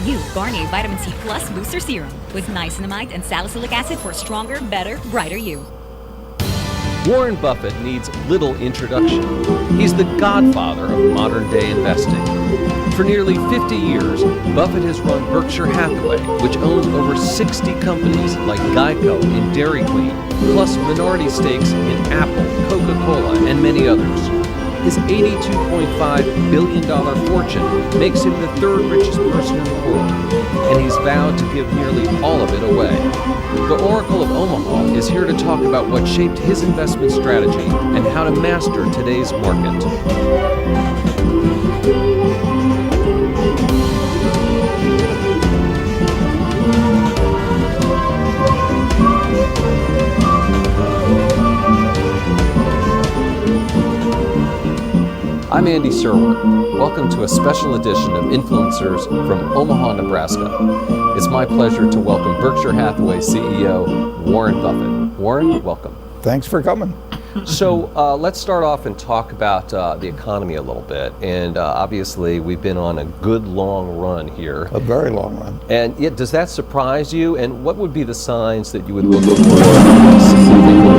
new Garnier Vitamin C Plus Booster Serum with niacinamide and salicylic acid for a stronger, better, brighter you. Warren Buffett needs little introduction. He's the godfather of modern-day investing. For nearly 50 years, Buffett has run Berkshire Hathaway, which owns over 60 companies like Geico and Dairy Queen, plus minority stakes in Apple, Coca-Cola, and many others. His $82.5 billion fortune makes him the third richest person in the world, and he's vowed to give nearly all of it away. The Oracle of Omaha is here to talk about what shaped his investment strategy and how to master today's market. I'm Andy Serwer. Welcome to a special edition of Influencers from Omaha, Nebraska. It's my pleasure to welcome Berkshire Hathaway CEO Warren Buffett. Warren, welcome. Thanks for coming. So let's start off and talk about the economy a little bit. And obviously, we've been on a good long run here. A very long run. And does that surprise you? And what would be the signs that you would look for to see that they were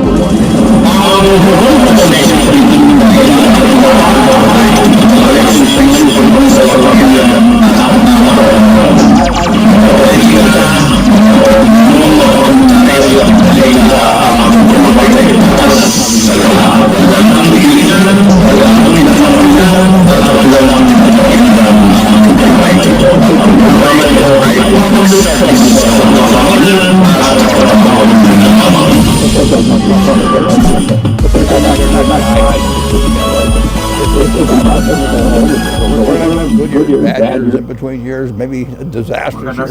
good years, bad years, in between years, maybe disastrous years.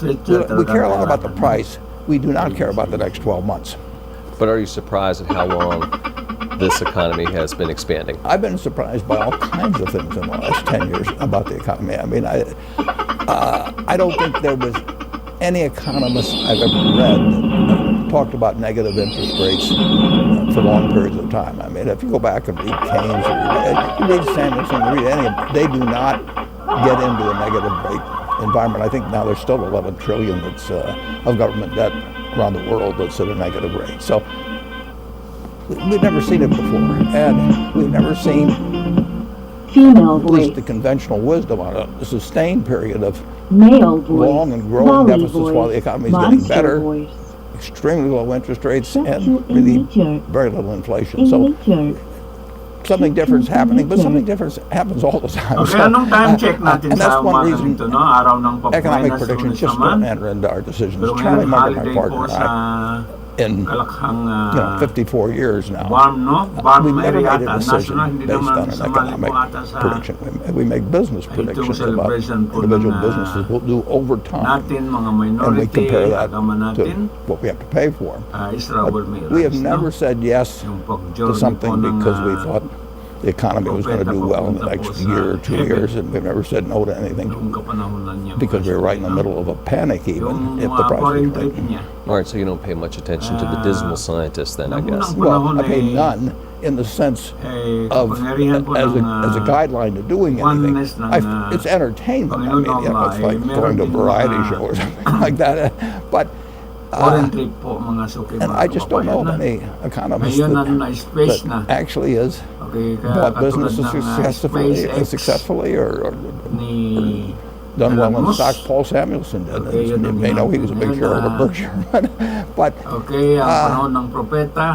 We care a lot about the price. We do not care about the next 12 months. But are you surprised at how long this economy has been expanding? I've been surprised by all kinds of things in the last 10 years about the economy. I mean, I don't think there was any economist I've ever read talked about negative interest rates for long periods of time. I mean, if you go back and read Keynes, or you read Samuelson, you read any of them, they do not get into a negative rate environment. I think now there's still 11 trillion that's of government debt around the world that's at a negative rate. So we've never seen it before, and we've never seen at least the conventional wisdom on a sustained period of long and growing deficits while the economy is getting better, extremely low interest rates, and really very little inflation. So something different is happening, but something different happens all the time. Okay, so, time check natin and that's one reason araw ng economic predictions just don't enter into our decisions. Charlie Munger, my partner, and I, in 54 years now, we've never made a decision based on an economic prediction. We make business predictions about individual businesses we'll do over time, and we compare that to what we have to pay for. But we have never said yes to something because we thought the economy was going to do well in the next year or 2 years, and we've never said no to anything because we were right in the middle of a panic even if the price was right. All right, so you don't pay much attention to the dismal scientists then, I guess. Well, I pay none in the sense of as a guideline to doing anything. It's entertainment. I mean, it's like going to a variety show or something like that. But and I just don't know of any economist that actually has bought businesses successfully or done well in the stock. Paul Samuelson did. You may know he was a big shareholder of Berkshire. But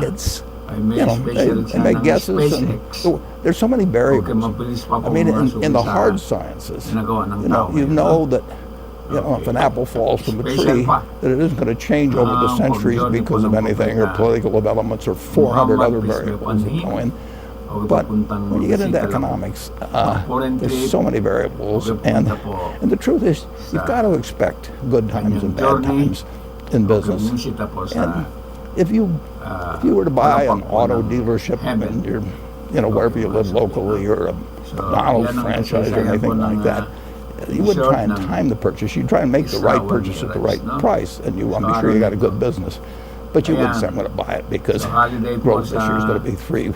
it's, they make guesses, and there's so many variables. I mean, in the hard sciences, you know that if an apple falls from a tree, that it isn't going to change over the centuries because of anything or political developments or 400 other variables that go in. But when you get into economics, there's so many variables, and the truth is, you've got to expect good times and bad times in business. And if you were to buy an auto dealership and you're, wherever you live locally, or a McDonald's franchise or anything like that, you wouldn't try and time the purchase. You'd try and make the right purchase at the right price, and you want to be sure you got a good business. But you would Ayan. say I'm going to buy it because So, holiday po growth this year is sa going to be 3%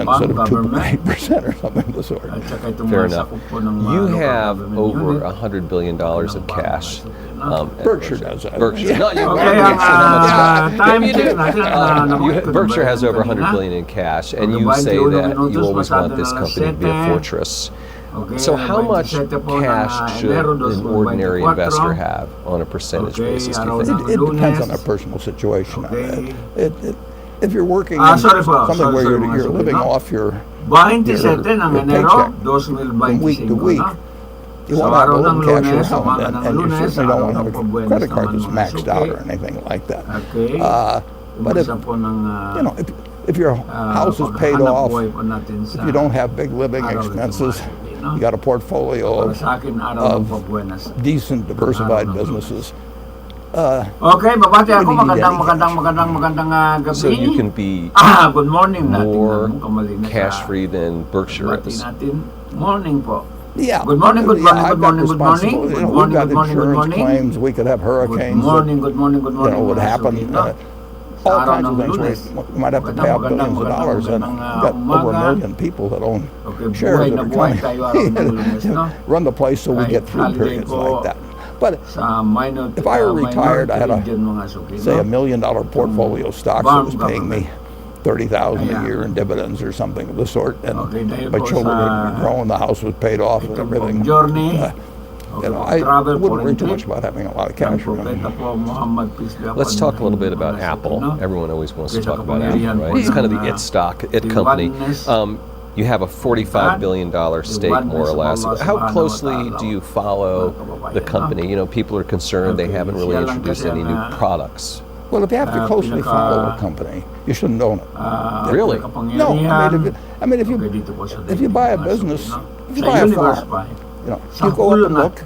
bank instead of government. 2.8% or something of the sort. At saka itong Fair mga enough. sakop po ng mga You local have government over unit. $100 billion of cash. At Berkshire does that. Berkshire. No, you Okay, don't. ang time You check do. natin. Berkshire has over $100 billion in cash, and you say that you always want this company to be a fortress. Okay, So how much 27 po ng cash should Enero an ordinary 2024. investor have on a percentage Okay, basis, do araw you think? It depends on Lunes. their personal situation. Okay. If you're working Sorry po, something where sorry, you're mga living sabi, no? off your 27 ng your Enero, paycheck 2025, from week to week, no? you So, want to have a araw little ng cash Lunes, around, umaga ng and you Lunes, certainly don't araw want to ng have a Pagbuenas credit card naman, that's mga maxed out suki. or anything like that. Okay. But if Umisa po ng you know, if your house is paid paghahanap off, buhay po natin sa if you don't have big living araw ng expenses, Tuesday, no? you got a portfolio Para of sa akin, araw ng of Pagbuenas. decent, diversified Araw ng businesses. Okay, babati ako. Really need Magandang gabi. So you can be Good morning natin. more Kamalina cash-free than Berkshire Bati is. natin. Morning po. Yeah. Good morning, good morning, I've good got morning, good morning. responsibility. Good You know, morning, we've got good morning, good insurance morning. claims. We could have Good hurricanes. morning, good morning, good morning. Would mga happen. suki, no? Sa All araw kinds of ng things. Lunes. We might have to pay out billions of dollars, and we've got over a million people that own Okay, shares buhay that na are buhay coming tayo araw ng Lunes, no? run the place so we Kahit get through holiday periods po, like that. But Sa minor, If I were retired, I had a, mga suki, say, no? $1 million portfolio of stocks that was paying me $30,000 a year in dividends or something of the sort, and Okay, dahil my po children sa had grown, the house was paid off, and itong everything. journey. You know, I travel wouldn't worry foreign too trip. much about having a lot of cash around. Let's talk a little bit about Apple. Everyone always wants to talk about Apple, right? It's kind of the it stock, it company. You have a $45 billion stake, more or less. How closely do you follow the company? You know, people are concerned they haven't really introduced any new products. Well, if you have to closely follow a company, you shouldn't own it. Really? No, I mean, if you buy a business, if you buy a farm, you know, you go up and look,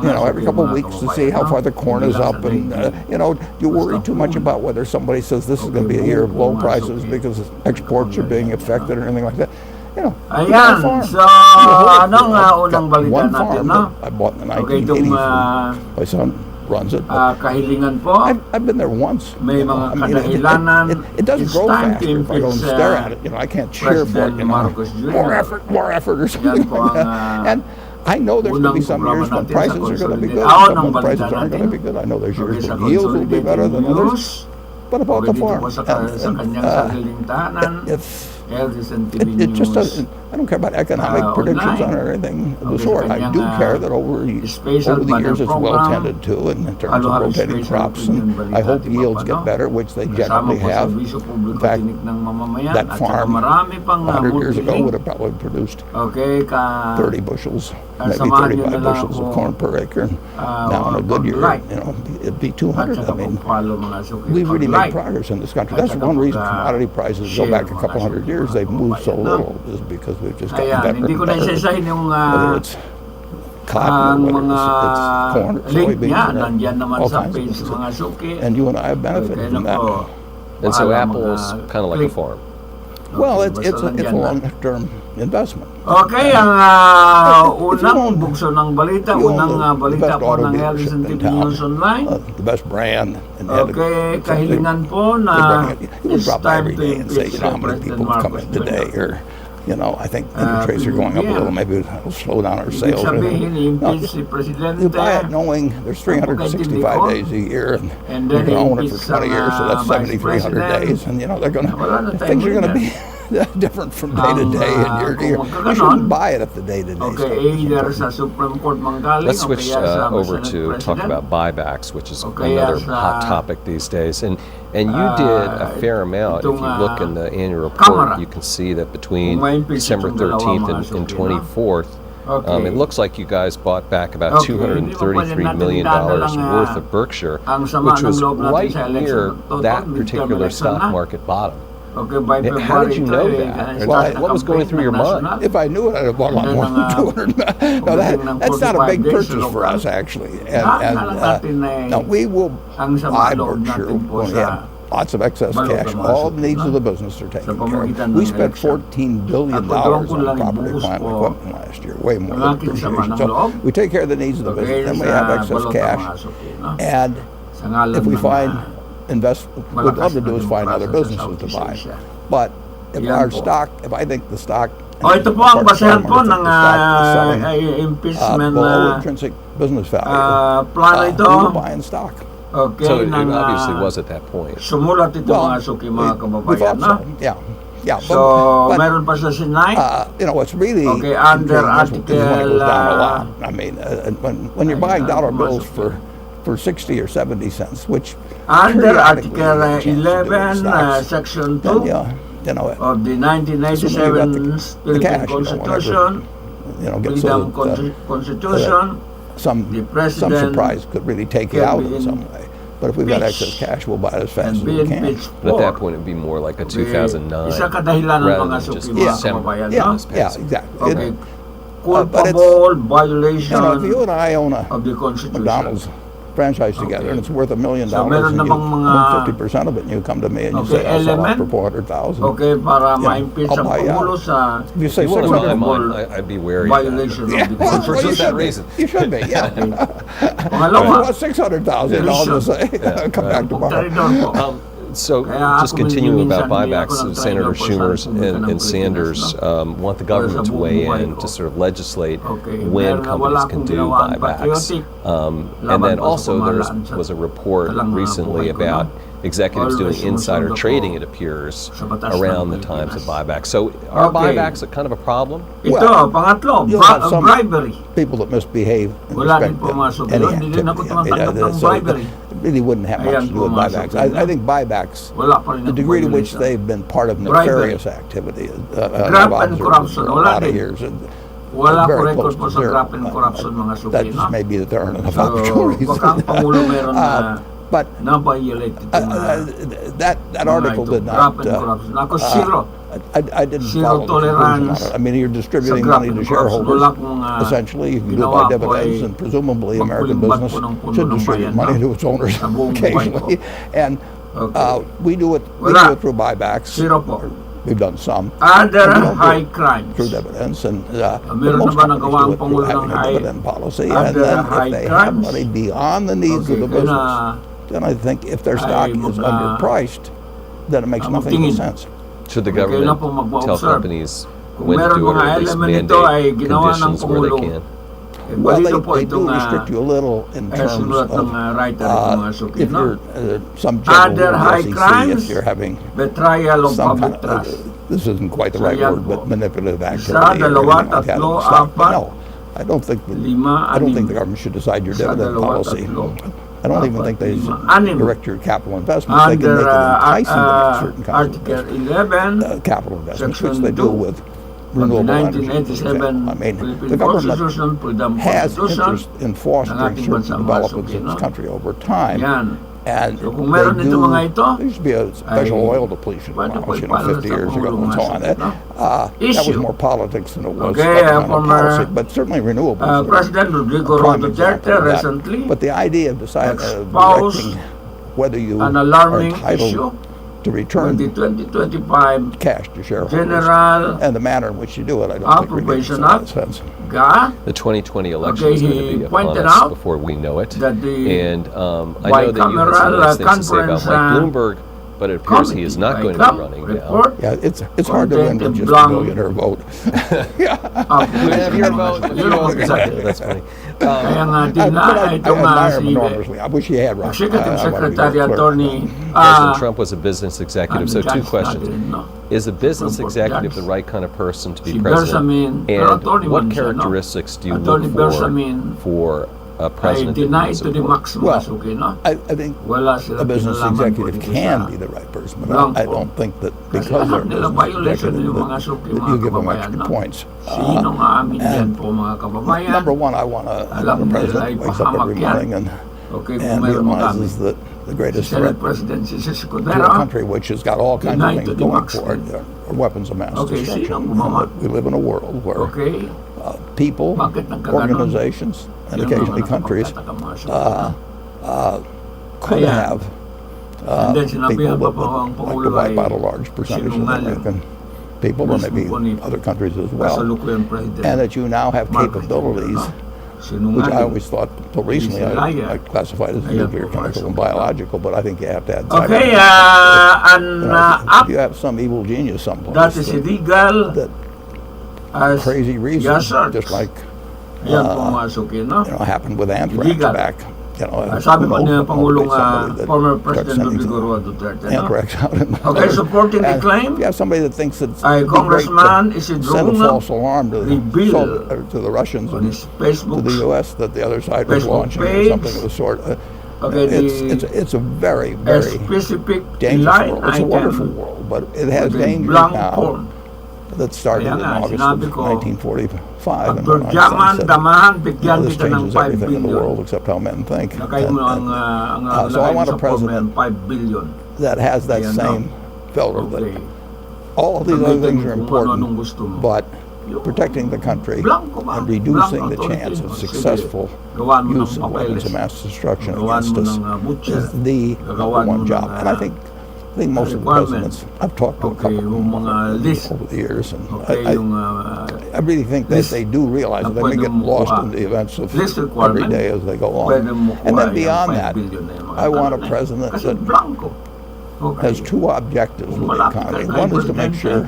you know, every couple of weeks to see how far the corn is up, and you know, you worry too much about whether somebody says this is going to be a year of low prices because exports are being affected or anything like that. You know, you buy a farm. So, You hold it. anong I've unang got balita one natin, farm no? that I bought in the Okay, 1980s. itong My son runs it. but kahilingan po. I've been there once. May you know. mga I mean, kadahilanan. it doesn't It's grow time to faster if I don't impeach, stare at it. You know, I can't cheer for it. President You know, Marcos Jr. more effort, or something Yan po like that. ang, And I know there's going to be unang some programa years when natin sa prices are going to be good. Consolidated. Some Ang when prices balita aren't going to natin. be good. I know there's years Okay, sa when yields will be better than Consolidated others. News. What about the Okay, dito farm? po sa kanyang sariling tahanan. It TV just News. doesn't. I don't care about economic predictions online. on or anything of the Okay, sort. I do kanyang, care that over special the years banner it's well program. tended to, and in terms of Halo-halo rotating special crops, opinion and balita I hope di yields ba, get no? better, which they Kasama generally po sa have. Serbisyo Publiko In fact, Tinik ng Mamamayan that at saka farm marami pang 100 years ago multiling. would have probably produced Okay, 30 bushels, maybe samahan nyo 35 na lang bushels of po, corn per acre. And now in a good year, pag-like. you know, it'd be At 200. saka I mean, pag-follow mga suki. we've really Pag-like. made progress in this country. At That's saka one reason pag, commodity prices go share back a mga couple hundred suki, years. mga They've moved so kababayan, no? little is because we've just gotten Ayan, better hindi and ko na better. isa-isahin yung Whether it's cotton ang or whether mga it's corn or link soybeans, niya. or Nandyan naman all sa kinds of page things. mga suki. And you and I have benefited Okay, from that. nako. And so Bahala Apple's mga kind of like a click. farm. Well, Okay, it's basta a nandyan na. long-term investment. Okay, ang If you unang own- bukso ng balita, you own unang the balita best po auto ng dealership ADLSN in TV town, News Online. The best brand. And they had a- Okay, kahilingan po they na bring it. You would it's drop by time every to day and say, impeach you know, how many President people have come Marcos in today, Jr. or, you know, I think interest rates are going up a yeah. little. Maybe it'll slow down our Ibig sales. or sabihin, anything. No, i-impeach si Presidente. you buy it knowing there's 365 days a year, and And you then can own it for impeach 20 years, so that's Vice 7,300 President. days, and you know they're going Wala na to tayo things are going to ganyan. be different from day to day and year to year. kung You magkaganon, shouldn't buy it at the day to day. Okay, either sa Supreme Court manggaling Let's o switch kaya sa over Senate to talk President. about buybacks, which is Okay, another as, hot topic these days. And you did a fair amount. If itong, you look in the annual Kamara. report, you can see that between Kung ma-impeach December itong dalawa, 13th mga and suki, no? 24th, Okay. it looks like you guys bought back about Okay, hindi mo pwede $233 natin million idadalang, worth of Berkshire, ang sama which ng was loob natin right sa election near na to, that midterm particular election stock na. market bottom. Okay, by February How did you know 3, that? kaya Well, start na what was going campaign through your ng mind? national. If I knew it, I'd have bought a lot And more then, than 200. No, pagdating ng that's not a 45 big days, purchase for local. us, actually. And, Akala natin ay no, we will ang sama buy loob Berkshire natin po when we sa have lots of excess balot cash. ng mga All suki, the needs no? of the business are taken Sa care pamamagitan of. ng We spent election. $14 billion Ako, doon ko on lang property, ibuhos plant, and po equipment last year, way more ang than aking sama depreciation. ng So loob. we take care of the needs of the Okay, business, then we sa have excess balot ng cash. mga suki, no? And Sa ngalan if we ng, find would love to do is find other businesses to buy. But if Yan our po. stock, if I think the stock, Ito po ang basehan po ng impeachment below intrinsic business value, plano ito. we will buy in stock. Okay, So it ng, obviously was at that point. sumulat ito mga suki mga we kababayan thought na. so. Yeah. So, but meron pa sa Sinai. what's really Okay, under intriguing is when it goes down a Article, lot. I mean, when you're buying dollar bills for 60 or 70 cents, which Under periodically Article you get a chance to do in 11, stocks, Section 2 then you know, of the 1997 the Philippine cash, Constitution, get Freedom so that, Constitution, some the president surprise could really take you can out be in some way. But if we've got impeached excess cash, we'll buy it as fast and as be we can. impeached But at that for. point, it'd be more like a Okay, 2009 isa kadahilan ng rather mga than just suki mga December. kababayan. Yeah, no? exactly. Okay, but it's- culpable violation if you and I own a of the Constitution. McDonald's franchise together and it's worth $1 million, So, meron and na you bang own mga 50% of it, and you come to me and you Okay, say, I'll sell element? it for $400,000. Okay, para Yeah, ma-impeach I'll ang buy Pangulo out. sa If you say If you want to buy 600, mine, I'd be wary of violation of the For Constitution. just that reason. You should be, yeah. Pangalawa, If you want 600,000, I'll just say, come back tomorrow. Taridor po. So Kaya just ako continuing minsan about hindi buybacks, ako Senator nagtayo Schumer po sa and Sanders want the government to weigh in to sort of legislate Okay, when meron na companies wala can akong do ginawang buybacks. patriotic. And then Laban pa sa also there pamahalaan sa was a report talang mga recently buhay ko, about no? executives doing Always insider sumusunod trading, ako it appears, sa batas around ng the times of Pilipinas. buybacks. So are Okay. buybacks a kind of a problem? Ito, Well, pangatlo, you'll have some bribery. people that misbehave in Wala din respect po to mga suki. any Hindi din ako activity. tumatanggap ng So bribery. it really wouldn't have much Ayan to do po, with mga buybacks. suki, I think buybacks, Wala pa rin the ang degree to which violation. they've been part of Bribery. nefarious activity, Graft I've and observed corruption, for a wala lot of din. years. Wala Very ko record close po to sa zero. graft and corruption mga suki. That just no? may be that there aren't enough So, opportunities. baka ang Pangulo meron na But na-violate itong that article did not. graft and corruption. Ako, zero. I didn't Zero follow the conclusion on tolerance it. I mean, you're distributing sa money to graft and corruption. shareholders. Wala kong, Essentially, you can do it ginawa by po dividends, ay and presumably American magkulimbat business po ng pundo should ng distribute bayan, money no? to its owners Sa buong buhay occasionally. And Okay. we do it Wala. through buybacks. Zero po. We've done some. Other And we don't do high it crimes. through dividends, and meron most na ba companies nagawa ang do it through Pangulo ng having a high- dividend policy. other And then high if they have crimes? money beyond the needs Okay, of the kaya business, na- then I think if their stock ay is mga- underpriced, then it makes nothing tingin. of sense. Should the Okay, government kailan po mag-observe? tell companies Kung when to meron do it, or mga at least element nito ay mandate ginawa ng conditions where they Pangulo. can? Well, Dito po they do itong restrict you a little in terms sinulat ng of writer itong mga suki, if no? you're some general Other rule of high the SEC, crimes, if you're having betrayal of some public kind of, trust. this isn't quite the So right yan word, po. but manipulative Isa, activity. or dalawa, anything like that tatlo, in the stock. But apat, no, I don't think that, lima, I don't think anim. the government should decide your Isa, dividend dalawa, policy. tatlo, I don't even apat, think they lima, should anim. direct your capital investments. They can Under make it enticing to make certain kinds of Article 11, capital investments, which Section they do 2 with of the renewable energy. for 1987 example. I mean, Philippine the government Constitution, Freedom has Constitution, interest in fostering ating certain bansang developments masuki, in this no? country over time. Yan. And So kung meron they nito do, mga ito, there used to be a special ay oil depletion pwede po allowance, ipalo 50 sa years ago Pangulong and so on. Masuk, no? That was Issue. more politics than it was Okay, fundamental former, policy, but certainly renewables. are President Rodrigo a prime Duterte example of that. recently But the idea of exposed directing whether you an are alarming entitled issue to for return the 2025 cash to shareholders General and the manner in which you do it, I don't think really makes a Appropriation lot of Act. sense. GA The 2020 election Okay, is going to he be upon pointed us out before we know it. that the And I know that you had some bicameral, nice things to say about conference, Mike Bloomberg, but it appears he is not going to be running now. report Yeah, it's hard to win with just a Blanc. millionaire vote. of Have your vote. Yun ang Exactly. That's funny. Kaya nga din But na I itong admire him si enormously. I wish he had run. Executive I wanna be Secretary very clear. Attorney President Trump was a business executive. So two Judge questions. natin, no? Is a business Trump was executive judge. the right kind of person to be Si president? Bersamin, pero And attorney what man siya, no? characteristics do you Attorney look Bersamin for a ay president that deny you to the support? maximum Well, Masuki, no? I think Wala sila a business kinalaman po executive dito can sa be the right person, but Blanco. I don't think that Kasi because they're lahat a nila business violation executive yung mga that suki, you mga give them kababayan, extra no? points. Sino nga amin yan po mga kababayan? Number one, I want a Alam nila president ay who wakes up every pahamak yan. morning Okay, kung and meron mo realizes that the greatest Senate threat President si to a Escudero, country which has got all kinds of United things to the going maximum. for it are weapons of mass Okay, destruction. sino gumawa? We live in a world where okay, people, Bakit nagkaganon? organizations, and Yun ang occasionally mga countries nakapagtataka mga suki. could Kaya, have and then people sinabihan pa that po ang would like Pangulo to wipe ay out a large percentage of the sinungaling. American people, and maybe Mismo po ni other countries as well. kasalukuyang President And that you now have Marcos capabilities Jr., no? which I always thought, until recently, I classified as nuclear, chemical, and biological, but I think you have to add Okay, if you have some evil genius someplace that is illegal. that As crazy reason, yes, sir. just like Yan pumasukin, no? happened with anthrax Illegal. back. Sabi po niya, Pangulong somebody that former starts President sending Rodrigo Duterte, no? anthrax out in the Okay, supporting the And claim, if you have somebody that thinks it's ay Congressman send a Isidro false alarm to reveal to the Russians on and his to Facebook. the U.S. that the other side was Facebook launching or page. something of the sort. Okay, It's a very, a very specific dangerous line world. It's a wonderful item world, but it has with a dangers blank now form. that started Kaya in nga, August sinabi of ko, 1945. And when Pagdurjaman, said, damahan, bigyan this kita ng changes 5 everything in the billion. world except how men think. Nakay mo ang so I want a sa form president yan, 5 billion. that has that Ayan, same filter Okay. that all these other things are Gamitin mo kung ano-anong important, gusto mo. but protecting the country Blanco ba? and reducing Blanco, the chance authority. of Sige, successful gawan mo use ng of weapons papeles. of mass destruction Gawan against mo us ng butcher. is the Gagawan number one mo job. ng, And I think most of the requirements. presidents, I've talked to a Okay, couple yung mga list. over the years, and Okay, yung I really think that list they do realize that they may na get pwede mo lost kuha. in the events of List every requirement, day as they go pwede on. mo And kuha then yung beyond 5 that, billion na yung mga I want a ganun eh. president Kasi that blanco. Okay. has two objectives with the Malapit economy. ka, One is to make sure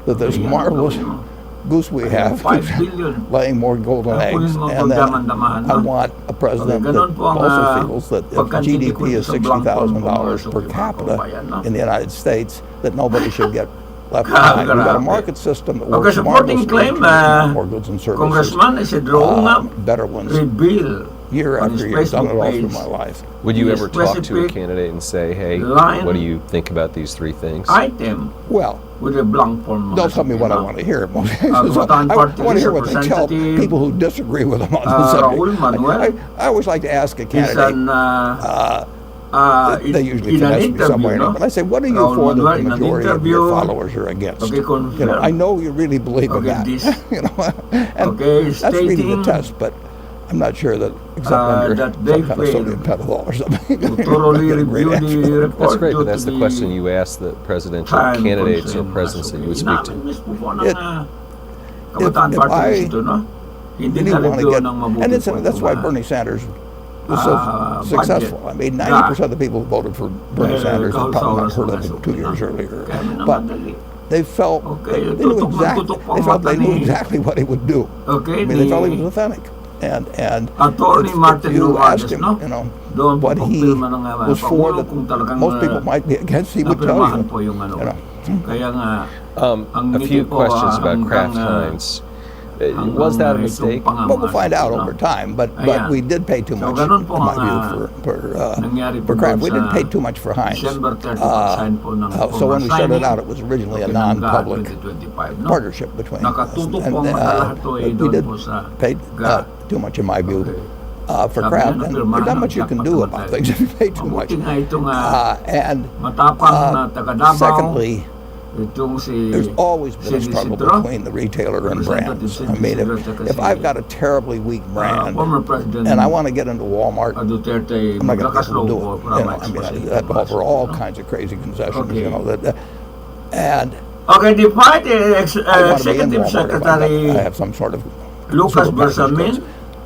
that this Okay, marvelous ano, goose we have 5 billion. laying more golden eggs, Kunin mo and then pagdaman-damahan, I no? want a president Okay, ganun that po ang, also feels that if pagkantindi ko GDP is sa blanco $60,000 per ng capita bayan, no? in the United States, that nobody should get left behind. We've got a market system that works Okay, supporting marvelously, claim, more goods and services, Congressman Isidro better ones, reveal year on after his year. I've done it Facebook all through page my life. Would you the ever talk to a specific candidate and say, hey, line what do you think about these three things? item Well, with a blank form. they'll tell me what I want to hear. I Kabataan want Party to hear what List they tell Representative, people who disagree with them on the Raul subject. Manuel I always like to ask a is candidate. in They usually an finesse me interview, somewhere, no? but I say, what are you Raul for that Manuel the in an majority of interview. your followers are against? Okay, confirm. I know you really believe in Okay, that. this- And okay, that's really the stating, test, but I'm not sure that except under that some they kind of failed sodium pentothal or something. to thoroughly Get a great review answer. the report. That's great, due but to that's the question you ask the presidential time candidates or constraint. presidents that you would speak to. Inamin mismo po ng, It- Kabataan if Party I List ito, no? Hindi Really na want to review get, ng mabuti and po that's why ito, Bernie Sanders was so successful. I mean, 90% of the people who voted for Bernie Sanders had probably not heard of him 2 years earlier. But they felt Okay, they knew tutok they knew ni- exactly what he would do. Okay, I mean, they felt he ni- was authentic. And Attorney if Martin you asked Romualdez, him, no? Doon po what he pagpirma ng was for Pangulo that kung talagang most people might be against, he would tell napirmahan you. po yung ano. You know. Kaya nga, ang A few ngiti po, questions about hanggang, Kraft Heinz. Was that a mistake? Well, we'll find out over time, but Ayan. we did pay too So, much, ganun po in my ang, view, nangyari for po Kraft. doon We didn't sa pay too much for Heinz. December 30 pag-sign po ng So when we formal started signing, out, it was originally a tinangga non-public 2025, no? partnership between us. Nakatutok po ang mata lahat to eh, we doon did po sa pay GA. too much, in my view, Okay. for Sabi Kraft. niya, And napirmahan there's not ng much you can jackpot do namatay. about things if you pay too much. Mabuti nga itong And matapang na taga Davao, secondly, itong si there's always been a si struggle Isidro, between the retailer and brands. Representative I mean, Isidro at if I've got a terribly weak brand former President and I want to get into Walmart, Duterte, I'm not going to be maglakas able to do loob it. para You know, I mean, ma-expose I'd offer all no? kinds of crazy concessions. Okay. You know and Okay, the party I want to be in Executive Walmart if Secretary I have some sort of Lucas super package Bersamin goods.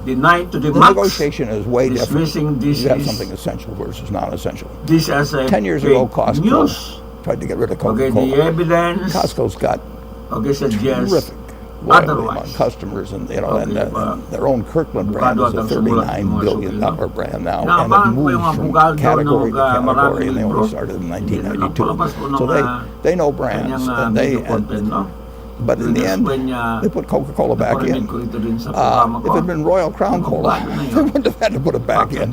denied to the The max negotiation is way different. dismissing this You have is- something essential versus non-essential. this as a 10 years ago, fake Costco news. tried to get rid of Okay, Coca-Cola. the evidence Costco's got okay suggests terrific loyalty among otherwise. customers, and and their own Kirkland Abogado brand is a at ang sumulat ng $39 mga billion suki, no? brand now, Na, and it parang po moves yung mga from abogado category to ng, category, maraming and they libro. only started in 1992. Palabas po ng, So they know brands, kanyang and video content, no? but in the end, Explain niya, they put Coca-Cola back naparinig in. ko ito din sa programa If ko. it had been Royal Crown Cola, Abogado na they yun. wouldn't have had to put it back in.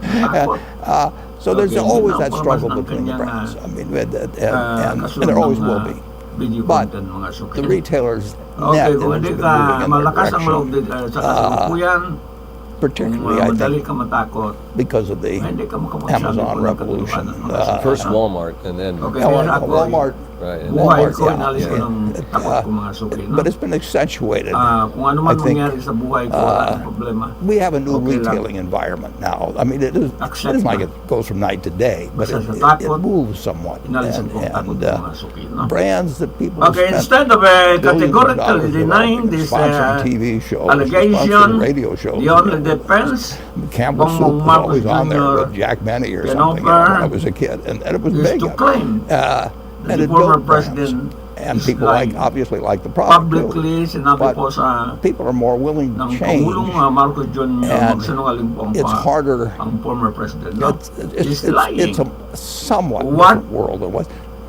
So there's Okay, always hindi that na struggle palabas ng between the kanyang, brands. I mean, and kasunod there always ng, will be. video But content, mga suki. The retailers Okay, net kung has hindi been ka moving in their malakas ang loob direction, sa kasalukuyan, kung particularly I madali think ka matakot, because of the Hindi ka makapagsabi Amazon kung revolution. nagkatuluan ng mga First Walmart, and then Okay, Well, kaya ako, Walmart, right, and buhay Walmart, ko, yeah, inalis ko yeah. ng takot ko mga suki. No? but it's been accentuated. Kung ano man I think, mangyari sa buhay ko, wala nang problema. We have a new Okay lang. retailing environment now. I mean, it Accept isn't like na. it goes from night to day, but Basta it sa takot, moves somewhat. Inalisan ko ang takot ng mga suki. No? Brands that people Okay, spent instead of billions of categorically dollars denying developing, this sponsoring TV shows, allegation, sponsoring radio shows. the only defense Campbell Bongbong Soup was Marcos always on there Jr. with Jack Benny or can something offer when I was a kid, and it was is big. to claim And the it former built brands. president And is people lying. obviously like the product too. publicly sinabi But po sa people are more willing to ng change. Pangulong Marcos Jr. And magsinungaling po ang it's harder. ang former president. No? It's lying. a somewhat What- different world.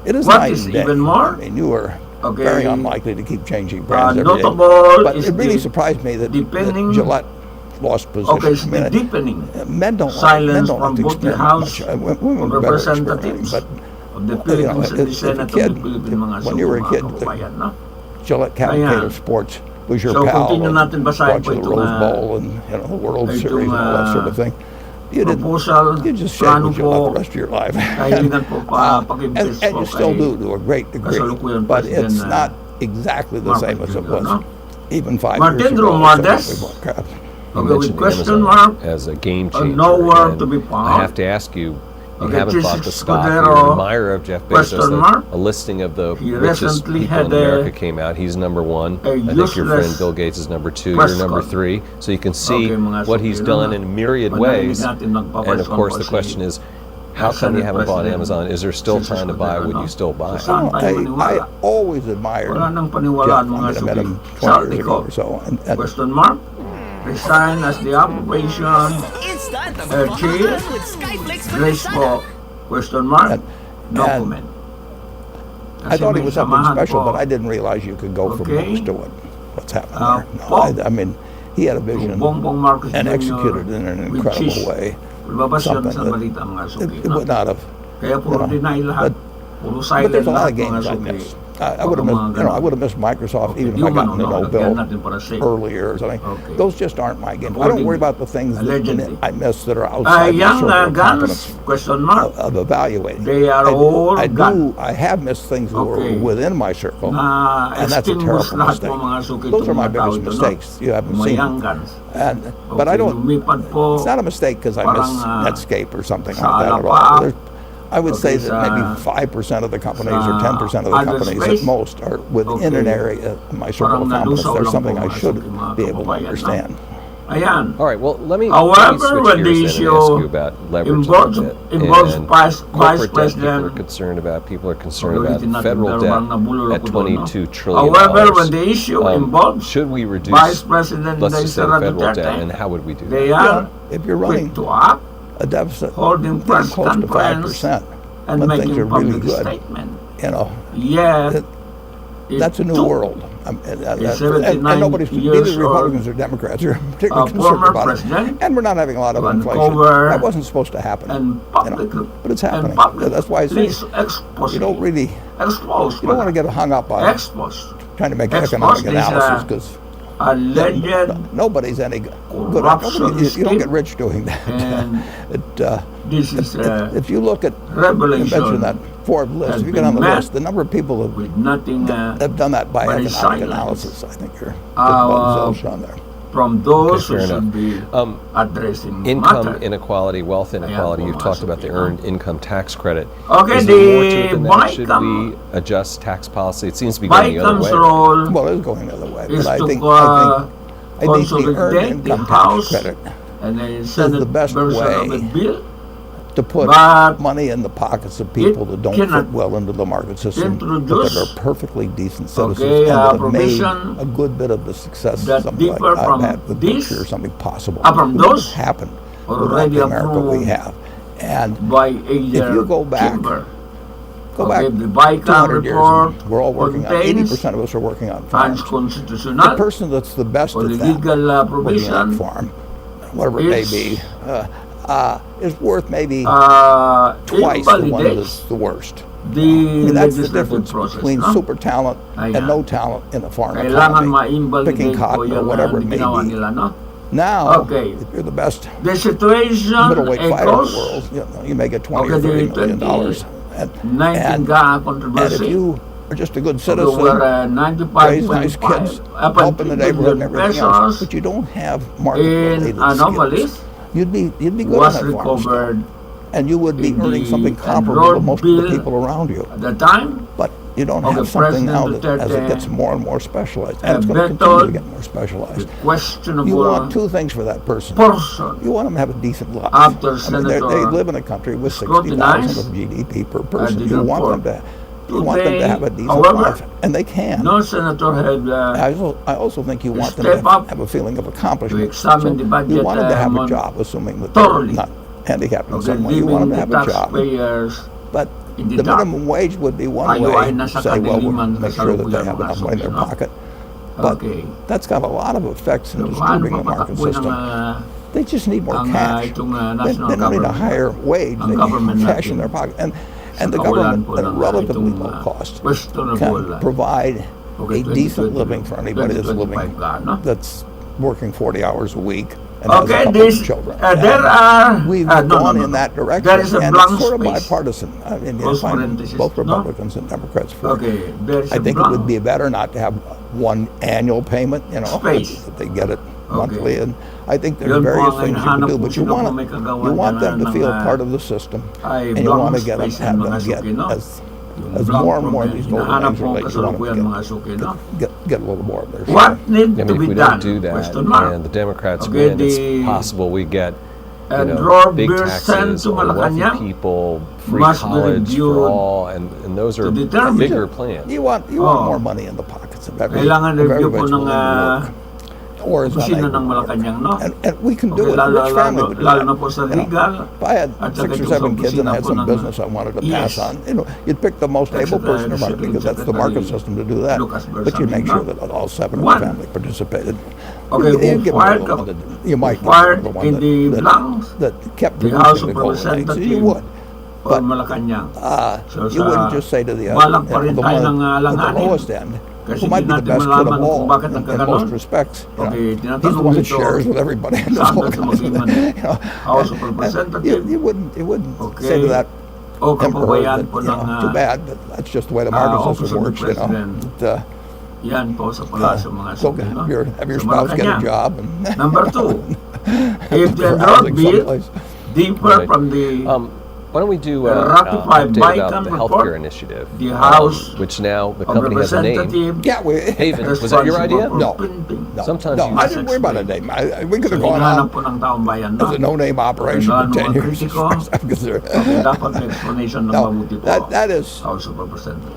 It is what night is and day. even more? I mean, you are Okay. very unlikely to keep changing brands every day. notable But is it really the surprised me that deepening- Gillette lost position. Okay, it's I mean, the deepening men don't silence like from to both the experiment House much. Women of are better at experimenting, Representatives but of the you know, Philippines and the as a Senate kid, of the Philippines, mga when you were a suko, kid, mga kababayan, no? Gillette Cavalcade Sports was your So, pal. continue and natin basahin brought po you the itong, Rose Bowl and the World itong, Series and all that sort of thing. You didn't. Proposal, You just shake plano with Gillette po, the rest of your life. kahilingan po pag-invest and po you still kay do to a great degree, kasalukuyan but President, it's not exactly the Marcos same as it Jr., was no? even 5 Martin years ago. Romualdez? So we bought crap. you Okay, with mentioned question Amazon mark, as a game changer. nowhere and to be found. I have to ask you, you Okay, haven't bought the Jesus stock. You're Escudero, an admirer of Jeff question Bezos. mark. A listing of the He richest recently people had in America a- came out. He's number one. a I think your friend useless Bill Gates is number two. press You're number con. three. So you can see Okay, mga what suki, he's no, done no. in myriad Manarinig ways. natin nagpa-press And of con course, po the si question is, how come you Senate haven't bought President Amazon? Is there still Jesus time to buy? Escudero, Would no? you still buy? So, saan tayo maniwala? I always admired Wala nang Jeff. paniwalaan I mga mean, I met suki. him 20 Sabi years ko, ago or so. And question mark, resign as the operation chief, Grace po, question mark, no and comment. I thought it may was something samahan special, po, but I didn't realize you could go from Okay. books to what's happening Uh, there. Paul. I mean, he had a vision Bongbong Marcos and Jr. executed it in an which incredible is- way. Lumabas yun Something sa that balita mga It, suki. it no? would not have. Kaya puro deny lahat. Puro But silent there's a lot lahat of mga games I suki. missed. I would have Baka missed, mga I ganon. would have missed Microsoft Okay, even di if I man, got the no, Nobel kaya natin para safe. earlier or something. Okay. Those just aren't my games. I don't According- worry about the things allegedly. that I miss that are outside my Young circle of guns, competence question mark, of evaluating. They are all gun. I have missed things that Okay. were within my circle, na and that's a extinguish terrible lahat mistake. po mga suki. Those are my itong mga tao biggest ito, no? mistakes. You haven't Mga seen young them. guns. But I Okay, don't. lumipad po It's not a mistake because I miss parang, Netscape or something like sa that at Alapa. all. I would Okay, say that maybe sa- 5% of the companies or sa 10% of the other companies space. at most are within Okay. an area of my circle Parang of competence. nalusaw There's lang something po I mga should suki, mga be able to kababayan, no? understand. Ayan. All right. Well, let me However, switch when the gears then and ask you about leverage involves- a little bit. involves And Vice corporate debt, President- people are concerned about. People are concerned about Ulitin natin, federal pero debt parang nabulol at ako doon, no? $22 trillion. However, when the issue involves should we reduce, Vice President let's just say, the Sara federal debt, Duterte, and how would we do that? they are If you're running quick to act, a deficit holding getting press close to conference 5%, and when things making are really public good, statement. you know, Yet, that's a new world. And He's 79 nobody's, years neither Republicans or Democrats are particularly concerned former about president it. And we're not having a lot of to inflation. uncover That wasn't supposed to happen. and you know, public, but it's happening. and public, That's why I say please expose you don't really, expose you don't want to get hung up on expose trying to make expose economic this, analysis because alleged nobody's any good. corruption You don't get scheme. rich doing that. And It, this is if you look at, you revelation mentioned that Forbes list, has if you get on the been met list, the number of people who with nothing have done that by but economic silence. analysis, I think you're Uh, zilch on there. from those who fair should be Income addressing matter. inequality, wealth inequality. po, You've mga talked about the suki, earned income tax credit. Okay, Is there more to it the than that? Should BICAM we adjust tax policy? It seems to be going the other BICAM's way. role Well, it's going the other way, is but I to think the earned consolidate the income House tax credit and the Senate the best version of way the bill. to put But money in the pockets of people that don't cannot fit well into the market system, but that introduce, are perfectly decent citizens okay, and that have made provision a good bit of the success that something like differ I've from had with this, Berkshire or something possible. from It wouldn't those happened without already the America we approved have. And by either you go back- chamber. go Okay, back the BICAM 200 years, report and we're all working on, contains 80% of us are working on farms. The unconstitutional person that's the best or at the that, legal working on provision a farm, whatever it may is- be, is worth maybe uh, twice the one invalidates that's the worst. the That's the legislative difference process. between No? super talent Ayan. and no talent in the farm Kailangan economy. ma-invalidate Picking po cotton or yung whatever it may ginawa be. nila, no? Now, Okay. if you're the best The situation middleweight fighter in echoes the world, you may get 20 or Okay, $30 the million. 19 And if controversy. you are just a good There citizen, were raise nice kids, help in the neighborhood and everything else, but you don't have market-related in anomalies skills, you'd be good was on that farm still. recovered And you would be in earning the something comparable to road most of the bill people around you. at the time. But you don't of have the something now President that as it Duterte gets more and more specialized, and it's going to vetoed continue to get more The specialized. You questionable want two things for that person. person You want them to have a decent life. After I mean, they Senator live in a country with scrutinized 60,000 of GDP per person. the You want report. them to have a decent However, life, and they can. no senator had I also think you want them step to up have a feeling of accomplishment. to examine the budget, you want them to have a on job, assuming that they're thoroughly not handicapped in of some way. You want giving them to the have a job. taxpayers But in the the dark. minimum wage would be one Tayo way ay to nasa say, well, we'll kadiliman make sure that they kasalukuyan have mga enough money in their suki, no? pocket. But Okay. that's got a lot of effects in So, paano disturbing the market papatakbo ng system. They just need more ang cash. itong They national don't need a government? higher wage. Ang They need government more cash in natin, their pocket. And the kawalan government, po at a ng relatively itong, low cost, questionable, can provide okay, a decent 20, living for anybody that's 2025 ka, no? that's working 40 hours a week and has a Okay, couple this of children. there are We've no, gone no, in no. that direction, There is a and blank it's sort of space. bipartisan. I mean, you Close find parenthesis, both no? Republicans and Democrats for it. Okay, there is I a think it blank would be better not to have one annual payment, Space. that they get it Okay. monthly. And I think there's Yun po various ang things you can hinahanap do, po but you sila want kung may kagawa you want dyan them to ng, feel part of the system, ay, and you want to blank get them, space ng have them mga get suki, no? as more and more of these golden hinahanap eggs po are laid, you want kasalukuyan them mga suki, no? to get a little more of their share. What need I to mean, if be we done? don't do that Question mark. and the Democrats Okay, win, the it's possible we get draw big beer sent taxes to on wealthy Malacanang people, free must be college for reviewed all, and those are to determine. bigger plans. You want Oh. more money in the pockets of Kailangan review po everybody's ng willing to work. Or is opisina unable ng to work. Malacanang, no? And we can do Okay, it. A rich family would do lalo that. na po sa You know, legal. if I had At 6 saka or ito 7 sa kids and I had opisina po some ng- business I wanted to pass Yes. on, you'd pick the most That's able the person around Secretary because that's the market system to do that. Lucas But you make sure Bersani, that all 7 of One. the family participated. Okay, You who give fired them the one you might give fired them the one in the blanks, that kept the House producing of the golden eggs. Representatives You would. or But Malacanang. you So sa wouldn't just say to the balang pa rin the tayo one ng at the alanganin. lowest end, Kasi who might be the di natin best kid of malaman all kung bakit in nagkaganon. most respects. You know. Okay, He's the tinatanong one that dito, shares with everybody and does saan all na kinds of sumagiman? you know. House of And Representatives? you wouldn't Okay. say to that O emperor kapabayaan that, po you know, ng too bad, but that's just the way the market Office system of the works, you know. President. But, yan po sa palasyo mga so suki, no? have your Sa spouse get a Malacanang. job and Number 2, if the for road housing bill someplace. differ Right. from the Why don't we do ratified update Biden about the report, healthcare initiative, the House which now the of company has a name. Representatives Yeah, Haven, was that your idea? responsible for No. printing. no, Sometimes no, you I just didn't worry about a name. We could have So, gone hinahanap on po ng taong bayan, no? as a no-name operation for 10 years. as far as I'm concerned. Okay, dapat may explanation ng No, mabuti po. that is, House of Representatives.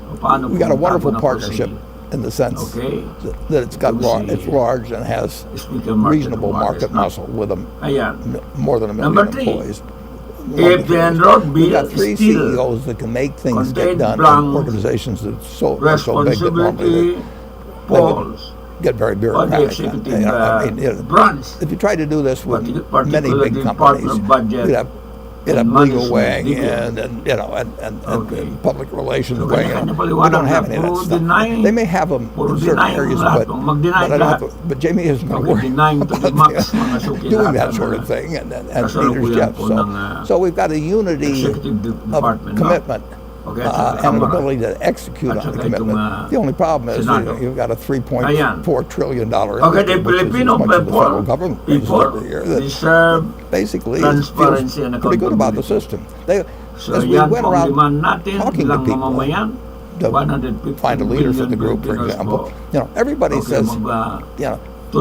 O, paano we po got a ang wonderful tago ng partnership prosecutor? in the sense Okay. that it's got We'll see. it's large and has Speaker Martin reasonable market Romualdez, muscle with Ayan. more than a Number million 3, employees. if the road We've bill got 3 still CEOs that can make things get contains done in blank organizations that are so big that normally responsibility falls get very on the bureaucratic. executive branch, If you try to do this with many particularly big Department companies, of Budget you'd have and legal management, weighing legal. in and Okay. public relations So, weighing kanya-kanya in. We paliwanag don't have na any of that puro stuff. deny. They may have them Puro in certain deny areas, lahat. but Mag-deny I don't lahat. have to, but Jamie isn't going to Okay, worry denying to the about max mga suki doing lahat that ng sort mga of thing, and kasalukuyan neither is Jeff. po ng, So we've got a unity executive of department, no? commitment Okay, at saka and an Kamara. ability to execute At on the saka commitment. itong, The only problem is Senado. you've got a $3.4 Ayan. trillion Okay, the industry, which is Filipino as much as the federal people, government raises every year. That deserve basically transparency and feels pretty good about the accountability. system. So As we yan went po ang demand around natin talking to bilang people mamamayan. to 150 find a leader for the billion group, for Filipinos example, po. everybody Okay, says,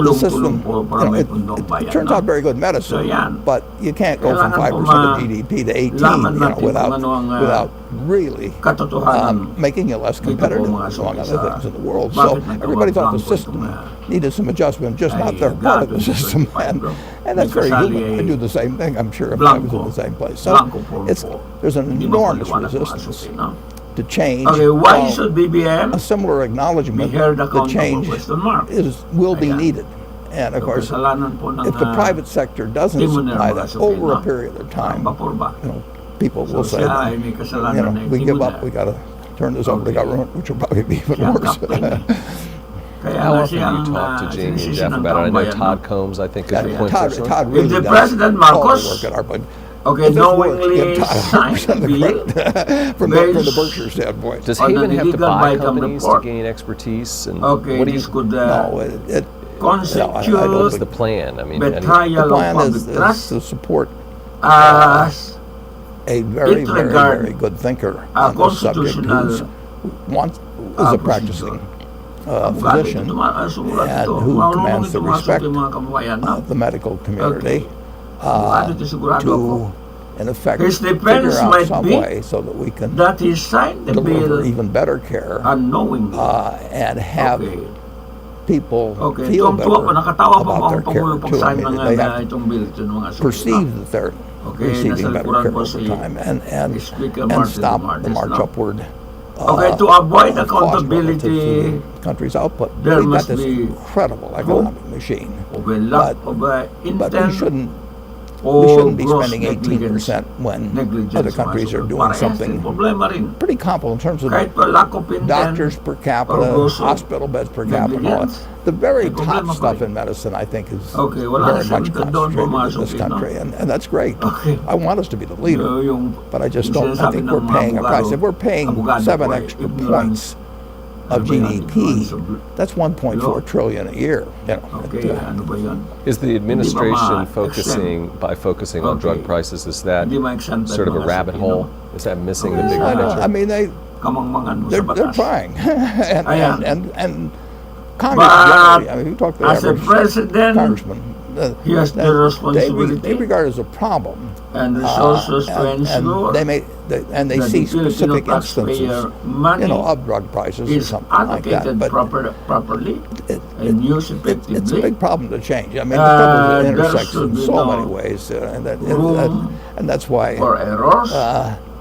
the tulong-tulong system, po para may it pundong bayan. turns out very good medicine, So yan. but you can't go from Kailangan 5% of po GDP to 18, laman natin without kung ano ang, without really katotohanan making you less dito po competitive mga among suki other sa things in the world. bakit So nagkawa everybody thought the blanco system itong, needed some adjustment, just not ay, their part of the gagawin system. 25, bro. And that's very Nagkasali human. I ay do the same thing, I'm sure, if I was in blanco. the same place. So Blanco po po. there's an Hindi enormous mapaliwanag mga resistance suki, no? to change. Okay, why while should BBM a similar acknowledgement be held that accountable? change Question mark. will be Ayan. needed. And of So, course, kasalanan po ng, if the private sector doesn't timunin supply ang mga that suki, over a no? period of time, Vapor ba? people So will say, siya ay may kasalanan na we give timunin. up, we got to turn this over to Okay. government, which will probably be even Siya ang worse. captain. Kaya How nga often do siyang, you talk to Jamie and sinisisi Jeff ng about it? I know tambayan, Todd no? Combs, I think, is Yeah, your point Todd, person. Todd If really the does President all the Marcos, work at our budget. okay, If this works, knowingly give Todd signed 100% of the bill credit from based the Berkshire standpoint. Does on the Haven have to illegal buy buy-come companies to report. gain expertise? And Okay, what do this you, could No, it constitute what's the plan? I mean, how do you- the betrayal of plan public is to trust support as a very, it very, regard very good thinker a on this subject constitutional who's a practicing physician and who commands the respect of the medical community to, in effect, His figure defense out might some be way so that we can that he signed the deliver bill even better care unknowingly. and have Okay. people Okay, feel tuwang-tuwa better pa, nakatawa pa about ang their care Pangulo too. I pag-sign mean, ng they have to itong bill ito ng mga perceive that they're Okay, receiving nasa better likuran care po over si time and Speaker and Martin stop the Romualdez, march no? upward. Okay, to avoid of cost relative to accountability, the country's output. there We've got must this be incredible economic machine, of a lack of but we intent shouldn't or we shouldn't be gross spending negligence. 18% when Negligence, other countries are doing parehas din, something problema rin. pretty comparable in terms of Kahit pa lack of intent doctors per or capita, gross hospital beds per capita, and all that. negligence, The very may top problema pa stuff rin. in medicine, I think, is Okay, wala very na much siyang doon concentrated in pumasok this yun, no? country, and that's great. Okay. I want us to be the leader, Yung but I just don't. I sinasabi think ng we're mga paying a price. abogado, If we're paying abogado 7 po ay extra ignorance. points of Ano ba yan? GDP, Ignorance of- that's 1.4 Law. trillion a year. You know, Okay, ano ba yun? is the administration ma-exempt. focusing on drug Okay. prices? Is that Hindi ma-exempt sort of a mga rabbit sakit, hole? Is that missing the big I picture? mean, Kamangmangan mo sa they're batas. trying, Ayan. and Congress. But Generally, I mean, you talk to the as a average president, congressman. he has the responsibility They regard it as a problem. and resources to and ensure they that see the Filipino specific taxpayer instances, money of drug prices or is something like that. allocated But properly and used it's a effectively. big problem to change. I mean, the trouble is it there intersects should in be so no many ways, room and that's why for errors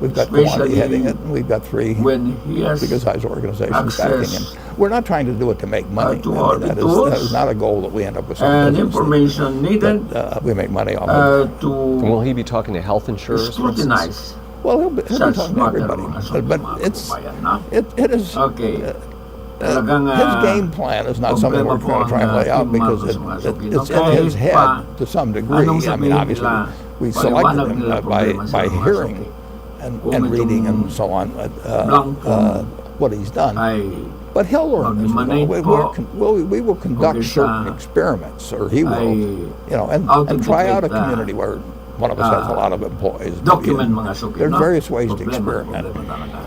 we've got Kawani especially heading it, and we've got three when he has big-sized organizations backing him. access We're not trying to do it to make money. to all the that tools is not a goal that we end up with some and business information needed that we make money off of. to Will he be talking to health insurers, for instance? scrutinize Well, he'll be such talking to matter everybody, mga but mga it's kababayan, no? it is. Okay. Talagang His game plan is not something we're going to try and lay out because it's in his head to some degree. I mean, obviously, we selected him by hearing and reading and so on what he's done. But he'll learn. We will conduct certain experiments, or he will, and try out a community where one of us has a lot of employees. document mga suki. There's no? various ways to Problema experiment. talaga.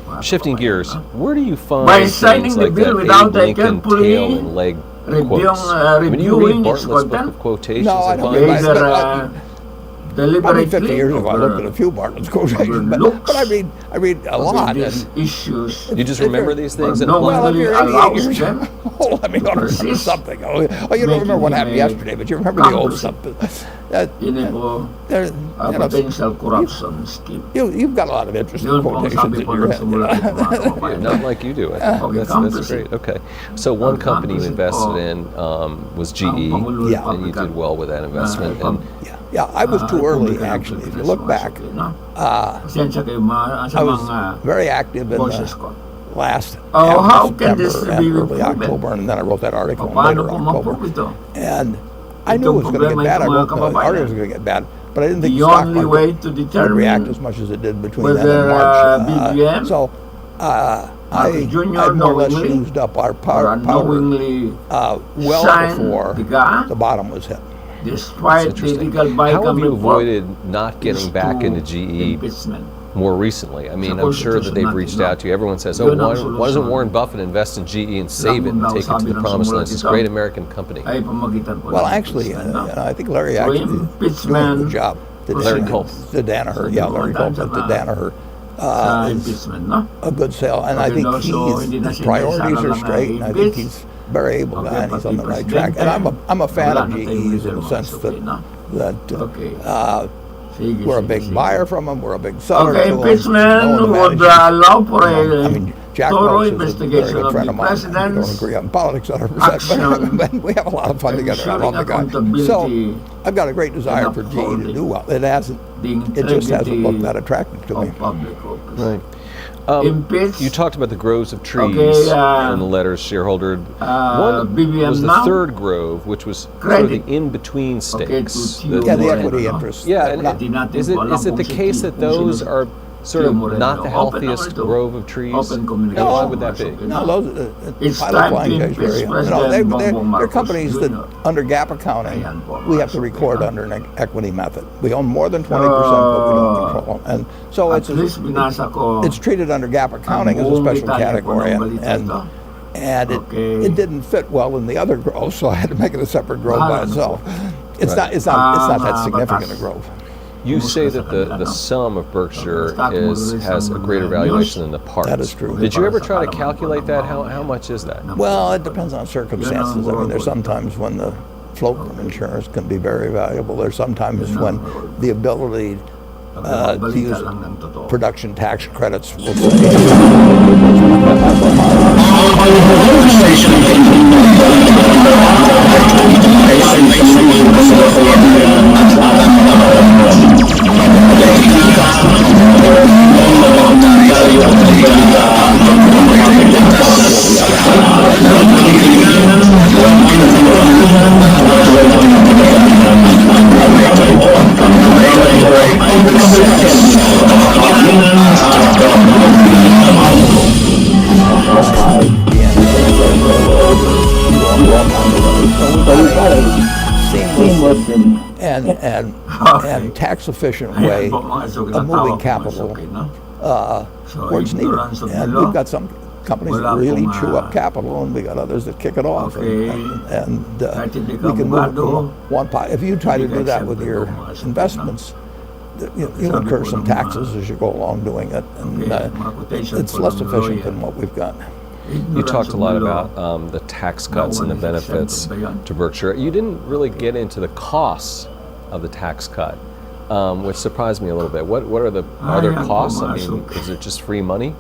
Mga Shifting kababayan, gears, no? where do you find By things signing the like bill that without Abe Lincoln carefully tail and leg quotes? When you reviewing read its Bartlett's book content? of quotations No, I and don't. find But Either Probably deliberately 50 years ago, I looked at a few Bartlett's quotations, but I read a lot. these And, issues. you just remember these things and no apply well, them? if you're allows 88 years them old, I mean, you ought to remember persist, something. Oh, you don't remember what happened making yesterday, but you remember the old competent. stuff. Yun po, There- potential corruption scheme. you've got a lot of interesting Yun po ang quotations sabi in po your ng head. sumula ko mga kababayan. Not like you do it. That's Composite. great. Okay. So one company you Composite invested po. in was GE, Ang Pangulo Yeah. and you did well with that investment. And Yeah, I was too early, actually. If you look back, Pasensya kayo sa I was mga very active in boses the ko. last Oh, half how of can September this and be early proven? October, and then I wrote that article in Paano later po October. ma-prove ito? And I knew it was going to problema get bad. I ito, mga wrote the kababayan. article was going to get bad, but I didn't think The the stock only way market to would react determine as much as it did between whether, then and March. BBM So Market Jr. I more or less knowingly used up our or powder unknowingly well signed before the the bottom was hit. despite the interesting. legal How have by-come you report avoided not getting back into GE impeachment. more recently? I mean, Sa I'm sure that they've constitution reached natin, out to you. Everyone says, Yun oh, ang why doesn't solusyon. Warren Buffett invest in GE and save it and Lang take it to sabi the ng promised sumulat land? It's this dito, great American company. Ay pamagitan po Well, ng actually, impeachment, no? I think Larry So actually is doing a impeachment good job. Larry Culp. The Danaher, yeah, Larry Culp, but the Danaher sa is impeachment, no? a good sale, and I Okay, think no, so hindi na his siya priorities are lang straight, and I think he's very able Okay, guy, and he's on the pati right track. And I'm a fan wala of na tayong GEs in leader, the mga sense suki, no? that Okay. Sige, we're a sige, big sige. buyer from him, we're a big seller Okay, to him. impeachment No one would manages- allow for I mean, a Jack thorough Welch is a very investigation good of friend the of mine. We don't president's agree on politics 100%, action but we have a lot of fun together. I love the guy. ensuring So accountability I've got a great desire for GE to upholding do well. It hasn't. the It just hasn't integrity looked that attractive to me. of public office. Right. Impeach. You talked about the groves of trees Okay, in the letters shareholder. One BBM was the now. third grove, which was sort of Credit. the in-between stakes. to Yeah, the Moreno, equity no? interest. Yeah, and Hindi natin is it walang the case that those are sort of not the healthiest grove of trees? Open communication. And why would that be? No, those It's pilot time flying to days very. impeach They're Bongbong Marcos companies that Jr. under GAAP accounting Ayan po, we have to Marcos, record okay, under an equity method. We own more than 20%, but we don't control them, and so At least binasa ko. it's treated under GAAP accounting as a buong special detalye po category, ng balita ito. and Okay. it didn't fit well in the other grove, so I had to make it a separate grove by Ano itself. po? It's Right. not that significant a batas. grove. You say that the sum of Berkshire has a greater valuation than the parts. That is true. Did you ever try to calculate that? How much is that? Well, it depends on circumstances. I mean, there's sometimes when the float from insurance can be very valuable. There's sometimes when the ability to use Balita lang ng totoo. production tax credits will say. Seamless and tax efficient way of moving capital where it's needed. And we've got some companies that really chew up capital, and we got others that kick it off. Okay. And we can move it from one pot. If you try to do that with your investments, you'll incur some taxes as you go along doing it, and it's less efficient than what we've got. You talked a lot about the tax cuts and the benefits to Berkshire. You didn't really get into the costs of the tax cut, which surprised me a little bit. What are the other costs? I mean, is it just free money?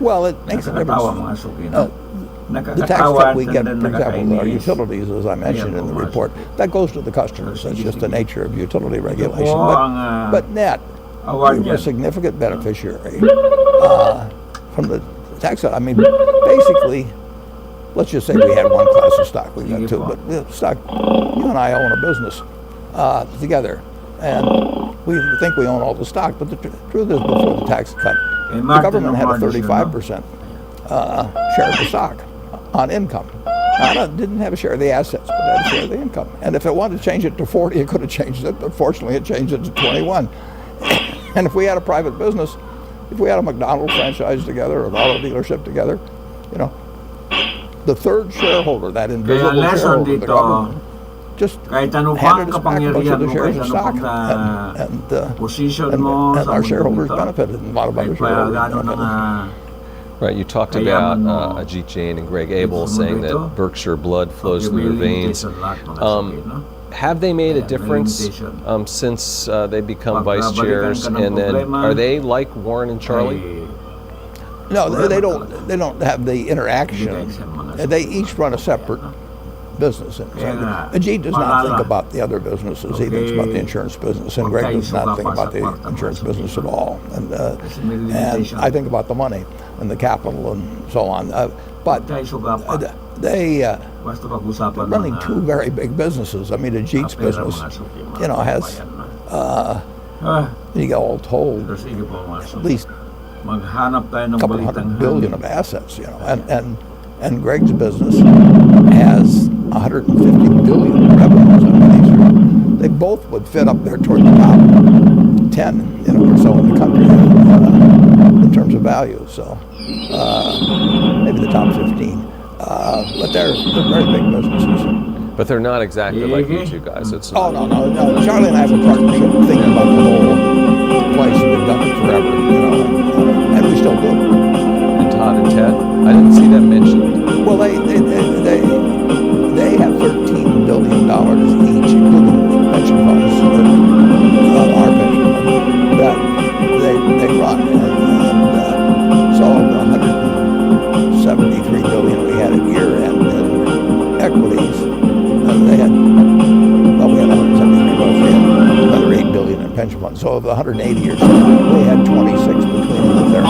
Well, it makes a difference. The tax cut we get, for example, our utilities, as I mentioned in the report, that goes to the customers. That's just the nature of utility regulation. But net, we were a significant beneficiary from the tax cut. I mean, basically, let's just say we had one class of stock. We got two, but stock. You and I own a business together, and we think we own all the stock. But the truth is, before the tax cut, the government had a 35% share of the stock on income. Now, it didn't have a share of the assets, but it had a share of the income. And if it wanted to change it to 40, it could have changed it. But fortunately, it changed it to 21. And if we had a private business, if we had a McDonald's franchise together or an auto dealership together, the third shareholder, that invisible shareholder, the government, just handed us back a bunch of the shares of stock, and our shareholders benefited, and a lot of other shareholders benefited. Right, you talked about Ajit Jain and Greg Abel saying that Berkshire blood flows through their veins. Have they made a difference since they become vice chairs? And then are they like Warren and Charlie? No, they don't have the interaction. They each run a separate business. Ajit does not think about the other businesses. He thinks about the insurance business, and Greg does not think about the insurance business at all. And I think about the money and the capital and so on. But they're running two very big businesses. I mean, Ajit's business, has you get all told at least a couple $100 billion of assets, and Greg's business has $150 billion in revenues. I mean, they both would fit up there toward the top 10, or so in the country in terms of value. So maybe the top 15. But they're very big businesses. But they're not exactly like you two guys. It's no. Charlie and I have a partnership thinking about the whole place, and we've done it forever, and we still do. And Todd and Ted? I didn't see that mentioned. Well, they have $13 billion each, including pension funds, our pension fund, that they run. And so the $173 billion we had at year-end in equities, we had $173 billion, we had another $8 billion in pension funds. So of the 180 or so, we had 26 between them. there.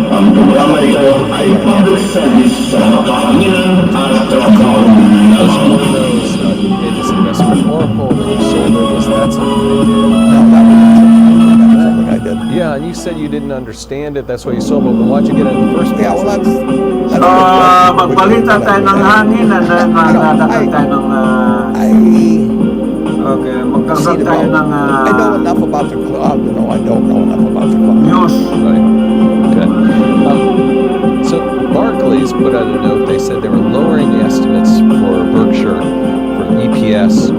Ang programa ito ay public service sa kahanginan at trabaho ng Was one of those you made this investment in Oracle, then you sold it? Was that something they did? No, that was something I did. Yeah, and you said you didn't understand it. That's why you sold it. But why'd you get it in the first place? Yeah, well, that's Magpalitan tayo ng hangin and then magdadagdag tayo ng... Okay, magdagdag tayo ng... I know enough about the cloud to know I don't know enough about the cloud. News. Right. Okay. So Barclays put out a note. They said they were lowering the estimates for Berkshire for EPS.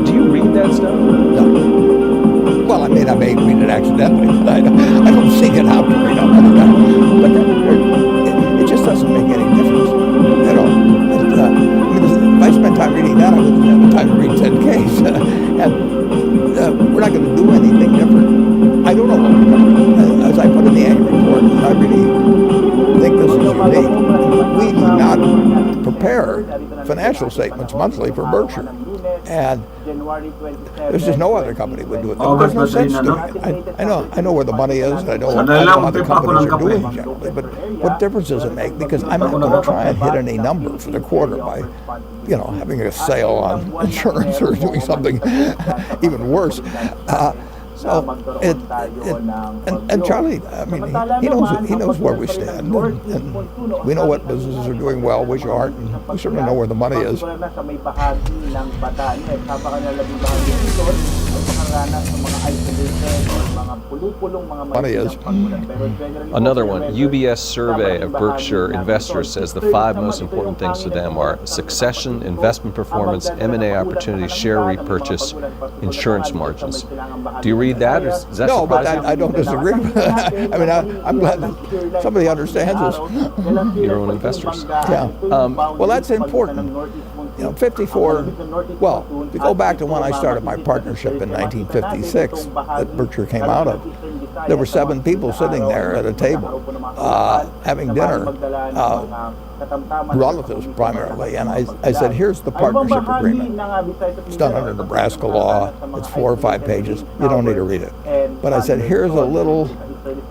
Do you read that stuff? No. Well, I mean, I may read it accidentally, but I don't seek it out to read up on that. But it just doesn't make any difference at all. I mean, if I spent time reading that, I wouldn't have the time to read 10Ks. And we're not going to do anything different. I don't know what we're going to do. As I put in the annual report, I really think this is unique. We do not prepare financial statements monthly for Berkshire. And there's just no other company would do it. There's no sense doing it. I know where the money is. I know how other companies are doing generally. But what difference does it make? Because I'm not going to try and hit any number for the quarter by, having a sale on insurance or doing something even worse. And Charlie, I mean, he knows where we stand, and we know what businesses are doing well, which aren't, and we certainly know where the money is. Another one, UBS survey of Berkshire investors says the 5 most important things to them are succession, investment performance, M&A opportunities, share repurchase, insurance margins. Do you read that, or is that No, but surprising? I don't disagree. I mean, I'm glad that somebody understands this. Your own investors. Yeah. Well, that's important. 54, well, if you go back to when I started my partnership in 1956 that Berkshire came out of, there were 7 people sitting there at a table having dinner, relatives primarily, and I said, here's the partnership agreement. It's done under Nebraska law. It's 4 or 5 pages. You don't need to read it. But I said, here's a little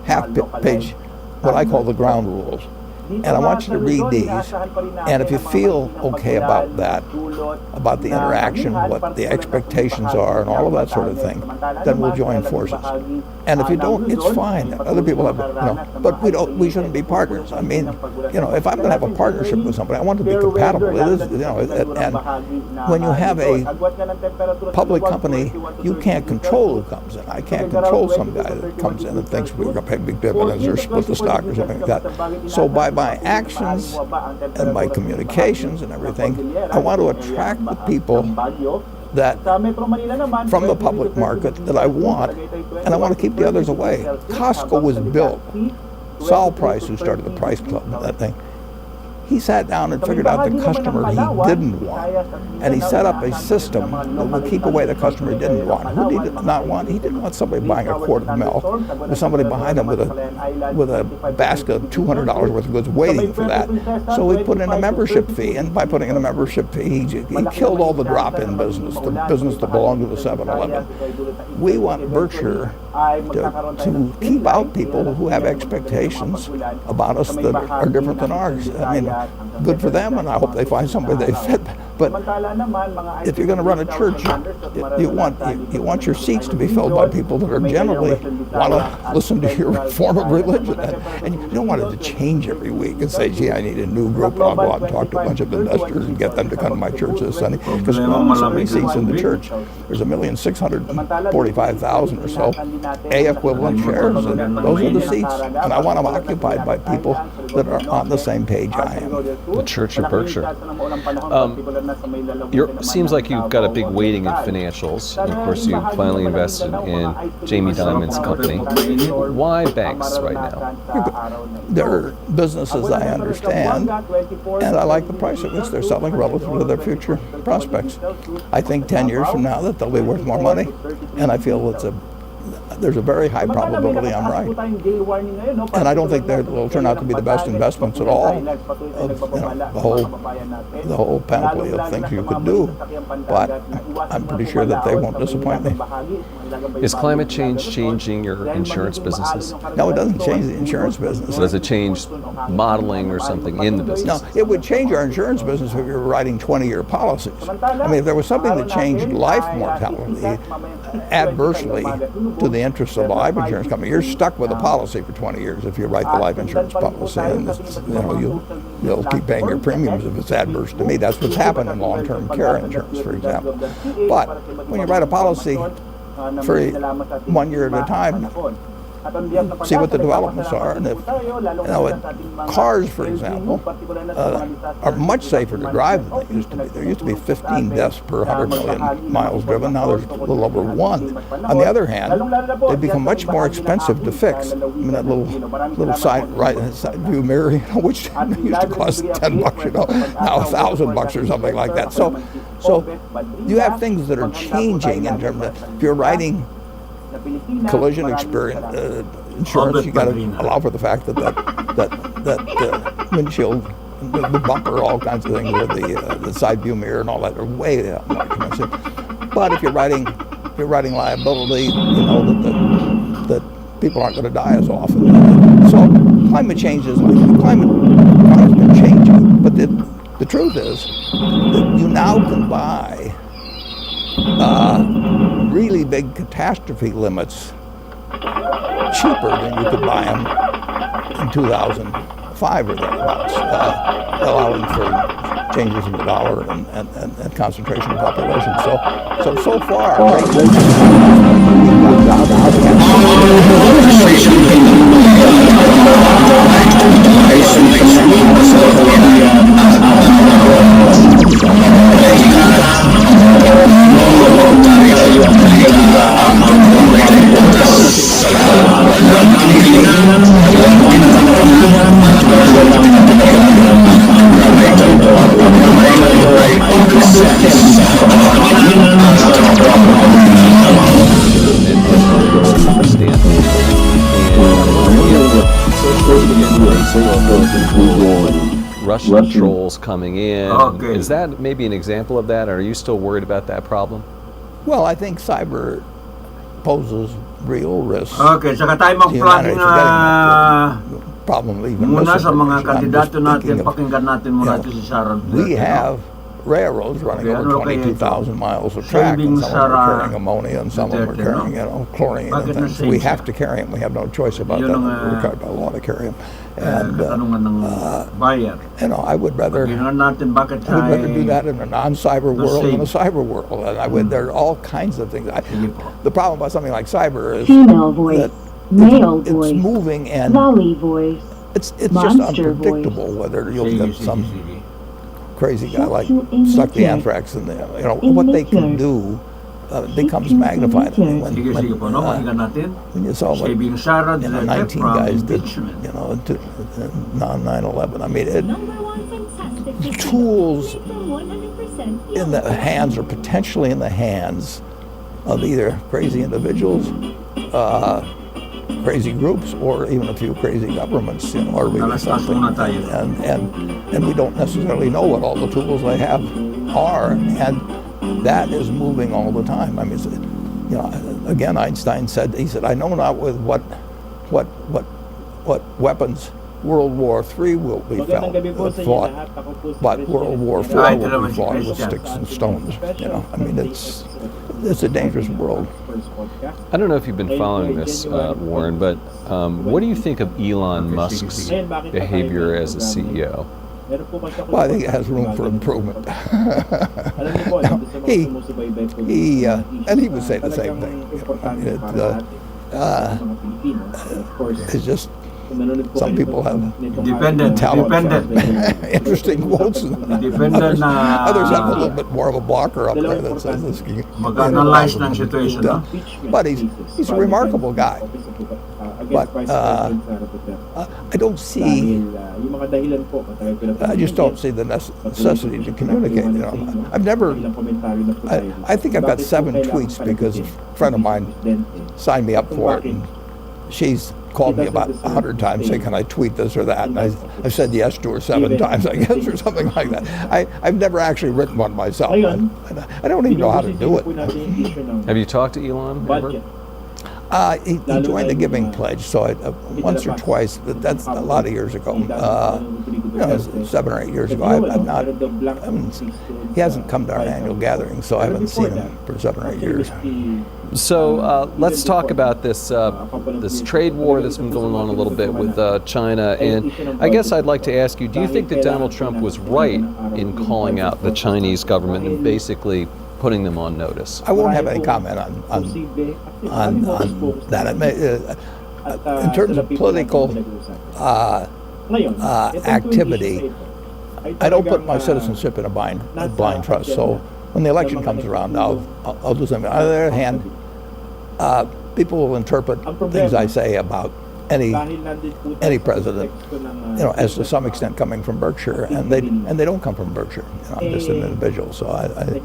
half-page, what I call the ground rules. And I want you to read these, and if you feel okay about that, about the interaction, what the expectations are, and all of that sort of thing, then we'll join forces. And if you don't, it's fine. Other people have, but we shouldn't be partners. I mean, if I'm going to have a partnership with somebody, I want it to be compatible. It is, and when you have a public company, you can't control who comes in. I can't control some guy that comes in and thinks we're going to pay big dividends or split the stock or something like that. So by my actions and my communications and everything, I want to attract the people that from the public market that I want, and I want to keep the others away. Costco was built. Saul Price, who started the Price Club, that thing, he sat down and figured out the customer he didn't want, and he set up a system that would keep away the customer he didn't want. Who did he not want? He didn't want somebody buying a quart of milk with somebody behind him with a basket of $200 worth of goods waiting for that. So he put in a membership fee, and by putting in a membership fee, he killed all the drop-in business, the business that belonged to the 7-Eleven. We want Berkshire to keep out people who have expectations about us that are different than ours. I mean, good for them, and I hope they find somebody they fit. But if you're going to run a church, you want your seats to be filled by people that are generally want to listen to your form of religion, and you don't want it to change every week and say, "Gee, I need a new group, and I'll go out and talk to a bunch of investors and get them to come to my church this Sunday." Because there are so many seats in the church. There's 1,645,000 or so A equivalent shares, and those are the seats. And I want them occupied by people that are on the same page I am. The Church of Berkshire. Seems like you've got a big weighting in financials. And of course, you finally invested in Jamie Dimon's company. Why banks right now? They're businesses I understand, and I like the price at which they're selling relative to their future prospects. I think 10 years from now that they'll be worth more money, and I feel there's a very high probability I'm right. And I don't think they will turn out to be the best investments at all of the whole panoply of things you could do. But I'm pretty sure that they won't disappoint me. Is climate change changing your insurance businesses? No, it doesn't change the insurance business. So does it change modeling or something in the business? No, it would change our insurance business if you were writing 20-year policies. I mean, if there was something that changed life mortality adversely to the interests of a life insurance company, you're stuck with a policy for 20 years if you write the life insurance policy, and you'll keep paying your premiums if it's adverse to me. That's what's happened in long-term care insurance, for example. But when you write a policy for 1 year at a time, see what the developments are. And if, cars, for example, are much safer to drive than they used to be. There used to be 15 deaths per 100 million miles driven. Now there's a little over 1. On the other hand, they've become much more expensive to fix. I mean, that little side view mirror, which used to cost $10, now $1,000 or something like that. So you have things that are changing in terms of, if you're writing collision insurance, you got to allow for the fact that windshield, the bumper, all kinds of things, or the side view mirror and all that are way more expensive. But if you're writing liability, you know that people aren't going to die as often. So climate change has been changing. But the truth is that you now can buy really big catastrophe limits cheaper than you could buy them in 2005 or thereabouts, allowing for changes in the dollar and concentration of population. So far, Russian trolls coming in. Okay. Is that maybe an example of that? Or are you still worried about that problem? well, I think cyber poses real risks. Okay, saka tayo mag-plugin Problem even muna sa mga misinformation. I'm just kandidato natin, thinking of, pakinggan natin muna you know, ito si Sarah. we have railroads running Okay, over ano kaya 22,000 miles of track, and Saving some of them are Sarah carrying ammonia, and some of them are Duterte, carrying, chlorine Bakit and things. na-save We siya? have to carry them. We have no choice about Yun that. ang, We're required by law to carry them. And katanungan ng buyer. I would rather Tingnan natin bakit do that in a non-cyber world than a save. cyber world. And there are all kinds of things. Sige po. The problem about something like cyber is Female voice, that male it's voice, moving and lolly voice, it's just monster unpredictable whether you'll Sige, get sige, some sige. crazy guy like To suck the indicate. anthrax in there. What they can do becomes magnified. I mean, Sige, sige po, no? Pakinggan natin. when you saw what Saving Sarah 19 Duterte guys from did, impeachment. non-9/11. I mean, tools in the hands or potentially in the hands of either crazy individuals, crazy groups, or even a few crazy governments, are really Alas-alas something. muna tayo. And we don't necessarily know what all the tools they have are, and that is moving all the time. I mean, again, Einstein said, I know not with what weapons World War III will be fought, but World War IV will be fought with sticks and stones. I mean, it's a dangerous world. I don't know if you've been following this, Warren, but what do you think of Elon Musk's behavior as a CEO? Well, I think it has room for improvement. And he would say the same thing. I mean, it's just some people have Dependent. talent Dependent. for interesting quotes. Dependent na Others have a little bit more of a blocker up there that says this. mag-analyze ng situation, no? But he's a remarkable guy. But I don't see. I just don't see the necessity to communicate. You know, I've never. I think I've got 7 tweets because a friend of mine signed me up for it, and she's called me about 100 times saying, "Can I tweet this or that?" And I've said yes to her 7 times, I guess, or something like that. I've never actually written one myself. I don't even know how to do it. Have you talked to Elon ever? He joined the Giving Pledge, so once or twice, but that's a lot of years ago. 7 or 8 years ago. He hasn't come to our annual gathering, so I haven't seen him for 7 or 8 years. So let's talk about this this trade war that's been going on a little bit with China. And I guess I'd like to ask you, do you think that Donald Trump was right in calling out the Chinese government and basically putting them on notice? I won't have any comment on that. In terms of political activity, I don't put my citizenship in a blind trust. So when the election comes around, I'll do something. On the other hand, people will interpret things I say about any president, as to some extent coming from Berkshire, and they don't come from Berkshire. I'm just an individual, so I think.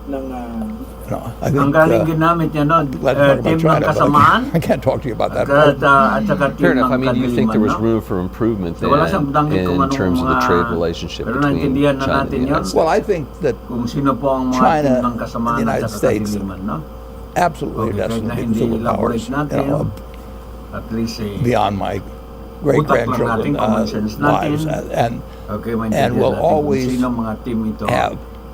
Ang galing ginamit niya, no? Team ng kasamaan. I can't talk to you about that. At saka Fair team enough. I ng mean, do you think there was kadiliman, room for improvement So, wala siyang then banggit kung in anong terms of the mga- trade relationship pero between naintindihan na China and natin the yun. United States? Well, I think that Kung sino po ang mga China team ng and the kasamaan United at saka States kadiliman, no? absolutely Okay, are kahit na destined to be hindi superpowers, elaborate natin, at least beyond my great-grandchildren's lives, and okay, will always sino mga team ito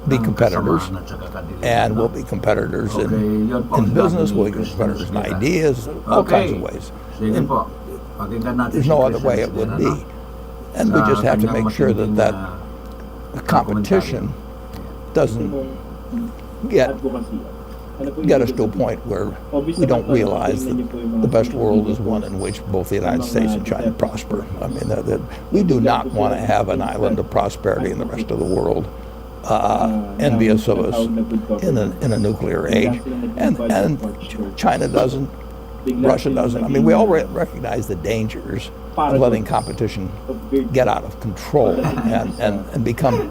be ng competitors, kasamaan at saka kadiliman, and no? will be competitors Okay, yun po in ang business, sabi will ni be competitors in Christmas ideas, all Okay. kinds of ways. Sige And po. Pakinggan natin there's si no other Christmas way it would din, be. ano? And we Sa just have to kanyang make sure that matinding, competition doesn't get us to a point where we don't realize that the best world is one in which both the United States and China prosper. I mean, we do not want to have an island of prosperity in the rest of the world, envious of us in a nuclear age. And China doesn't, Russia doesn't. I mean, we all recognize the dangers of letting competition get out of control and become,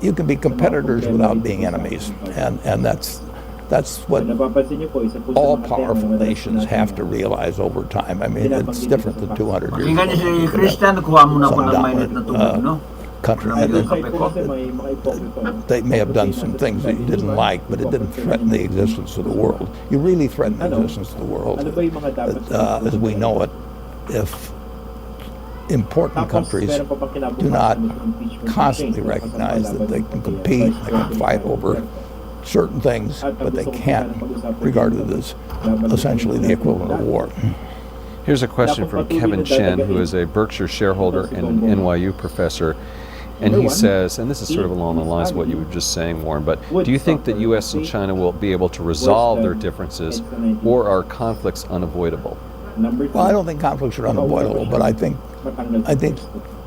you can be competitors without being enemies. And that's what all powerful nations have to realize over time. I mean, it's different than 200 years Pakinggan niyo si ago. Christian, kuha muna po Some ng mainit na tubig, no? country. Ayun, kape ko. They may have done some things that you didn't like, but it didn't threaten the existence of the world. You really threaten the existence of the world, as we know it, if important countries do not constantly recognize that they can compete, they can fight over certain things, but they can't regard it as essentially the equivalent of war. Here's a question from Kevin Chen, who is a Berkshire shareholder and an NYU professor. And he says, and this is sort of along the lines of what you were just saying, Warren, but do you think that U.S. and China will be able to resolve their differences, or are conflicts unavoidable? Well, I don't think conflicts are unavoidable, but I think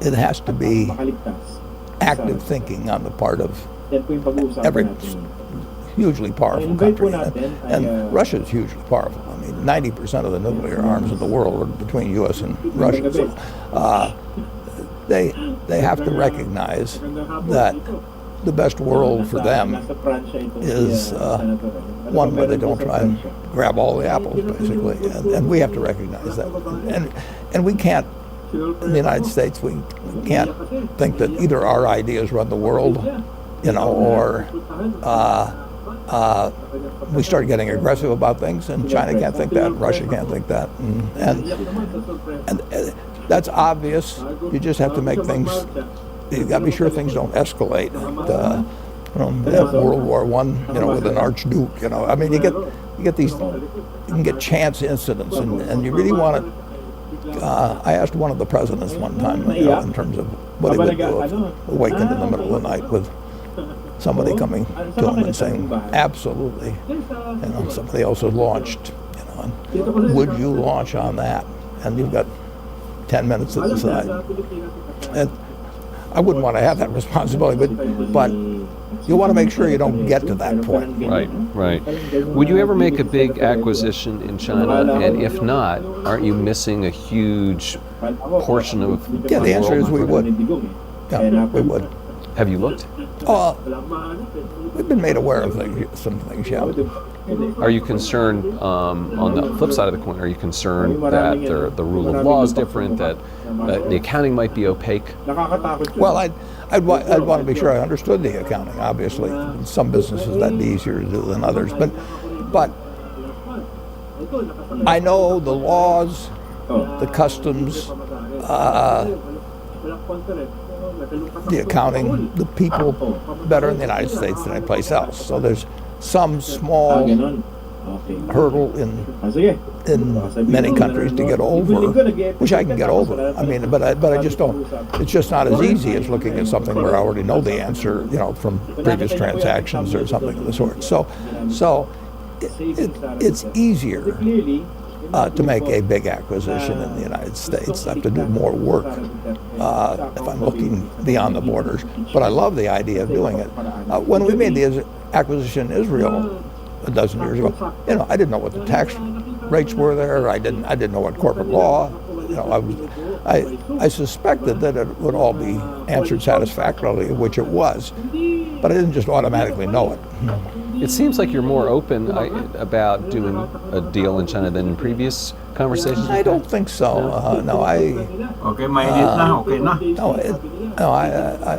it has to be active thinking on the part of every husely powerful country. And Russia is hugely powerful. I mean, 90% of the nuclear arms in the world are between U.S. and Russia. So, they have to recognize that the best world for them is one where they don't try and grab all the apples, basically. And we have to recognize that. And we can't, in the United States, we can't think that either our ideas run the world, or we start getting aggressive about things, and China can't think that, Russia can't think that. And that's obvious. You just have to make things, you've got to be sure things don't escalate. World War I, with an archduke, I mean, you get these, you can get chance incidents, and you really want to. I asked one of the presidents one time, in terms of what he would do if awakened in the middle of the night with somebody coming to him and saying, absolutely, somebody else has launched, and would you launch on that? and you've got 10 minutes to decide. And I wouldn't want to have that responsibility, but you want to make sure you don't get to that point. Right, right. Would you ever make a big acquisition in China? And if not, aren't you missing a huge portion of Yeah, the answer is we world? would. Yeah, we would. Have you looked? We've been made aware of some things, yeah. Are you concerned, on the flip side of the coin, are you concerned that the rule of law is different, that the accounting might be opaque? Well, I'd want to be sure I understood the accounting, obviously. In some businesses that'd be easier to do than others. But I know the laws, the customs, the accounting, the people better in the United States than any place else. So there's some small hurdle in many countries to get over, which I can get over. I mean, but I just don't. It's just not as easy as looking at something where I already know the answer, from previous transactions or something of the sort. So it's easier to make a big acquisition in the United States. I have to do more work if I'm looking beyond the borders. But I love the idea of doing it. When we made the acquisition in Israel a dozen years ago, I didn't know what the tax rates were there. I didn't know what corporate law. I suspected that it would all be answered satisfactorily, which it was, but I didn't just automatically know it. It seems like you're more open about doing a deal in China than in previous conversations. I don't think so. No, Okay, mainit na, okay na.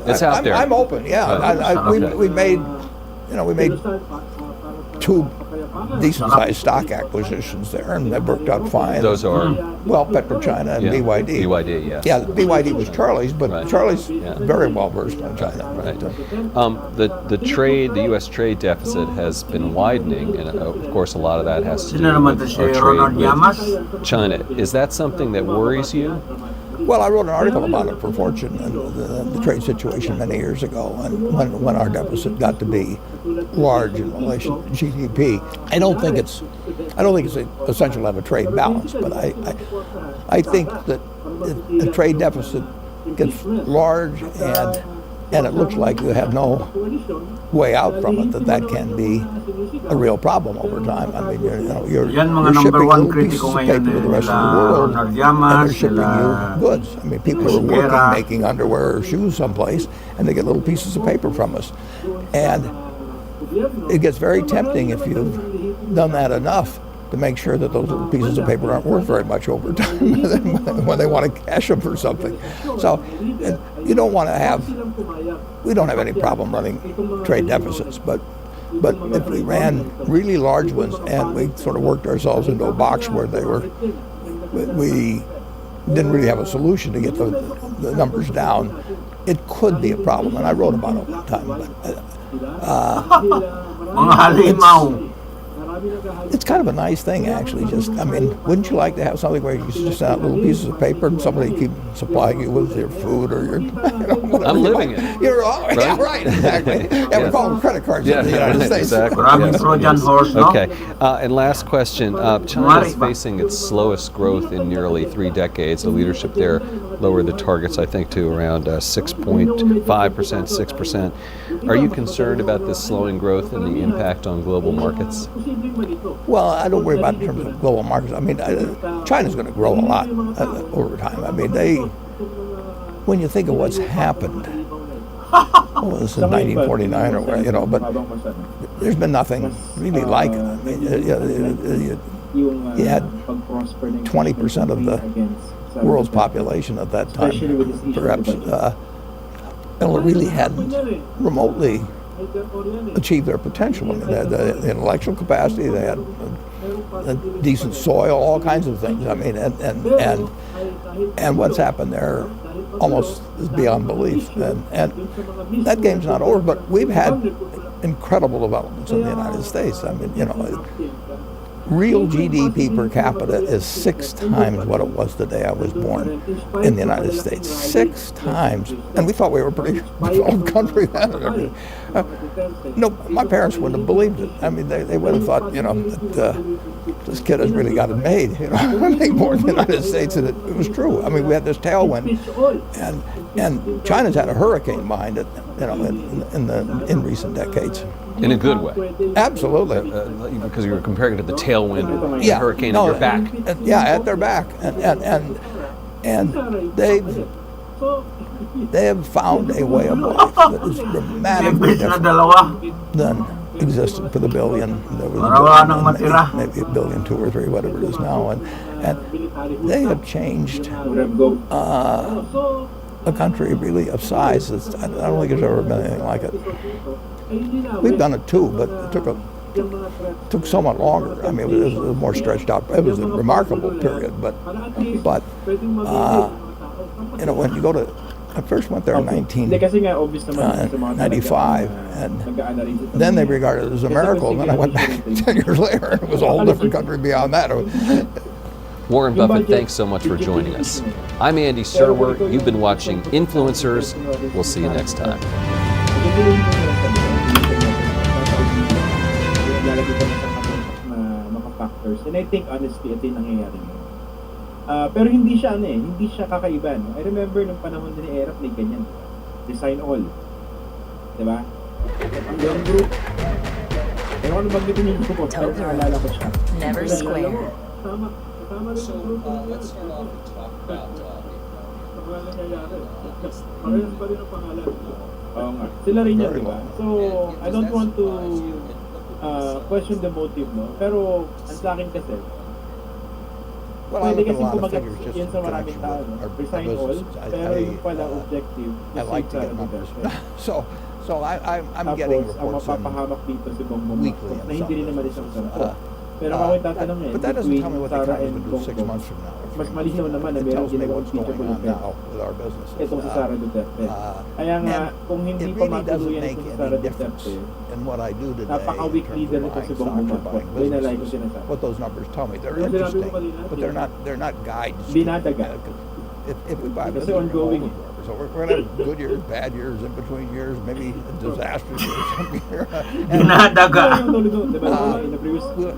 It's out there. I'm open. Yeah, we made two decent-sized stock acquisitions there, and that worked out fine. Those are? Well, PetroChina and BYD. BYD, yes. Yeah, BYD was Charlie's, but Right. Charlie's very well versed in China. Right. The U.S. trade deficit has been widening, and of course a lot of that has to Sino do naman to with si our Ronald trade Llamas? with China. Is that something that worries you? Well, I wrote an article about it for Fortune and the trade situation many years ago, and when our deficit got to be large in relation to GDP. I don't think it's essential to have a trade balance, but I think that if a trade deficit gets large and it looks like you have no way out from it, that can be a real problem over time. I mean, you're Yan mga shipping number one little pieces kritiko of ngayon paper to the rest of the nila world, Ronald and Llamas, they're shipping you goods. I mean, people are working, making underwear or shoes someplace, and they get little pieces of paper from us. And it gets very tempting if you've done that enough to make sure that those little pieces of paper aren't worth very much over time when they want to cash them for something. So you don't want to we don't have any problem running trade deficits, but if we ran really large ones and we sort of worked ourselves into a box where we didn't really have a solution to get the numbers down, it could be a problem. And I wrote about it one time. Mga halimaw. It's kind of a nice thing, actually. Wouldn't you like to have something where you just send out little pieces of paper and somebody keep supplying you with your food or your, I'm living it. You're all, right? Yeah, right, exactly. Yeah, we call them credit cards in the United States. Exactly. Maraming Yes. Trojan horse, no? Okay, and last question. China is facing its slowest growth in nearly 3 decades. The leadership there lowered the targets, I think, to around 6.5%, 6%. Are you concerned about this slowing growth and the impact on global markets? Well, I don't worry about it in terms of global markets. I mean, China's going to grow a lot over time. I mean, when you think of what's happened, this is 1949 or whatever, but there's been nothing really like it. I mean, you had 20% of the world's population at that time, perhaps, and it really hadn't remotely achieved their potential. I mean, they had the intellectual capacity, they had a decent soil, all kinds of things. I mean, and what's happened there almost is beyond belief. And that game's not over, but we've had incredible developments in the United States. I mean, real GDP per capita is 6 times what it was the day I was born in the United States. 6 times. And we thought we were a pretty developed country then. No, my parents wouldn't have believed it. I mean, they would have thought, that this kid has really got it made. Make more in the United States, and it was true. I mean, we had this tailwind, and China's had a hurricane behind it, in recent decades. In a good way. Absolutely. Because you were comparing it to the tailwind of the Yeah, hurricane no, at your back. At their back, and they have found a way of life that is dramatically Imbis na different dalawa. than existed for the billion. There was Para wala nang matira. maybe a billion, 2 or 3, whatever it is now, and they have changed a country really of size. I don't think there's ever been anything like it. We've done it too, but it took somewhat longer. I mean, it was more stretched out. It was a remarkable period, but when you go to, I first went there in 1995, and then they regarded it as a miracle. And then I went back 10 years later, and it was a whole different country beyond that. Warren Buffett, thanks so much for joining us. I'm Andy Serwer. You've been watching Influencers. We'll see you next time. And I think honestly, ito yung nangyayari ngayon. Pero hindi siya kakaiba. No? I remember nung panahon din ni Erap, may ganyan. Design all. Diba? Ang gawang group. Pero ano bagay din yung group? Pero naalala ko siya. Never square. Kasama rin yung group. Let's start off and talk about Parehas pa rin ang pangalan. Oo nga. Sila rin yan, diba? So, I don't want to question the motive, no? Pero, ang sa akin kasi, pwede kasi kumagat yan sa maraming tao, no? Resign all, pero yung pala objective, I like to get numbers. So I'm getting reports ang mapapahamak dito si Bongbong weekly na hindi rin naman isang sarap. Pero ako yung tatanong but that doesn't tell me what the Sara economy and will do 6 Bongbong, months from now. mas malinaw naman na It meron tells me ginagawang what's teacher going on Duterte. now with our businesses. Itong si Sara Duterte. Kaya nga, kung hindi It pa really doesn't matuluyan make itong si Sara any difference Duterte, in what I do today. napaka-weak in terms leader of nito si buying stocks Bongbong or Marcos. buying Yun na like ko businesses. sinasabi. What those numbers tell me, they're Yung sinabi interesting, mo kanina, but they're not guides. Dinadaga. If we buy Kasi business, ongoing. so we're going to have good years, bad years, in between years, maybe disastrous years some year. Dinadaga.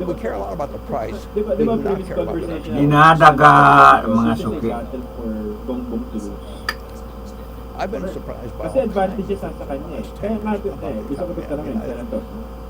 We care a lot about the price. Di We ba do not previous care about the conversation? Dinadaga mga suki. For Bongbong to lose. I've been surprised by Kasi all advantages kinds sa kanya eh. last 10 Kaya nga years ito about the gusto ko ito economy. tanongin, Senator.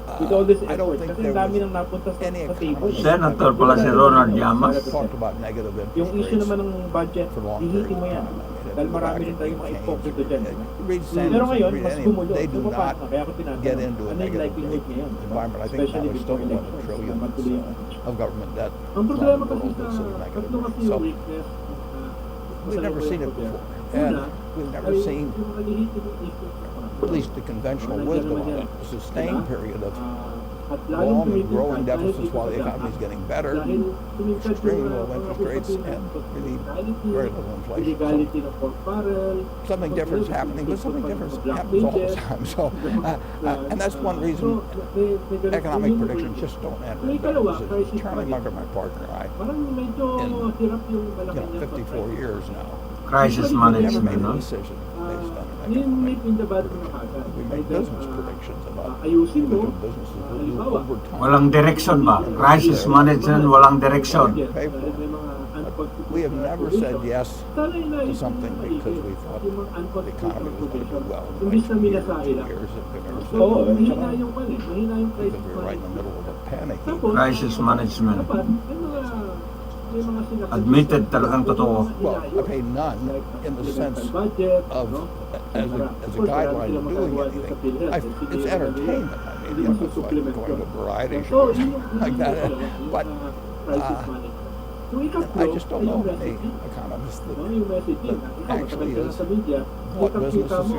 With all this I don't effort, think kasi there ang dami was nang napunta sa any table. economist Senator pala si Ronald Llamas. talked about negative interest Yung issue rates naman ng budget, for long hihitin mo periods yan. of time. Dahil marami rin tayong mga ipokito dyan. Read Pero Sanders, ngayon, read mas any of them, gumulo. they do So, not paano? Kaya ako tinatanong, get into a ano yung negative likelihood rate ngayon? environment. I think Especially now we're still before $1 elections, trillion na matuloy ang of government debt. Ang problema around the kasi world that's sa at a negative tatlo kasi rate. yung So weakness we've never seen it before. And we've never seen, at least the conventional wisdom of a sustained period of long and growing deficits while the economy is getting better, extremely low interest rates, and really very little inflation. So something different is happening, but something different happens all the time. So, and that's one reason economic predictions just don't enter into decisions. Charlie Munger, my partner, I, in 54 years now, Crisis never made management, a no? decision based on economic. We make business predictions about individual businesses will do over time. Walang direction ba? Crisis management, walang direction. Pay for it. We have never said yes to something because we thought the economy was going to do well in the next year, 2 years. We've never said Oo, that mahina yung pan eh. Mahina yung because crisis we were right in the middle of a panic. Crisis management. may mga sinasabi Admitted talagang totoo. Well, I pay none in the sense of as a guideline of doing anything. It's entertainment. I mean, it's like going to variety shows like that. But I just don't know any economist that actually is what business is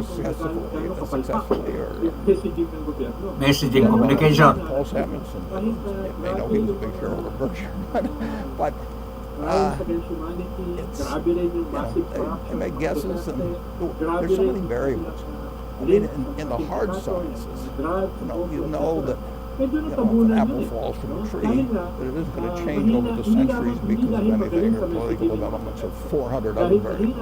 successfully or Messaging, communication. Paul Samuelson may know he was a big shareholder of Berkshire, but it's, they make guesses and there's so many variables. I mean, in the hard sciences, you know that if an apple falls from a tree, that it isn't going to change over the centuries because of anything or political developments or 400 other variables.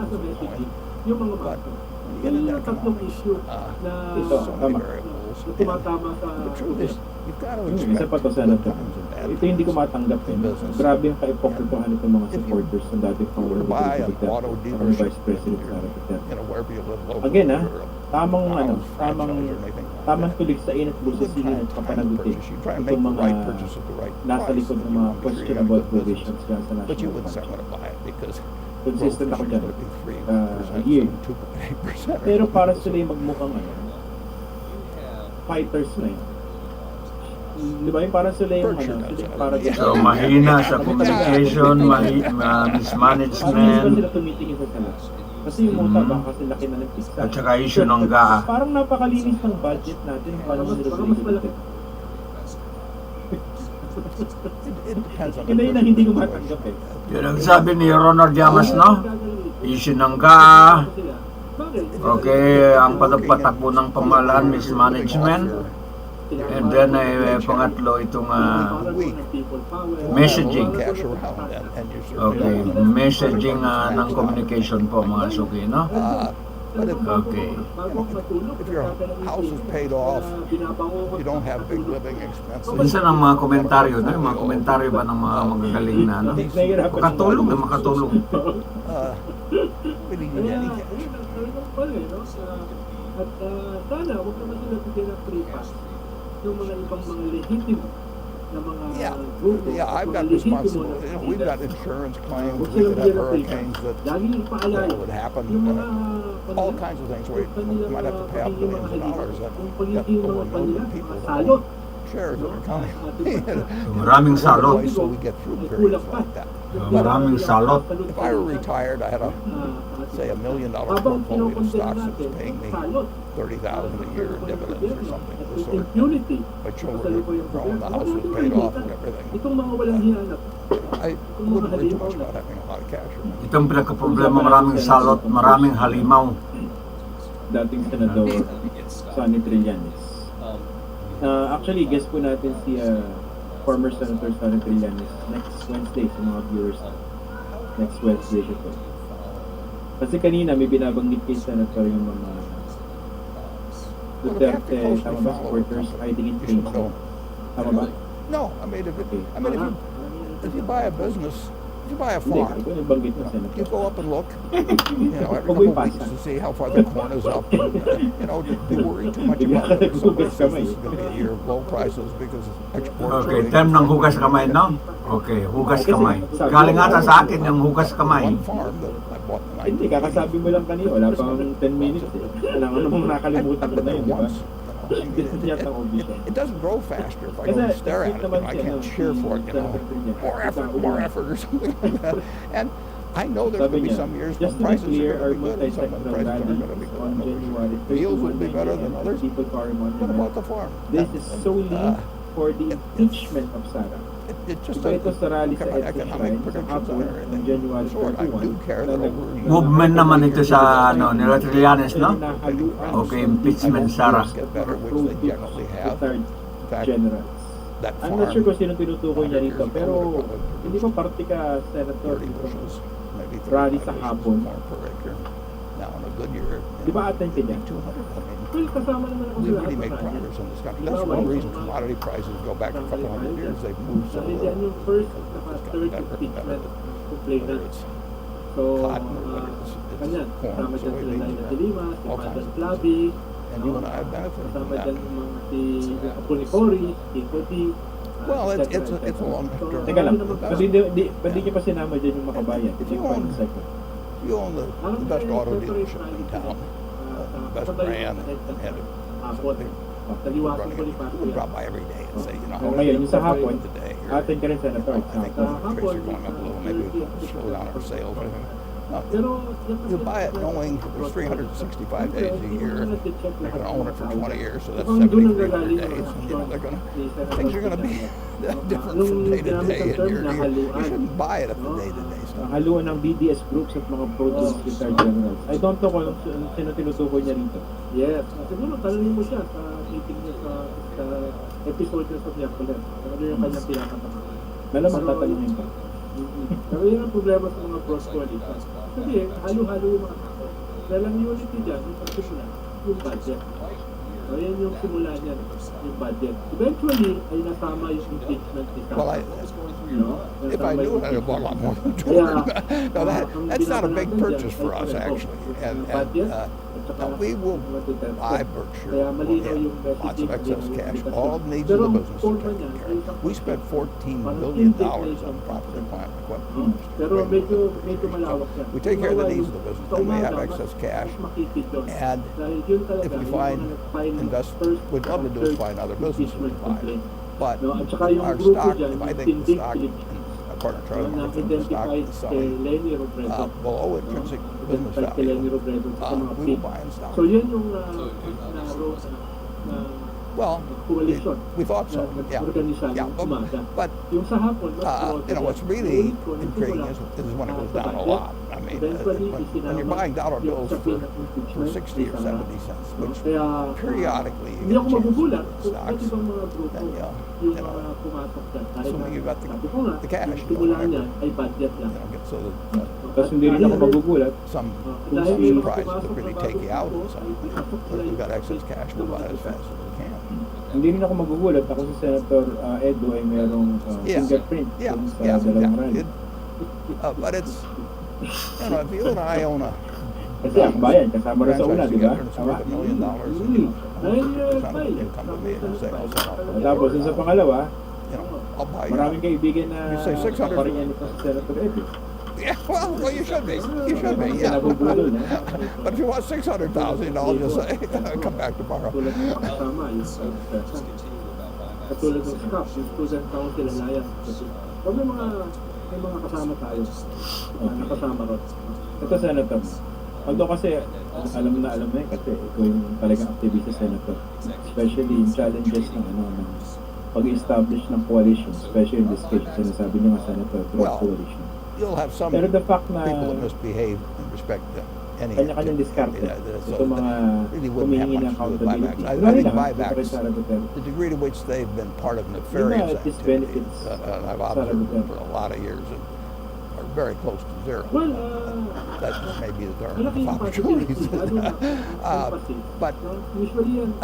But when you get into economics, there's so many variables. business. na tumatama sa... The truth is, you've got to Isa expect pa to, good Senator. times and bad Ito hindi ko times. matanggap eh. Grabe yung ka-epokritohan itong mga supporters ng dating Pangulo Buy an Duterte, auto ang dealership, Vice President Sara Duterte. you know, wherever you live locally. Again, or a tamang McDonald's franchise or anything like tamang that. tulig sa inat You buses wouldn't try at and time the papanagutin purchase. You try and make itong the mga right purchase at the right nasa price. likod ng and you mga want to make sure you have a questionable good business. provisions dyan sa But you national wouldn't say, I'm budget. going to buy it because Consistent ako dyan. going to be 3% a year. 2.8%. Pero para sila yung magmukhang fighters na yun. Di ba yung parang sila yung Berkshire sila does yung that. parang So mahina sa communication, parang mismanagement, sila tumitingin sa salat. Kasi yung muta ba kasi laki na ng pizza. at saka issue ng GAA. Parang napakalinis ng budget natin. Parang mas malaki. It depends on the Yun na hindi ko matanggap eh. Yun ang sabi ni Ronald Llamas, no? Issue ng GAA. Okay, ang patakbo ng pamahalaan, mismanagement. And then, pangatlo, itong messaging. cash around and you Okay, certainly don't want messaging ng communication po, mga suki, no? But Okay. if your house is paid off, you don't have big living expenses. Minsan ang mga komentaryo, no? Yung mga komentaryo ba ng mga magagaling na, no? Makatulong na makatulong. We need any cash. At sana, huwag naman sila bigyan ng free pass ng mga ibang mga lehitimo na mga grupo. Yeah, I've got responsibility. You know, we've got insurance claims. Huwag We silang could have bigyan ng free hurricanes pass. that Laging ipaalala would happen. yung mga All kinds of things where you might have to pay out millions of dollars. That yung got pagiging over mga a million kanila, people mga that salot. own shares of the county. Maraming salot. So we get through periods like that. Maraming salot. If I were retired, I had a say $1 million portfolio of stocks that was paying me $30,000 a year in dividends or something of the sort. Impunity. My children were grown, the house was paid off and everything. Itong mga walang hiyanap. I wouldn't worry too much about having a lot of cash. Itong pinagkaproblema, maraming salot, maraming halimaw. Dating senador Sonny Trillanes. Actually, guest po natin si former Senator Sonny Trillanes next Wednesday sa mga viewers. Next Wednesday siya po. Kasi kanina may binabanggit kay Senator yung mga Duterte, tama ba, supporters, hiding in plain sight. Tama ba? No, I mean, if you buy a business, if you buy a Hindi, farm, ito yung banggit ng Senator. you go up and look, you know, every couple of weeks to see how far the corn is up. And, you know, be worried too much about it. Somebody says this is going to be a year of low prices because exports. Okay, term ng hugas kamay, no? Okay, hugas kamay. Galing ata sa akin yung hugas kamay. One farm that I bought in the Hindi, kakasabi mo lang kanina, wala pang 10 minutes eh. Alam mo namang nakalimutan ko na yun, di ba? It doesn't grow faster if I go and stare at it. I can't cheer for it, you know. More effort or something like that. And I know there's going to be some years when prices are going to be good and some when prices aren't going to be good. Yields will be better than others. What about the farm? This is solely for the impeachment of Sara. It just Iba ito doesn't sa rally look sa at my Edsa economic Shrine sa predictions hapon on ng everything. January Sure, I 31. do care that over Movement naman ito sa ano, nila Trillanes, no? Okay, impeachment Sara. get better, which they generally have. Retired In fact, generals. that I'm not sure farm, kung sino tinutukoy niya rito, pero hindi ba parte ka, Senator, 30 bushels, maybe rally 35 sa bushels hapon? more per acre. Now, in a good year, Di ba attend ka niya? 200. I mean, Well, kasama naman ako we sa really lahat make ng rally. progress in this country. That's one reason commodity prices go back a couple hundred years. They've moved so Dahil yan little. yung first It's saka gotten third better and impeachment better. complainant. Whether it's So, cotton or whether it's kanyan, corn, kasama dyan sila soybeans, Laila de Lima, si all Madam kinds of Flavi, and you and I have benefited from kasama that. dyan yung mga si Apo ni Cory, si Cody. Well, it's a long term. Teka lang, pwede niyo pa sinama dyan yung makabayan. If you own- second. You own the best auto dealership in town, best brand, and Taliwasan ko ni you would drop by every day and say, you know, Oh, ngayon, yung sa how are we hapon, doing today? atin ka rin, Senator. I think the rates are going up a little. Maybe we can slow down our sales. Or anything. No, Pero, you buy it knowing there's 365 days a year. You're going to own it for 20 years, so that's 7,300 days. And, you know, things are going to be different from day to day. And you shouldn't buy it at the day to day stuff. haluan ng BDS groups at mga pro-tools retired generals. I don't know kung sino tinutukoy niya rito. Yes. Siguro, tanongin mo siya sa meeting niya sa episode niya sa Miyerkules. Ano yung kanyang pinakatamaan. Malamang tatanungin ka. Pero yun ang problema sa mga pros-coalition. Kasi halo-halo yung mga tao. Dahil ang unity dyan, yung particular, yung budget. So, yan yung simula niya, yung budget. Eventually, ay nasama yung impeachment ni Trump. Well, if I knew it, I'd have bought a lot more than Kaya, 200. No, that's not a big purchase for us, actually. And we will buy Berkshire. We have lots of excess cash. All needs of the business are taken care of. We spent $14 billion on property, plant, and equipment. Pero medyo malawak yan. We take care of the needs of the business, and we have excess cash. And if we find investors, we'd love to do is find other businesses to buy. But our stock, if I think the stock, according to our market, the stock is selling below intrinsic business value, we will buy in stock. So yun yung Well, we thought so, yeah. But what's really intriguing is when it goes down a lot. I mean, when you're buying dollar bills for 60 or 70 cents, which periodically you get stocks, then assuming you've got the cash, so that Tapos hindi rin ako magugulat. some surprises that really take you out and some, we've got excess cash, we'll buy as fast as we can. Hindi rin ako magugulat. Ako si Senator Edo ay merong fingerprint dun sa dalawang rally. But it's, if you and I own a Kasi ang bayan, kasama rin sa una, di ba? it's worth $1 million, it's not a income to me to say, Tapos dun sa pangalawa, I'll buy you. maraming kaibigan na You say 600. paringan ito si Senator Edo. Yeah, well, you should be. You should be, yeah. Nabubulol na. But if you want 600,000, I'll just say, come back tomorrow. Tulad ng kasama, yung katulad ng SCAP, yung Student Council Alliance. So may mga kasama tayo, nakasama ron. Ito, Senator. Although kasi, alam na yun kasi ikaw yung talagang activist Senator. Especially yung challenges ng pag-establish ng coalition, especially in this case, sinasabi niyo nga Senator, broad coalition. You'll have some Pero the fact na people that misbehave in respect to any kanya-kanyang diskarte. so Ito mga really wouldn't have humingi ng much to do with buybacks. accountability. I think buybacks, the degree to which they've been part of nefarious this activities, benefits I've observed them for a lot of years, and are very close to zero. Well, That may be the term malaki of yung opportunities. But usually yan,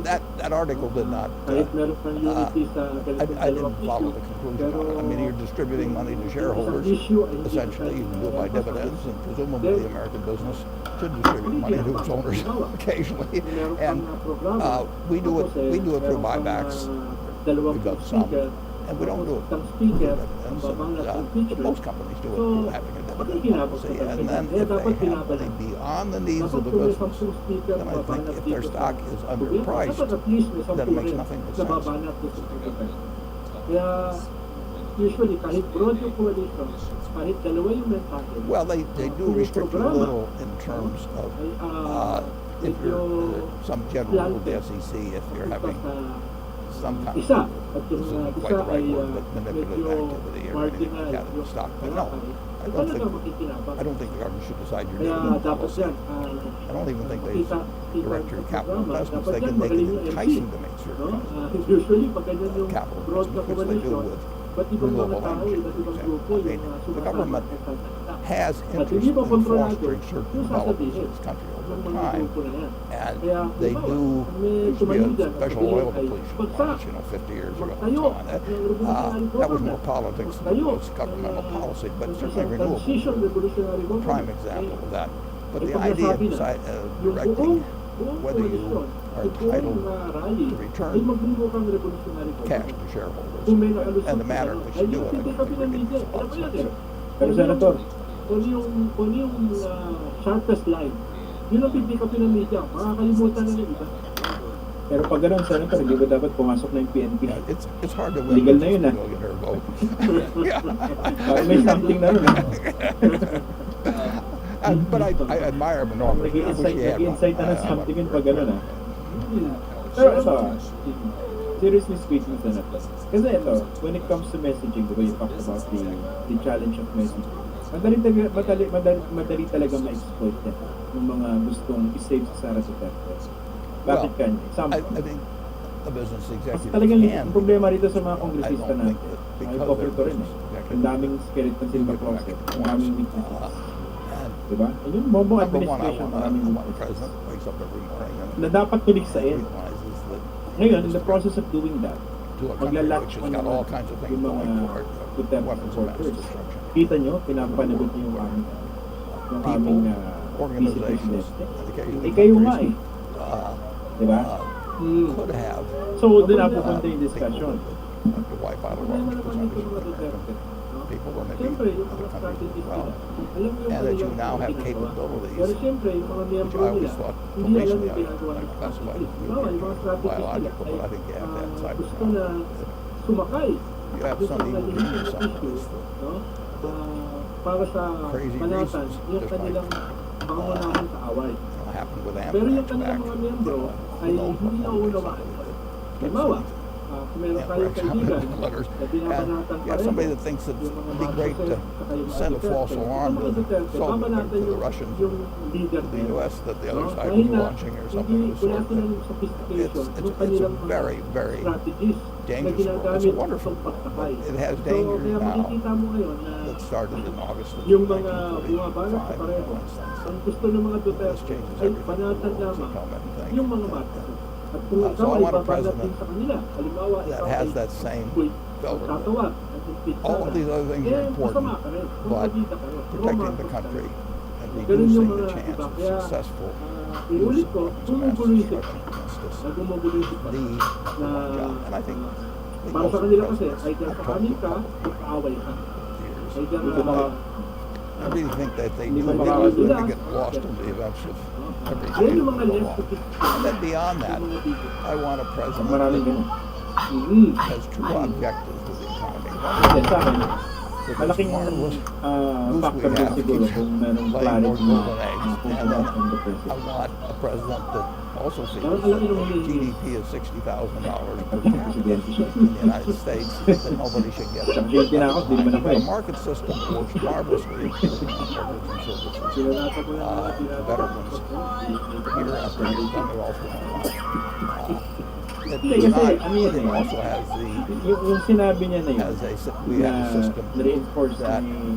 that article did not. kahit meron kang unity sa I didn't follow the conclusion on it. I mean, you're distributing money to shareholders. Essentially, you can do it by dividends, and presumably the American business should distribute money to its owners occasionally. And we do it through buybacks. We've done some, and we don't do it through dividends. But most companies do it through having a dividend policy. And then if they have money beyond the needs of the business, then I think if their stock is underpriced, then it makes nothing but sense. Kaya usually kahit broad yung coalition, kahit dalawa yung mensahe. Well, they do restrict you a little in terms of if you're some general rule of the SEC, if you're having some kind Isa, of, at this yung isn't quite the right word, but manipulative activity or anything like that in the stock. But no, I don't think the government should decide your Kaya dividend dapat policy. yan. I don't even think they direct your capital investments. They can make it enticing to make certain kinds Usually, pag ganyan yung of capital broad na investments, which they do coalition, with ba't ibang mga renewable tao, energy, iba't for ibang example. grupo I mean, yung the government has At interest hindi in ba kontrolado fostering certain yung developments in sasabihin this country ng over mga time. grupo na yan. And Kaya, they halimbawa, do, may there used to be tumayo a dyan, special sabihin oil ay, depletion bagsak, bonus, 50 years ago. magtayo So on. ng revolutionary That was government. more politics than it was governmental policy, but certainly renewable Transition was revolutionary a government. prime example of that. But Ay, the pag idea of nasabi na, directing buong whether you koalisyon, are yung buong, entitled rally, to return ay magbuo kang revolutionary cash government. to shareholders Kung may nakalusot and the manner in na, which ay you do yung it, I hindi don't ka think really pinamigay. makes a Alam lot mo of yan sense. eh. Pero Senator, kung yung sharpest line, yun ang hindi ka pinamigay. Makakalimutan na ng iba. Pero pag gano'n, Senator, hindi ba dapat pumasok na yung PNP? Yeah, it's hard to win. Legal na yun, with just a millionaire vote. Parang may something na rin. But I admire him enormously. I wish he had one. Nag-insight na ng something yun pag gano'n Pero ito, seriously speaking, Senator, kasi ito, when it comes to messaging, the way you talked about the challenge of messaging, madali talaga ma-exploit yan ng mga gustong i-save si Sara Duterte. Bakit Well, kanya? Example. I think the business Kasi executive talagang can. yung problema rito sa mga I kongresista don't natin, think that mga because hypocrite they're rin business Ang executives, daming skeleton sa closet, ang daming weaknesses. and Diba? Yung bombong Number one, I administration, want a president who wakes up every morning na and dapat tuligsain. realizes that Ngayon, in the process of doing that, to a country maglalatch which pa has got naman all kinds of things yung mga going for it, Duterte weapons of mass supporters. destruction. Kita nyo, pinapanagot niyo yung aming People, vice organizations, presidente. education Eh kayo nga eh. Diba? could have So, doon na pupunta yung discussion. to wipe out a large percentage of American people or maybe other countries as well. And that you now have capabilities, which I always thought police may have classified as biological, but I think you have to have cyber now. You have some evil genius on this para sa crazy panatan reasons, yung just kanilang like pangunahing kaaway. happened with Pero yung Amtrak kanilang back mga miyembro ay hindi naunawaan. Halimbawa, kung meron tayong kaibigan na binabanatan pa yeah, rin somebody that thinks that yung mga it'd be great to send a false alarm to the Russians, yung leader to the U.S. that the other side was mahina, launching or something of the wala sort. silang sophistication It's yung a kanilang very, very strategies na dangerous world. It's ginagamit a wonderful itong world. pagsakay. It has So, dangers kaya now makikita mo ngayon na that started in August of yung mga bumabalot sa 1945, pareho, for instance. ang gusto ng mga This Duterte changes ay everything. panatan lamang Settlement thing. yung mga bata. At kung So ikaw I ay want a babanat president din sa kanila, halimbawa that ikaw has ay that same filter. tatawag at impeach All of these other things are important, masama ka rin. Kung but magita ka rin, protecting the pumapas ka country rin. and Ganun yung reducing the mga chance iba. of Kaya, successful iulit ko, use of mass gumugulo yung destruction against us na gumugulo yung sitwasyon. need na one job. And I think para sa kanila kasi, ay dyan sa amin ka, kaaway ka. Ay dyan I really think that they Hindi do mo they makakagula. get lost in the events of every Yan day yung mga that go less on. sophisticated. And then beyond that, Yung mga bigo. I want a president Maraming ganun. that has true objectives with the economy. Kasi sa akin, malaking Marvelous factor din siguro kung merong laying more clarity na golden eggs. kung And then from the I president. want a president that also feels Parang that alam niyo naman yun. GDP is $60,000 per Pagka capita presidente siya. in the United States, that nobody should get Tsaka siya yung tinakot, di naman ako a eh. market system that works marvelously for goods and services. Sinanata ko lang mga Better ones here after we've done it all for a while. Hindi, kasi ano yan It eh. also has the Yung sinabi niya na yun, we have a system na-reinforce that ng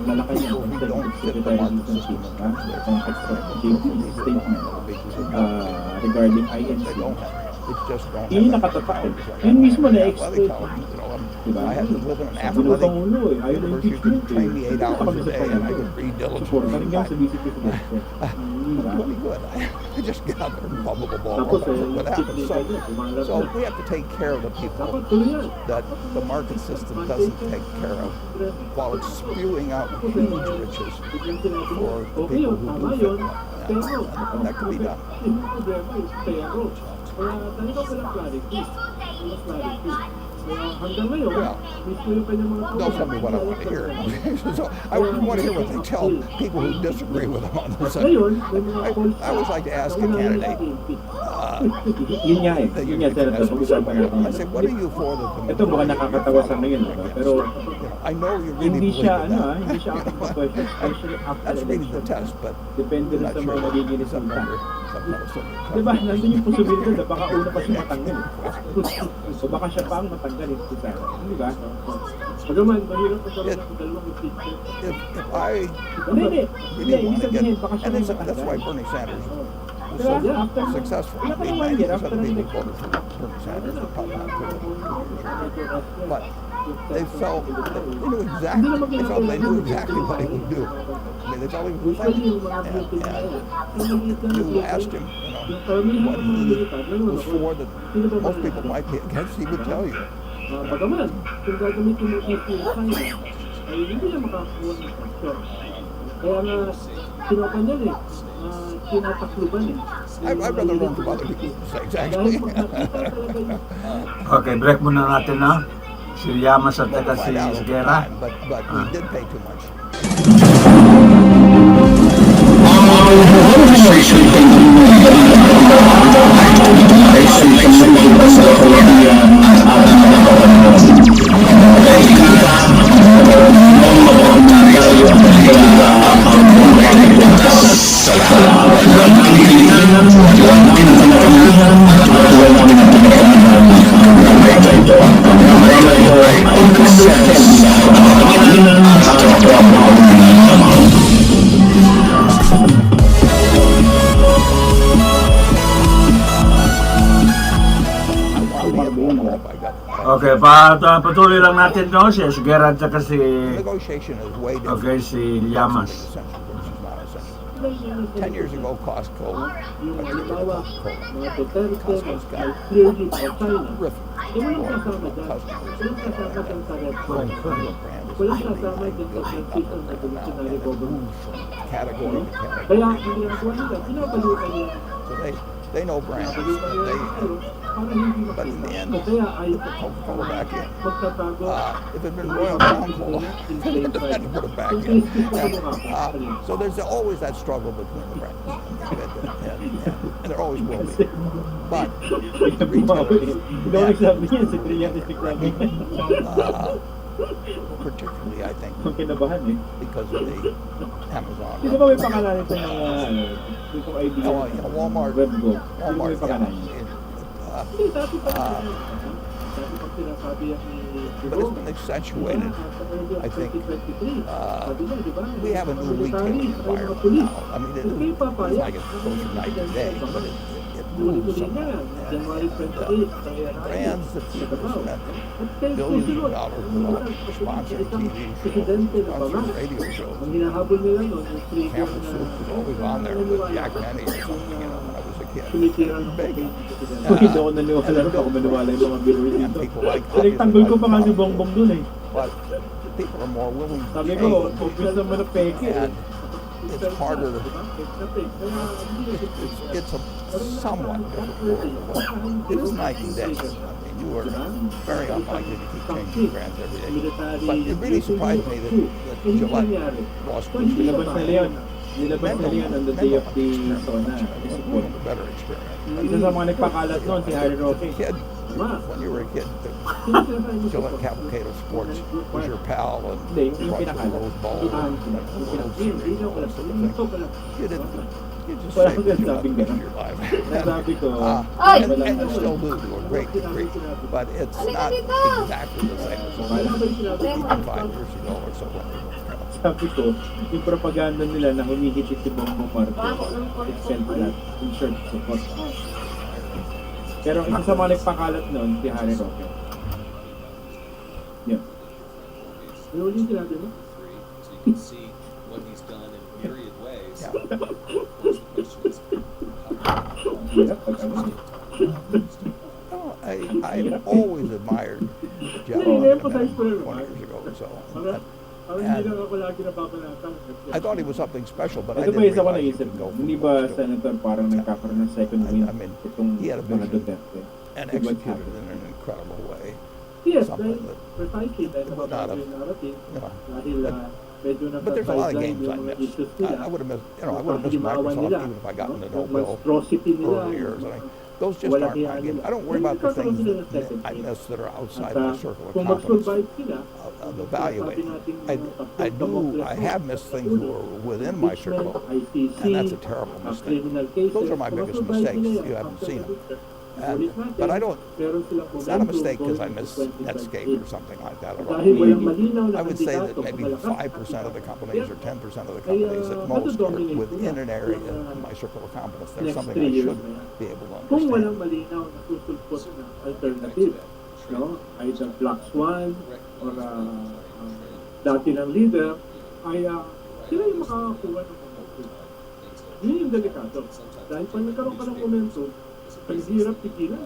Malacanang people who don't fit the Secretary market of system State, in terms of their context of JP's statement regarding INC. they don't have. It's just don't Yun yung have nakatapak eh. that. Yun mismo Athletic na-exploit. talent, you know, Diba? I had to live in an Sabi ng athletic Pangulo eh, ayaw na universe. You impeachment could train me 8 Dito hours kami a sa day and I Pangulo. could read Support kami diligently. lang sa vice presidente. That's really good. I just get out there and bubble the ball. Tapos What happens? kumalat So na. we have to take care of the people Dapat tuloy yan. that the market system doesn't take care of while it's spewing out huge riches Biglang sinabi mo, for the okay people yun, who tama do fit. yun, Yeah, pero and that can be done. yung problema is pero. Kaya talaga walang clarity. Walang clarity. Kaya hanggang ngayon, Well, mismo yung kanyang mga Don't tell me what I want to hear. So I want to hear what they tell people who disagree with them on At this. ngayon, may mga polls I always like to ask a na unang candidate, nag-impeach. Yun nga eh. that Yun you nga, Senator, pag-usapan natin I yan. say, what are you for that the Ito mukhang nakakatawa sa ngayon, diba? Pero I know you really hindi believe siya, in ano that. hindi siya active pa question, especially after That's really the election. test, but Depende rin I'm not sa sure mga nagiging it's up resulta. under some kind of circumstance. Diba, nandun yung posibilidad na baka una pa siya matanggal. So baka siya pa ang matanggal ito sa Di ba? Pagaman, mahirap na talaga ang dalawang impeachment. If I Hindi. really Ibig want to sabihin, get, baka siya and may that's why matanggal. Bernie Sanders was Diba? so After, successful. wala I pa mean, naman yan. 90% After of ng people election. voted for Bernie Sanders, and probably not 2 years. But they felt they knew exactly what he would do. I mean, they felt he was effective. And you asked him, what he was for that most people might be against, he would tell you. Bagaman, kung gagamitin mo yung China, ay hindi na makakuha ng pastor. Kaya nga, sinukan yan eh, tinatakluban eh. I'd rather learn from other people to say exactly. Dahil pag nakita talaga yung Okay, break muna natin na. Si Llamas at We'll saka si find out over Esguerra. time, but we did pay too much. Okay, patuloy lang natin to si Esguerra at saka si Negotiation is way different. okay, si Llamas. Essential versus non-essential. 10 years ago, Costco, Yung halimbawa, mga Duterte, Costco's got clearly for China. terrific Walang kasama dyan. customers. Walang kasama dyan sa red Home zone. Improvement brand is Walang really kasama dyan sa transition na revolutionary government. category to category. Kaya ang ginagawa nila, pinapalitan nila. So they know brands. Pinapalitan nila They, pero para hindi but in the makita. end, So kaya ayaw ko Coca-Cola back in. magtatago. If it had been Royal Crown Cola, they would have had to put it back in. So there's always that struggle between the brands. And there always will be. But the retailers, Sabi niya, si Brilliant is nagsabi. particularly I think Ang kinabahan eh. because of the Amazon. Sino ba may pangalan ito ng itong idea? Walmart. Web go. Sino ba Walmart. may pangalan? But it's been accentuated. I think we have a new retail environment now. I mean, it's like it goes from night to day, but it moves somewhat. And brands that people spend billions of dollars on sponsoring TV shows, sponsoring radio shows. Campbell Soup was always on there with Jack Benny or something, you know, when I was a kid. It was big. Hindi ako naniwala rin ako maniwala yung mga biro And dito. people like Tanggol ko pa nga si Bongbong dun eh. but people are more willing to Sabi ko, change. obvious naman na peke eh. And it's harder. It's a somewhat different world. It is night and day. I mean, you are very unlikely to keep changing brands every day. But it really surprised me that Gillette lost Nilabas na Leon. Nilabas na Leon on the day of the Sona. one of the better experience. Isa sa mga nagpakalat noon, si Harry Roque. Kid, when you were a kid, Gillette Cavalcade Sports was your pal and Hindi, yung brought you pinakalat. those balls, World Series, all that sort of thing. You just Wala saved akong you sabing in ganun. your life. Nasabi ko, And you still do to a great degree, but it's not exactly the same as it was 5 years ago or so. sabi ko, yung propaganda nila na humihigit si Bongbong Marcos, it felt that in short support. Pero isa sa mga nagpakalat noon, si Harry Roque. Yun. Ano ulit sinabi mo? So you can see what he's done in myriad ways. Yeah. No, I've always admired Jeff Hindi, emphasize ko rin 20 years ago or so. Parang hindi lang ako lagi napapanatang. I thought he was something special, but I Ito didn't pa isa ko realize he naisip could ko. go from Hindi ba, one to Senator, parang nagkakaroon ng second win I mean, itong he had a mga vision Duterte? and Diba executed sabi? in an incredible way. Yes, Something dahil that precisely dahil would not nababago have- yung narrative. you know, Dahil medyo But there's a lot of nasa-sideline games I yung mga missed. issues nila. I would have missed, I would have missed Pagkakalimawan Microsoft nila, even if I got into no yung bill monstrosity nila, earlier. yung I mean, those just wala aren't my kaya games. nila. I don't worry about the Nagkakaroon things sila ng that second I win. miss that are outside At, my circle of kung competence. mag-survive sila, Of evaluating. I have missed things that were within my circle, and that's a terrible mistake. Those are my biggest mistakes. You haven't seen them. But I don't, it's not a mistake because I miss Netscape or something like that at all. I would say that maybe 5% of the companies or 10% of the companies at most are within an area in my circle of competence. There's something I should be able to kung walang understand. malinaw na susulpot na alternative, no? Either Black Swan or dati ng leader, ay sila yung makakakuha ng momentum. Yun yung delikado. Dahil pag nagkaroon ka ng momentum, paghirap pigilan.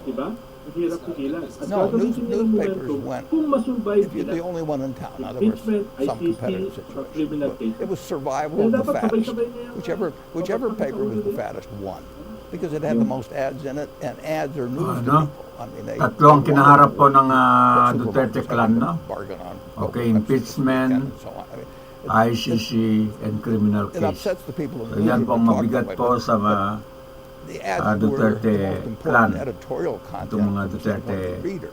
Diba? Paghirap pigilan. At No, gagamitin nila ng newspapers momentum went, kung masurvive if you're nila. the only one in town, now there were Impeachment, some ICC, competitive or criminal situations, case. but it was survival Kaya of the dapat fattest. sabay-sabay na yan. Whichever paper was the fattest won, because it had the most ads in it, and ads are news to Ano? people. I mean, they Tatlo ang kinaharap po ng Super Duterte Bowl, clan, no? bargain on Okay, votes, impeachment, and so on. I mean, ICC, and criminal it case. upsets the people in So the yan news po ang who are talking mabigat about po it. sa The ads were Duterte the most important clan. editorial content Itong mga from the standpoint of the Duterte, reader.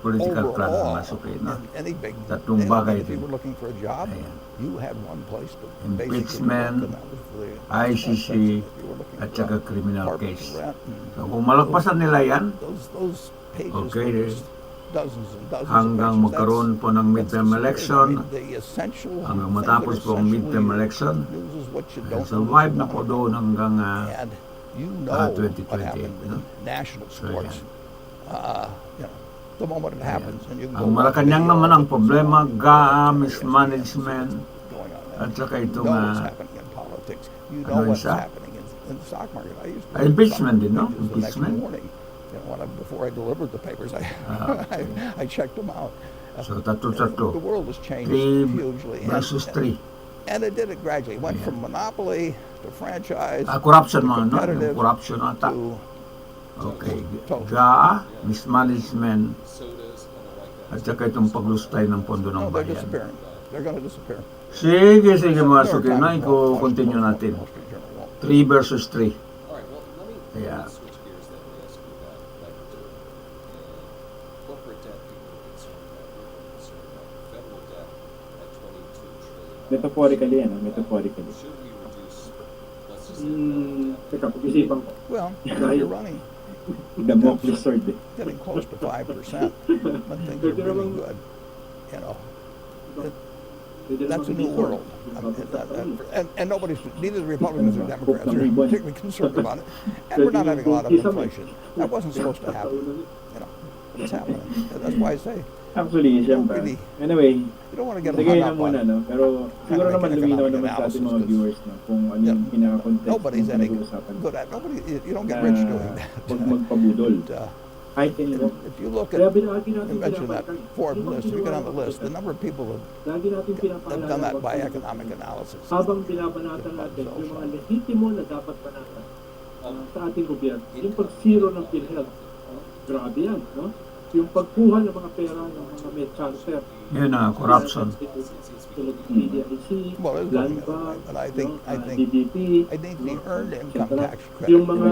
political plan ang Overall, masukin, no? any big, Tatlong bagay if you din. were looking for a job, Ayan. you had one place to Impeachment, basically look, and that was the ICC, if you were looking at for saka a criminal apartment case. to rent, and So kung malagpasan nila yan, those pages Okay, were just dozens and dozens hanggang of pages. magkaroon po ng midterm election, The essential hanggang things matapos that po ang essentially midterm election, news is what you don't survive know na po doon hanggang and you know what 2020, happened no? in national So, sports. yan. the moment it happens, and you can Ang Malacanang naman ang problema, mismanagement, going on. at saka You itong know what's happening in politics. You know ano what's isa? happening in the stock market. I used to Impeachment din, no? papers the next Impeachment. morning. Before I delivered the papers, I checked them out. So, The tatlo-tatlo. world has changed 3 hugely. versus 3. And it did it gradually. It went from monopoly to franchise Corruption to mga, no? competitive Corruption ata. to Okay. Mismanagement, at saka itong paglustay ng pondo ng no, they're bayan. disappearing. They're going to disappear. Sige mga suki na, i-continue natin. 3 versus 3. Kaya, Metaphorically, metaphorically. Teka, pag-isipan ko. Well, you're running, Damocles sword eh. getting close to 5%, but things are really good. You know, that's a new world. And nobody's, neither the Republicans or Democrats are particularly concerned about it. And we're not having a lot of inflation. That wasn't supposed to happen. You know, it's happening. That's why I say, Actually, siyempre. Really. Anyway, you don't want to get sige hung na up muna, on. no? Pero siguro naman luminaw naman sa ating mga viewers na kung ano yung pinaka-context Nobody's ng any pinag-uusapan. good at. Nobody. You don't get rich doing that. Huwag magpabudol. Kahit kanino. If you look at, Kaya binahagi natin you mentioned that pinapalitan. Forbes Yung list, if you get on the ginawa list, the number of people Lagi natin have pinapaalala done that wag by tayo- economic analysis. Habang binabanatan natin yung mga legitimo na dapat banatan sa ating gobyerno. Yung pag-zero ng PhilHealth. Grabe yan, no? Yung pagkuha ng mga pera ng mga may charter. yun na, corruption. ADLSN, Well, it's Land looking at it, Bank, but I think DBP, I think the earned income etc. tax Yung credit mga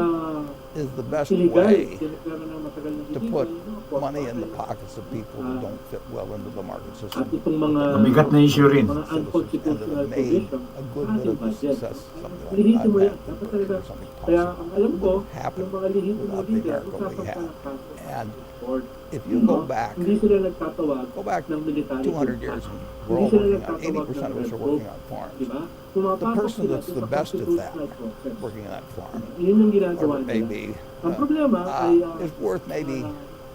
is the best illegal, way tinitira ng matagal na to put money in the pockets of people who don't fit well into the market At system. itong mga Mabigat na issue rin. mga And unconstitutional that made provision a good sa bit ating of the budget. success, something like Lihitimo yan. that, Dapat talaga. something Kaya possible. ang alam ko, Happen yung mga lihitimo without the leader, America we usapan pa have. ng kaso. And Board. if you go back, Hindi sila nagtatawag go back ng military 200 coup. years, and we're Hindi all sila working on, nagtatawag 80% of us ng are red working rope. on farms. Diba? The Pumapasok person sila that's sa the best at that, constitutional process. working on that farm, Yun yung ginagawa or nila. maybe, Ang problema ay is worth maybe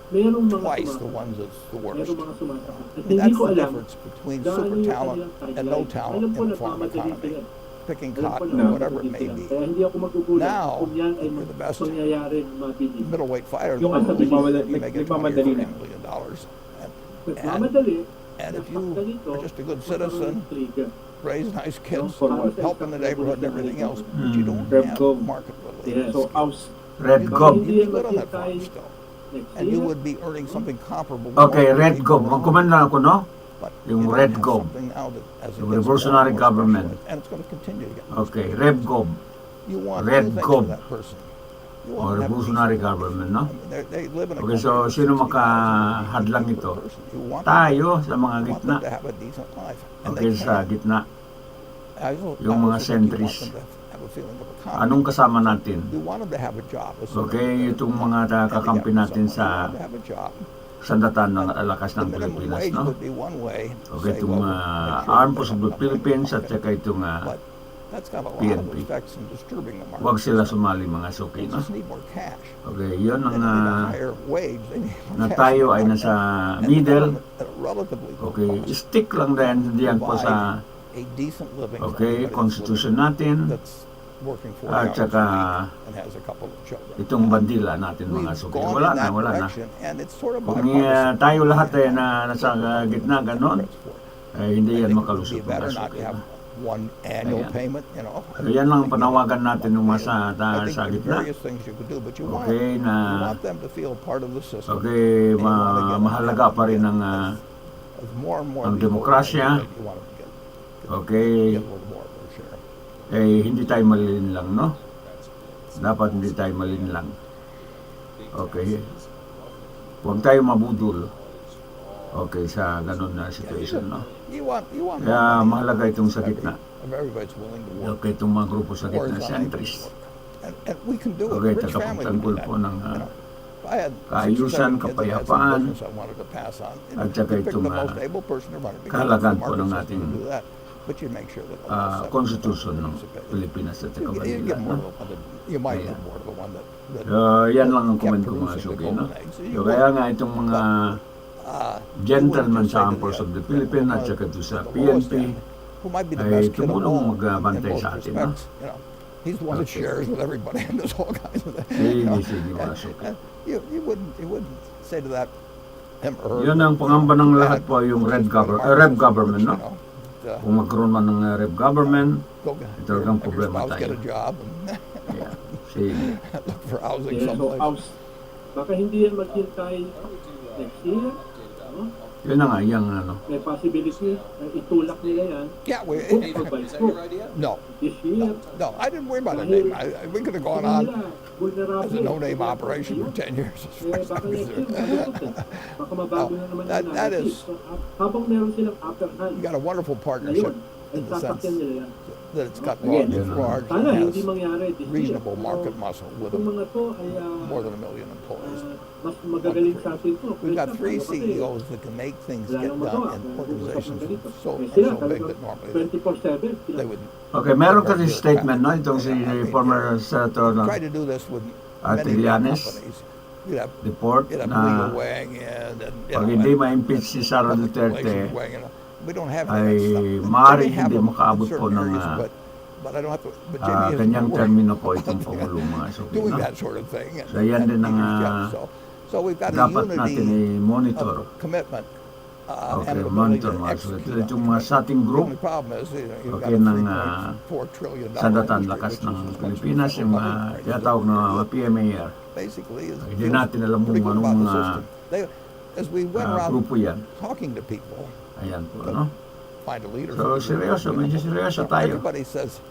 mayroong mga twice the sumasakit. ones that's the worst. Mayroong mga sumasakit. At I mean, hindi that's ko the alam difference between gaano super yung talent kanilang and no timeline. talent Alam ko in the farm nagmamadali economy. sila. Picking Alam ko cotton na or whatever it may sila. be. Kaya hindi ako magugulat Now, kung yan ay you're the best mangyayari ng mabilis. Middleweight fighters, Yung asa you nagmamadali- may get $20 or nagmamadali na. $30 million. Nagmamadali. And if nasaktan you ito, are just a good magkaroon citizen, ng trigger. raise nice kids, Para sa help in the neighborhood and everything else, but you don't Red have Gov. market Yes. related So, skills. Red You Gob. could be good on that farm still. And you would be earning something comparable. to Okay, most Red people Gob. around. Mag-comment lang ako, no? But Yung you Red have Gob. something now that as it Yung gets revolutionary more government. specialized, and it's going to continue to get more Okay, Red Gob. You want Red two things Gob. for that person. You O want to have a revolutionary decent government, no? I mean, they live in a Okay, so country with sino 60,000 makahadlang people ito? per person. You want Tayo sa mga them, you want gitna. them to have a decent life. And Okay, they sa can. gitna. Yung mga centris. Anong kasama natin? We want them to have a job. Okay, itong mga kakampi natin sa sandatan ng alakas ng Pilipinas, no? Okay, itong Armed Forces of the Philippines at saka itong PNP. Huwag sila sumali mga suki, no? Okay, yun ang na tayo ay nasa middle. Okay, stick lang din diyan po sa Constitution natin at saka itong bandila natin mga suki. Wala na. Kung tayo lahat ay nasa gitna ganon, hindi yan makalusot mga suki. One annual payment, you know. So yan lang panawagan natin ng sa gitna. Okay, na okay, mahalaga pa rin ang demokrasya. Okay, hindi tayo malilin lang, no? Dapat hindi tayo malilin lang. Okay, huwag tayo mabudol. Okay, sa ganun na situation, no? Kaya mahalaga itong sa gitna. Okay, itong mga grupo sa gitna, centrist. Okay, tagapagtanggol po ng kaayusan, kapayapaan, at saka itong kahalagan po ng ating Constitution ng Pilipinas at saka Manila. one that Yan lang ang kept comment ko mga producing the suki, no? golden eggs. So, kaya nga itong mga gentleman sa Armed of the Philippines at saka ito sa PNP who might be the ay best kid of tumulong all magbantay in both sa atin, no? respects, you know. He's the one that shares with everybody and does all kinds of things. Sige mga suki. You wouldn't say to that him or her. Yun ang pangamba ng lahat po yung red government, no? Kung magkaroon man ng red government, talagang problema Get a tayo. job Yeah. Sige. and look for housing Yeah, so someplace. baka hindi yan maghintay next year. No? Yun na nga, yung ano. May possibility na itulak nila yan. Yeah, Book by book. no, This year. no, I didn't worry about a name. We could have gone on as a no-name no operation for 10 years. As far as baka I'm next year, concerned. malulot eh. Baka mabago na naman that- yung that narrative. is- So, habang meron silang upper hand, We got a wonderful partnership ngayon, ay in the sense sasakyan nila yan. that it's got Again, large Sana and hindi has mangyari this year. reasonable So, market muscle with itong mga to ay more than 1 million employees. mas magagaling sa atin to. We've got Kasi, 3 kasi, CEOs that can make things wala get nang done magawa. in Kung organizations usap ng ganito. so Eh, sila, big talagang that normally 24/7. they would Okay, meron kasi statement, no? Itong si former Senator no? try to do this with many big Artilianes companies. You'd have report legal na weighing in and pag hindi ma-impeach si Sara Duterte, we don't have ay any of that stuff. maaaring We have hindi them in makaabot po certain ng areas, but I don't have to. But Jamie is kanyang worried termino po about itong Pangulo mga suki, doing no? that sort of thing. So, yan din ang, so we've got a dapat natin unity i-monitor. of commitment. Okay, and ability monitor to mga suki. execute Ito on yung it. mga sa ating The group, only problem is, you've got okay, a ng $3.4 trillion sandatan industry, lakas which ng is as much as Pilipinas, the yung public sector. tinatawag na PMAR. Basically, is Hindi natin alam pretty kung good anong about the mga system. As we went around grupo yan. talking to people, Ayan po, no? find a leader. So, seryoso, medyo seryoso tayo. Everybody says,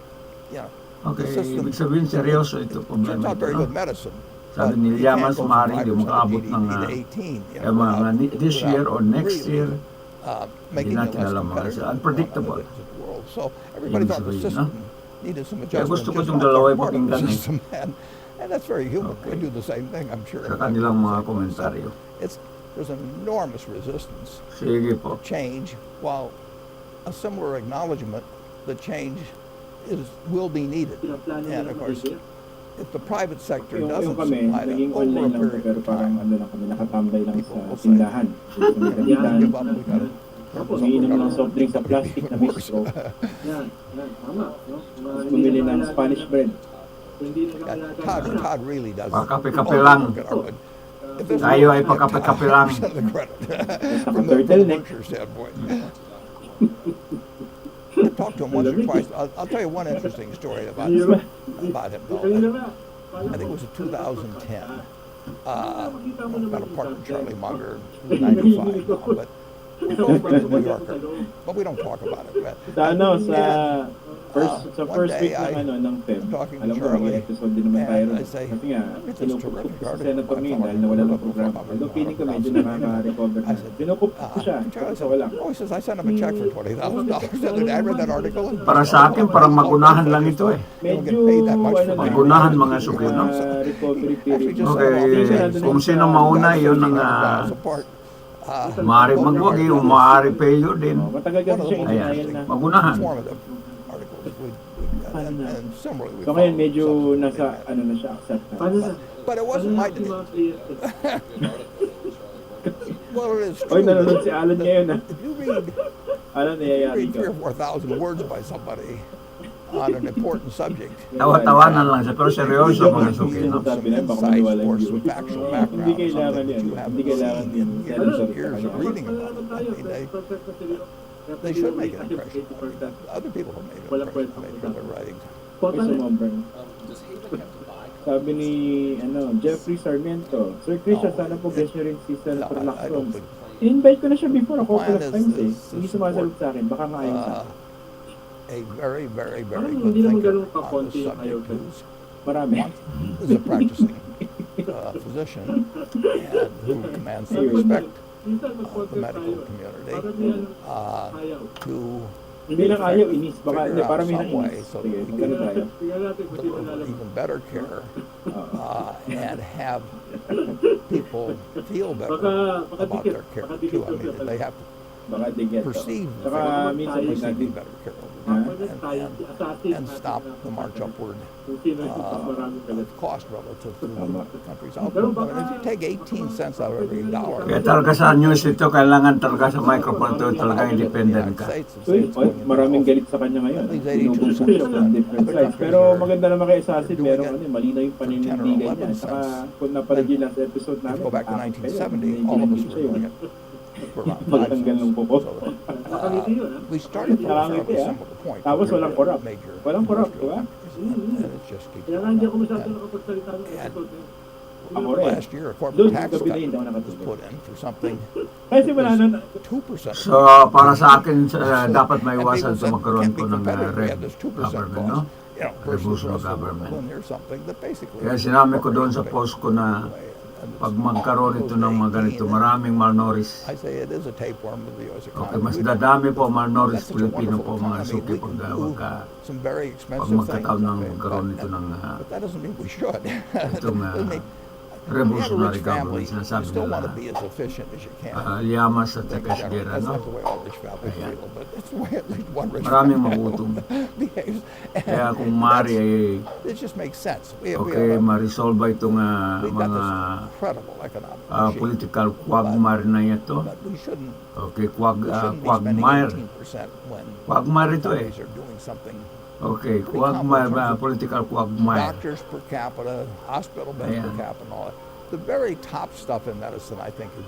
you know, Okay, the system ibig sabihin seryoso ito turns problema out ito, very no? good medicine. Sabi but ni you Yaman, can't go from maaaring di 5% makaabot GDP ng to 18, you know, mga without- this year or next really, year. making it natin less alam mga competitive sila. Unpredictable. in the world. So everybody Ibig thought the sabihin, system needed some Kaya adjustment. gusto ko just itong like dalawa our yung part of the pakinggan eh. system. And that's very human. Okay. We do the same thing, I'm sure. Sa kanilang mga komentaryo. There's an enormous resistance Sige to po. change, while a similar acknowledgement that change will be needed. Pinaplano And nila of course, maigi. if the private sector Yung doesn't kami, supply that naging over a online lang to, period pero of parang time, ano lang kami, nakatambay lang People sa will say, tindahan. Sa we tindahan. give up, we gotta Tapos, umiinom ng soft drink sa plastic na bistro. Yan, tama. No? Tapos bumili ng Spanish bread. Hindi na Yeah, Todd really does. Pakape-kape lang. Tayo ay pakape-kape lang. The credit From from the turtleneck. Berkshire standpoint. I talked to him once or twice. I'll tell you one interesting story about him, though. I think it was in 2010. I've got a partner, Charlie Munger, who's 95 now, but he's a New Yorker. But we don't talk about it. Sa ano, sa One first day week ng ng Feb. I'm talking to Alam ko, Charlie, may episode din naman tayo and ron. I say, Kasi nga, "It's kinukup terrific ko si article. Senator ngayon dahil nawala ng programa. Although feeling ko medyo nakaka-recover na. I said, Kinukup ko siya. Charlie Kasi said, wala. oh, he says, I sent him a check for $20,000. I read that article. And Para sa akin, parang magunahan lang ito eh. Medyo, Magunahan mga suki, no? recovery Actually, period. just Okay, kung sino mauna, yun ang maaari magwagi o maaari payo din. Matagal kasi siya Ayan, in-denial na. magunahan. informative articles. And similarly, we So ngayon followed medyo some nasa, things. ano na siya, accept na. But it wasn't my well, it is Oy, true. nanonood si Alan ngayon ah. If you read Alan, nayayari ka. 3,000 or 4,000 words by somebody on an important subject, Tawa-tawanan lang siya, pero seryoso mga suki, no? Sabi na, baka insights maniwala or yung some view. factual Hindi background, kailangan something yan. that you haven't Hindi kailangan seen yan. in years and years of reading about it. I mean, they should make an impression. Other people have made an impression made from their writings. Ay, sumobra. Sabi ni Jeffrey Sarmiento, Sir Christian, sana po guest nyo rin si Senator No, I Lacson. don't think- In-invite ko na siya before, a couple Plan of is times eh. to Hindi support, sumasagot sa akin, baka nga ayaw sa akin. A very, very, very Parang good hindi naman thinker ganun on kakonti the yung ayaw subject ka. who's Marami. is a practicing physician and who commands the respect of the medical community to Hindi lang ayaw, inis. Baka, figure hindi, out parang may some way inis. so Sige, that we magkano can tayo? deliver even better care and have people feel better about their care too. I mean, they have to Baka digyan to. perceive Saka minsan receiving pag natin better care over and stop the march upward of cost relative to the country's output. I mean, if you take 18 cents out of every dollar, Kaya talaga sa news ito, kailangan talaga sa microphone ito talaga independent ka. Maraming galit sa kanya ngayon. Binubulsa siya from different sides. Pero maganda naman kay Assassin, merong malinaw yung paninindigan niya. Saka kung napanood yun sa episode namin, go back to 1970, all of us were doing it for around 5 magtanggal ng cents. pupo. We started from a fairly similar point. Tapos walang corrupt. Major Walang corrupt, di ba? and it just keeps Kaya nga hindi ako masyado nakapagsalita ng episode. Ako rin. last year a corporate Doon, tax gabi cut na hindi ako was nakatulog. put in for something Kasi wala na, 2%. So, para sa akin, dapat maiwasan sa magkaroon po ng red government, no? Revolution of government. Kaya sinabi ko doon sa post ko na pag magkaroon ito ng mga ganito, maraming malnourished. I say it is a tapeworm of the U.S. Okay, economy. mas dadami po malnourished That's such a Pilipino wonderful po mga thing. I mean, suki we pag, can do some very pag expensive things. magkataon ng okay, magkaroon ito ng but that doesn't mean we should. itong Doesn't mean- revolutionary If you have a rich family, government, sinasabi you still want to nila. be as efficient as you can. Yamas at saka That's Esguera, no? not the way all rich families Ayan. feel, but it's the way at least one rich Maraming family magutom. behaves. Kaya kung mari ay It just makes sense. We okay, have ma-resolve itong we've got mga this incredible economic machine, political quagmire na ito. but we shouldn't Okay, we shouldn't be spending quagmire. 18% when Quagmire ito eh. companies are doing something. Okay, quagmire ba? Political quagmire. Doctors per capita, hospital beds per Ayan. capita, and all that. The very top stuff in medicine, I think, is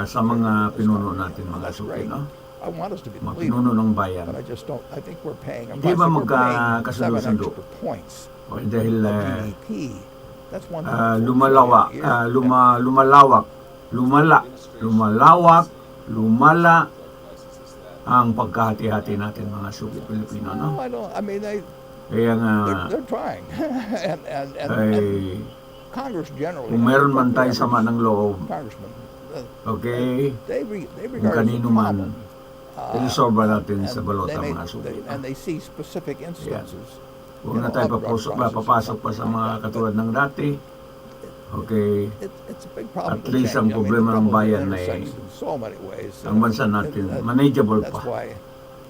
Sa mga pinuno natin, mga that's suki, great. no? I want us to be the Mga leader, pinuno ng bayan. but I just don't. I think we're paying. Hindi ba we're paying magkakasundo-sundo? 7 extra points O, dahil of GDP. That's one thing. lumalawak, lumala ang pagkahati-hati natin mga suki Pilipino, no? No, I don't. I mean, Kaya nga, they're trying, and ay, Congress generally. kung meron man tayo sama ng loob, Congressman, okay, they kung regard it as a kanino man, problem. ilisolba natin And sa balota they mga suki. and they see specific instances. Huwag na tayo papasok pa sa mga katulad ng dati. Okay, It's a big problem. At least ang problema ng bayan ay so many ways. ang bansa natin, manageable That's pa. why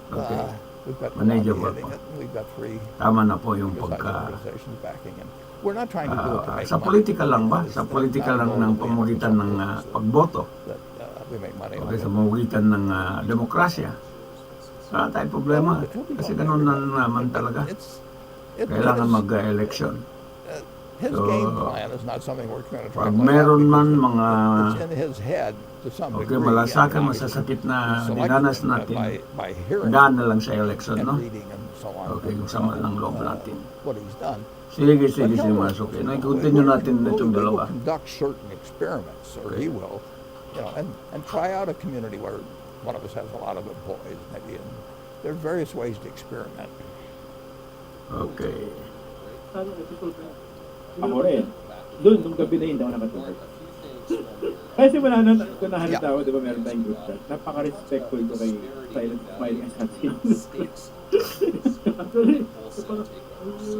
Okay. we've got Manageable lobbying pa. it. We've got three Tama na po yung oversight pagka... organizations backing him. We're not trying to do it to make sa money. politika lang ba? Sa politika lang ng pamamagitan ng pagboto. That, we make money. Okay, sa pamamagitan ng demokrasya. Wala tayong problema. Kasi ganun na naman talaga. Kailangan mag-election. His So, game plan is not something we're going to try Pag to play meron out man because mga it's in his head to some okay, degree. malasakan, and masasakit na selected dinanas by natin, hearing daan na lang sa election, and no? reading and so on. Okay, yung sama ng loob natin. What he's done. Sige, Masok. Continue natin itong We dalawa. will conduct certain experiments, or he will, and try out a community where one of us has a lot of employees, maybe, and there are various ways to experiment. Okay. Anong episode na? ako rin. Doon, nung gabi na hindi ako nakatulog. Kasi wala na, kung nahalata ako, di ba meron tayong group chat. Napaka-respectful ko kay Silent Smiling Assassin. Actually, parang,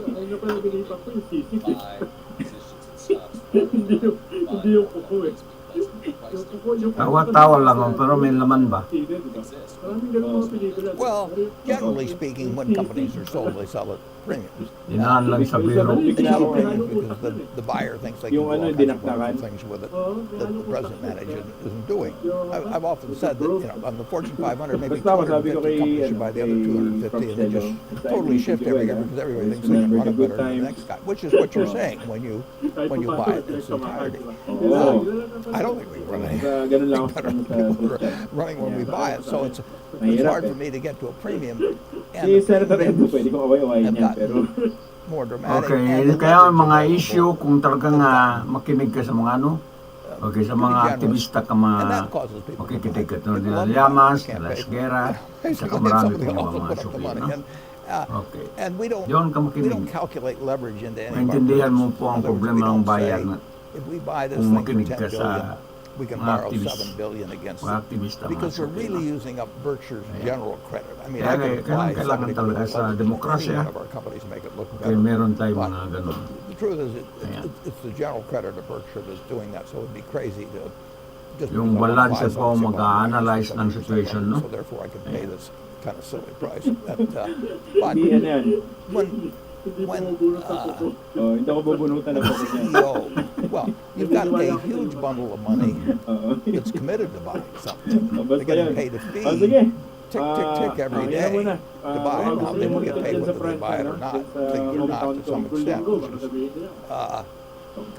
ayun na pala binipak ko yung sisip eh. Hindi yung kuko eh. Yung kuko, Tawa-tawa lang ako, pero may laman ba? Sino, di ba? Maraming ganun mga pelikula. Well, generally speaking, when companies are sold, they sell at premiums. Dinaan lang sa biro. Because the buyer thinks they can do Yung all ano, kinds of dinakdakan. wonderful things with it that the present manager isn't doing. I've often said that, on the Fortune 500, maybe Basta masabi ko 250 kay, companies should buy the other 250, and they just totally shift every year because everybody thinks they can run it better than the next guy, which is what you're saying when you buy it in its entirety. I don't think we can run anything Ganun lang ako better sa than group chat. running when we buy it. So it's hard for me to get to a premium. And Si Senator Endo, pwede kong away-awayin niya, pero more dramatic. Okay, and the kaya leverage mga available. issue, kung talagang makinig ka sa mga ano, okay, sa mga aktivista ka And that causes people to makikinig ka buy. nila People Llamas, can't nila pay. Esguera, Basically, saka marami somebody pong else will mga put up the suki, money. no? Okay. And we don't Yun ka we don't makinig. calculate leverage into any of our Maintindihan mo businesses. po ang In other words, problema we ng don't say, bayan. if we buy this Kung thing for makinig 10 ka sa billion, we can mga borrow activist, 7 billion against mga it. aktivista, mga Because we're suki, really no? using up Berkshire's general credit. I mean, Kaya I can apply kailangan 70% talaga sa leverage to demokrasya. any one of our companies to make it look Kaya better. meron tayong But mga ganun. the truth is, Ayan. it's the general credit of Berkshire that's doing that, so it'd be crazy to just Yung because I wanna balance buy po something, mag-a-analyze something, ng situation, no? So therefore, I can pay this kind of silly price. But Hindi ano yan. when Hindi ako bubunutan ng pati niya. well, you've got a huge bundle of money that's committed to buying something. They're Basta getting yun. paid a fee. Sige. Tick every day Muna. to buy it. Now, they will get paid whether they buy it or not. They do not to some extent.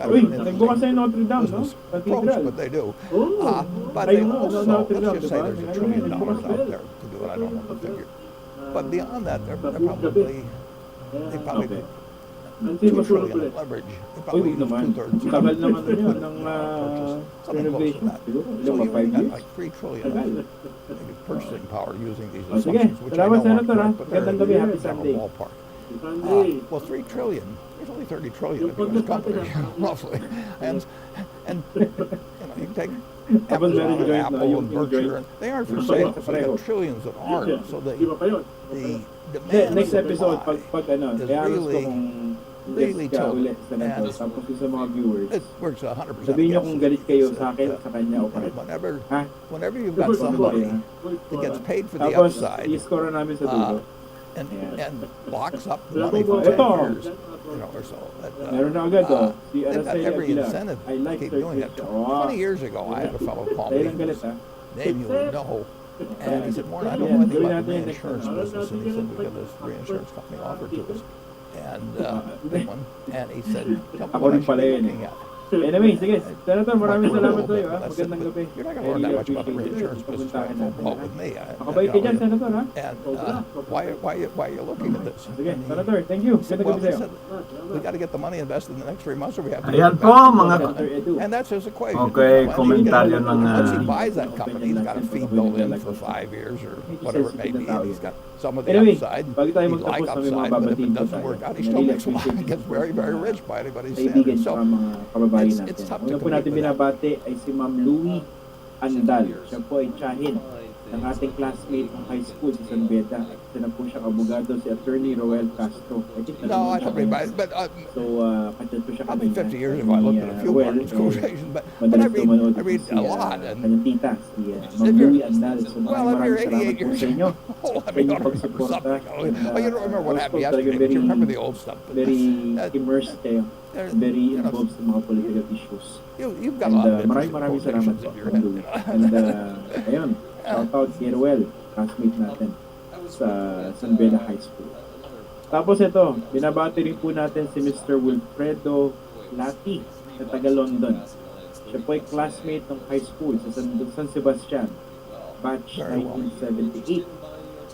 Uy, nagbukas sa Notre Dame, no? Approach, but they do. But Ay, they no, also, Notre Dame, let's just say diba? there's $1 trillion out there to do it. I don't know the figure. But beyond that, they probably $2 trillion in leverage. They Uy, probably use naman. 2/3. Tagal naman na yun ng Something close to renovation. that. Siguro, So mga you've 5 got years. like $3 trillion maybe purchasing power using these Oh, sige. assumptions, which I Salamat, know aren't Senator, ha? correct, but they're Magandang gabi. Happy in the Sunday. ballpark. Well, $3 trillion. There's only 30 trillion of U.S. companies, roughly, and you can take Tapos meron Amazon, joint, Apple, yung and Berkshire. joint. They aren't for sale. So you have trillions that aren't. So the demand Next and episode, supply pag ano, is i-announce ko really, kung really guest ka tilted. ulit, Senator. And Tapos yung sa mga viewers, it works 100%. sabihin nyo against kung it. galit kayo It's, sa akin, sa kanya o pareho. Ha? Whenever you've got somebody that gets paid for the Tapos, upside i-score namin sa dulo. and locks up the money for 10 Ito. years, or so. Meron na agad, Si They've got Araceli every Aguilar. incentive I to like keep Sir doing it. Christian. Wow. 20 years ago, I had a fellow call Dahil me, ang galit, ha? name you would know, and he said, Warren, I don't know anything about the reinsurance business, and he said, we've got this reinsurance company offered to us, and big one, and he said, tell me Ako what I rin should pala be yun, looking at. Anyway, sige. Senator, maraming salamat But sa'yo, ha? that's it. Magandang gabi. You're not going to learn that much about the reinsurance business by Pupuntahan phone natin, call ha? with me. Makabait ka dyan, Senator, ha? And why are you looking at this? Sige, And he Senator, thank you. said, Ganda well, gabi he sa'yo. said, we got to get the money invested in the next 3 months, or we have to. Ayan get it po, back." mga And that's his equation. Okay, Once komentaryo ng, once he buys that company, he's got a fee built in for 5 years or whatever it may be. And he's got some of the Anyway, upside. bago tayo He'd like magtapos, may mga upside, but if babatiin it po doesn't tayo. work out, he still makes a lot. He gets very, very rich by anybody's Kaibigan standards. sa So mga kababayan it's natin. tough to Una po compete natin with that. binabate ay si Ma'am Louie Andal. Siya po ay tiyahin ng ating classmate ng high school si San Beda. At siya na po siya abogado, si Attorney Roel Castro. I think No, I siya don't ngayon. read, but So, kachat po siya probably kanina. 50 years ago, I looked at a few Well, Barnes quotations, but I madalas read, tumanood I read si, a lot. And kanyang tita, si Ma'am if you're- Louie Andal. So, well, if you're maraming 88 salamat po years sa inyo. old, I Sa mean, inyong don't remember pagsuporta. something. Oh, you don't remember what happened Also, yesterday, but you remember the old stuff. But Very that- immersed kayo. there- Very you know, involved sa mga political issues. you've got a And lot of maraming interesting salamat quotations po. in your head. Louie. And ayun, shout out kay Roel, classmate natin sa San Beda High School. Tapos ito, binabati rin po natin si Mr. Wilfredo Lati na taga London. Siya po ay classmate ng high school sa San Sebastian, batch Very well. 1978.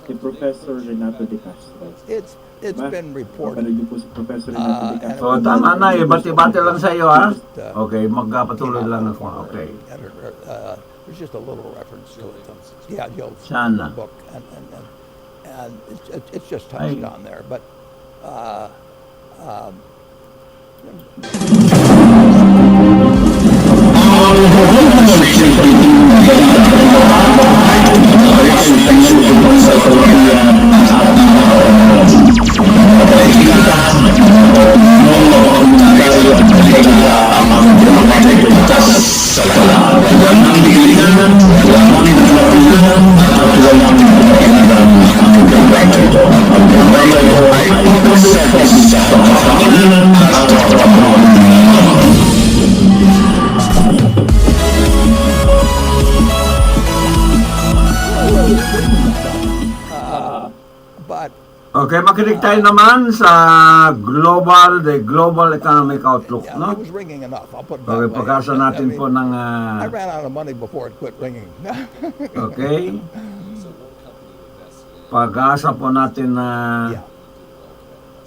Si Professor Renato de Castro. It's Diba? been reported. Napanood niyo po si Professor Renato de Castro. So, tama na, ibati-bati lang sa iyo, ha? Just, Okay, magpatuloy lang ako. Okay. There's just a little reference to it. Yeah, Jill's Sana. book, and it's just touched Ay. on there. But but Okay, makinig tayo naman sa the global economic outlook, yeah, no? it was ringing enough. I'll put it Okay, that way. pagkasa natin I po mean, ng... I ran out of money before it quit ringing. Okay. Pag-asa po natin na Yeah.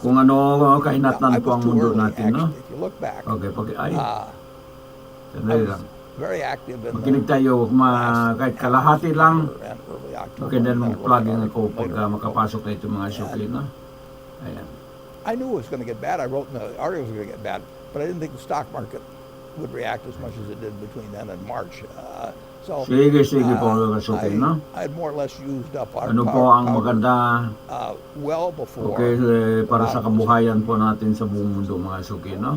kung ano kahinatnan I po was ang too mundo early, natin, no? actually. If you look back, Okay, ay, I sandali was lang. very active in Makinig the tayo, kahit kalahati lang. and early October. Okay, then and then mag-plugging a little ako pag later. makapasok na itong mga suki, no? Ayan. I knew it was going to get bad. I wrote in the article it was going to get bad, but I didn't think the stock market would react as much as it did between then and March. So Sige po, suki, no? I had more or less used up our Ano po ang maganda, well before. okay, para sa kabuhayan po natin sa buong mundo, mga suki, no?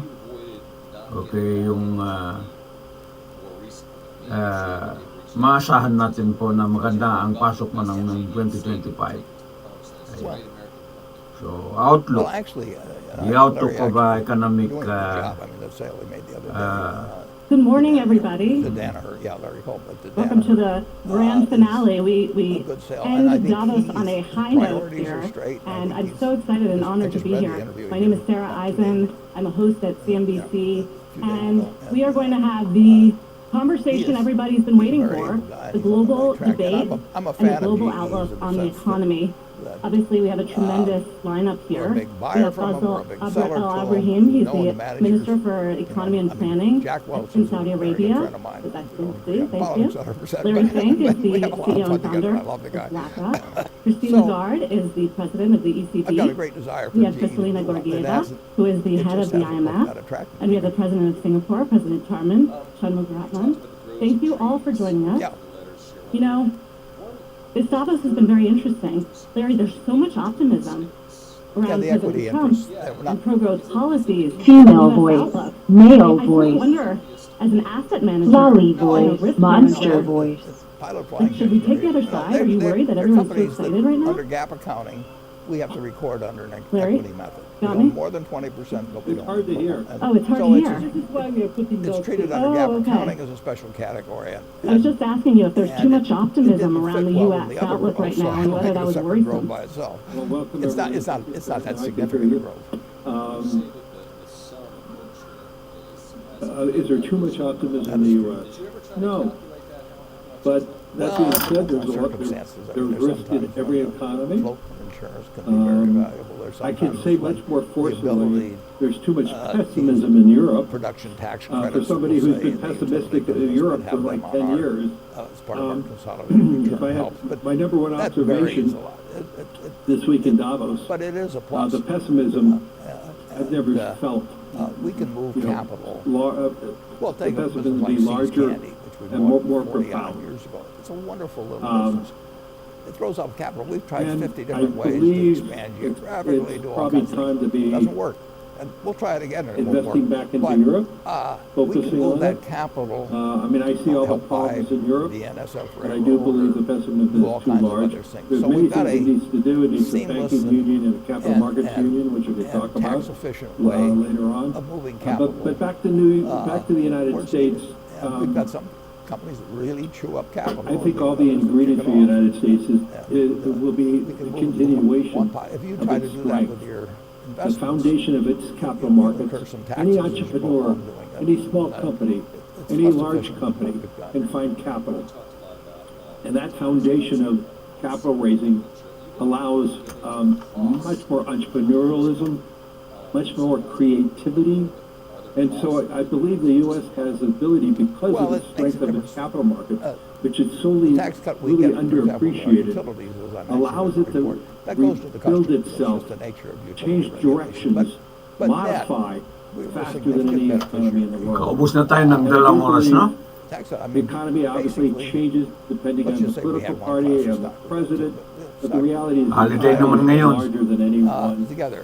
Okay, yung maasahan natin po na maganda ang pasok mo ng 2025. Well, So, outlook. well, actually, The outlook of economic doing a good job. I mean, the sale we made the other day. Good morning, everybody. The Danaher, yeah, Larry Holt, but the Welcome to Danaher, the grand finale. We a good sale, and I end think Davos on a high note priorities are here, straight, and I I'm think so excited and I honored to just be read the here. interview My you name is did Sarah Eisen. I'm a host at CNBC, and ago, we are going to have the conversation He is everybody's been waiting very for, able guy. the He's on the global right track, and debate I'm a and fan the of global GEs outlook in the on the sense that economy. that, Obviously, we have a tremendous lineup we're here. a big We buyer have from him, we're a Fazl big seller to him. Al-Abrahim. He's Knowing the managers, Minister for Economy and I mean, Planning Jack Welch in is a Saudi very good Arabia. friend of mine. His We Excellency, have thank politics you. 100%, Larry but Fink is the we have a lot of CEO fun and together. founder I love the guy. of BlackRock. Christine So, Lagarde is the president of the ECB. I've got a great desire for We have GE to Kristalina do well. It Georgieva, hasn't- who is the it head of just the hasn't looked IMF. that attractive And we to have the me. president of Singapore, President Shanmugaratnam. Thank you all for joining us. Yeah. You know, this Davos has been very interesting. Larry, there's so much optimism around the equity President Trump interests, we're not- and pro-growth policies. Female US voice, outlook. male I voice, wonder, as an asset manager, lolly and a voice, risk monster manager, voice. Pilot flying should we is take the very- other side? they're- Are you they're- worried that they're everyone's so companies that excited right now? Under GAAP accounting, we have to record under an Larry? equity method. Got We own me? more than 20%, but we It's don't. hard to hear. And Oh, it's hard so to hear. This is why we are putting It's those treated things. under Oh, GAAP okay. accounting as a special category. I was just asking you if there's too And much it optimism didn't around fit the well U.S. in the other outlook growth, right so now I and don't whether think that it's was a separate growth worrisome. by itself. Well, welcome It's not everyone. that I can significant hear a growth. Is there too much optimism in the U.S.? No. But that being said, there's circumstances. I there's mean, risk in sometimes every the economy. float insurance can be very valuable. There's I can sometimes say when much more the forcefully, ability, there's too much uh, pessimism in Europe. production tax For credits. somebody we'll who's say, been and the pessimistic utility in Europe business for would like have 10 them on years, as part of our um, consolidated if I return had helps. But my number one that varies observation a lot. this week in Davos, But it is a plus. the pessimism I've never and, felt. we can move You know, capital. the Well, take a pessimism business to like be larger Candy, which we and bought more 40 profound. years ago. It's a wonderful little Um, business. It throws off capital. We've tried And 50 I different ways to believe expand it's geographically, do all probably kinds of time things. to be Doesn't work. And we'll try it again and it won't investing work. back into But, Europe, we can focusing move on that it. capital I mean, I see all the helped by problems in Europe, the NSF but I do believe the pessimism do all is too kinds of large. other things. There's So many we've got things it a needs to do. It needs a seamless banking union and a capital and- markets and- union, which we can talk and about tax-efficient way later on. of moving capital. But back to the United where's States. And we've got some companies that really chew up capital. I think and all we've the got others that ingredients kick for it the off. United States will be We the can move continuation one pie. If you of try its to do that strength. with your The investments, foundation of its capital incur markets. some Any taxes as you go entrepreneur, along doing it. any small And, company, it's any cost large efficient company what we've got. can find capital. And that foundation of capital raising allows much more entrepreneurialism, much more creativity. And so I believe the U.S. has the ability, because Well, of the it makes strength a of its difference. capital market, Uh, which is solely tax cut we really get, for example, with our underappreciated, utilities, as I mentioned allows in it the report. to That goes to the rebuild customer. It's itself, just the nature of utility change regulation. directions, But modify we're faster than significant any economy in the world. Kaubos na tayo ng dalawang oras, no? Tax cut, I The mean, economy obviously basically, changes depending let's on the just say we political have one party class of and the stock. president, but the Stock, reality is the Holiday economy naman is ngayon. larger than any one together.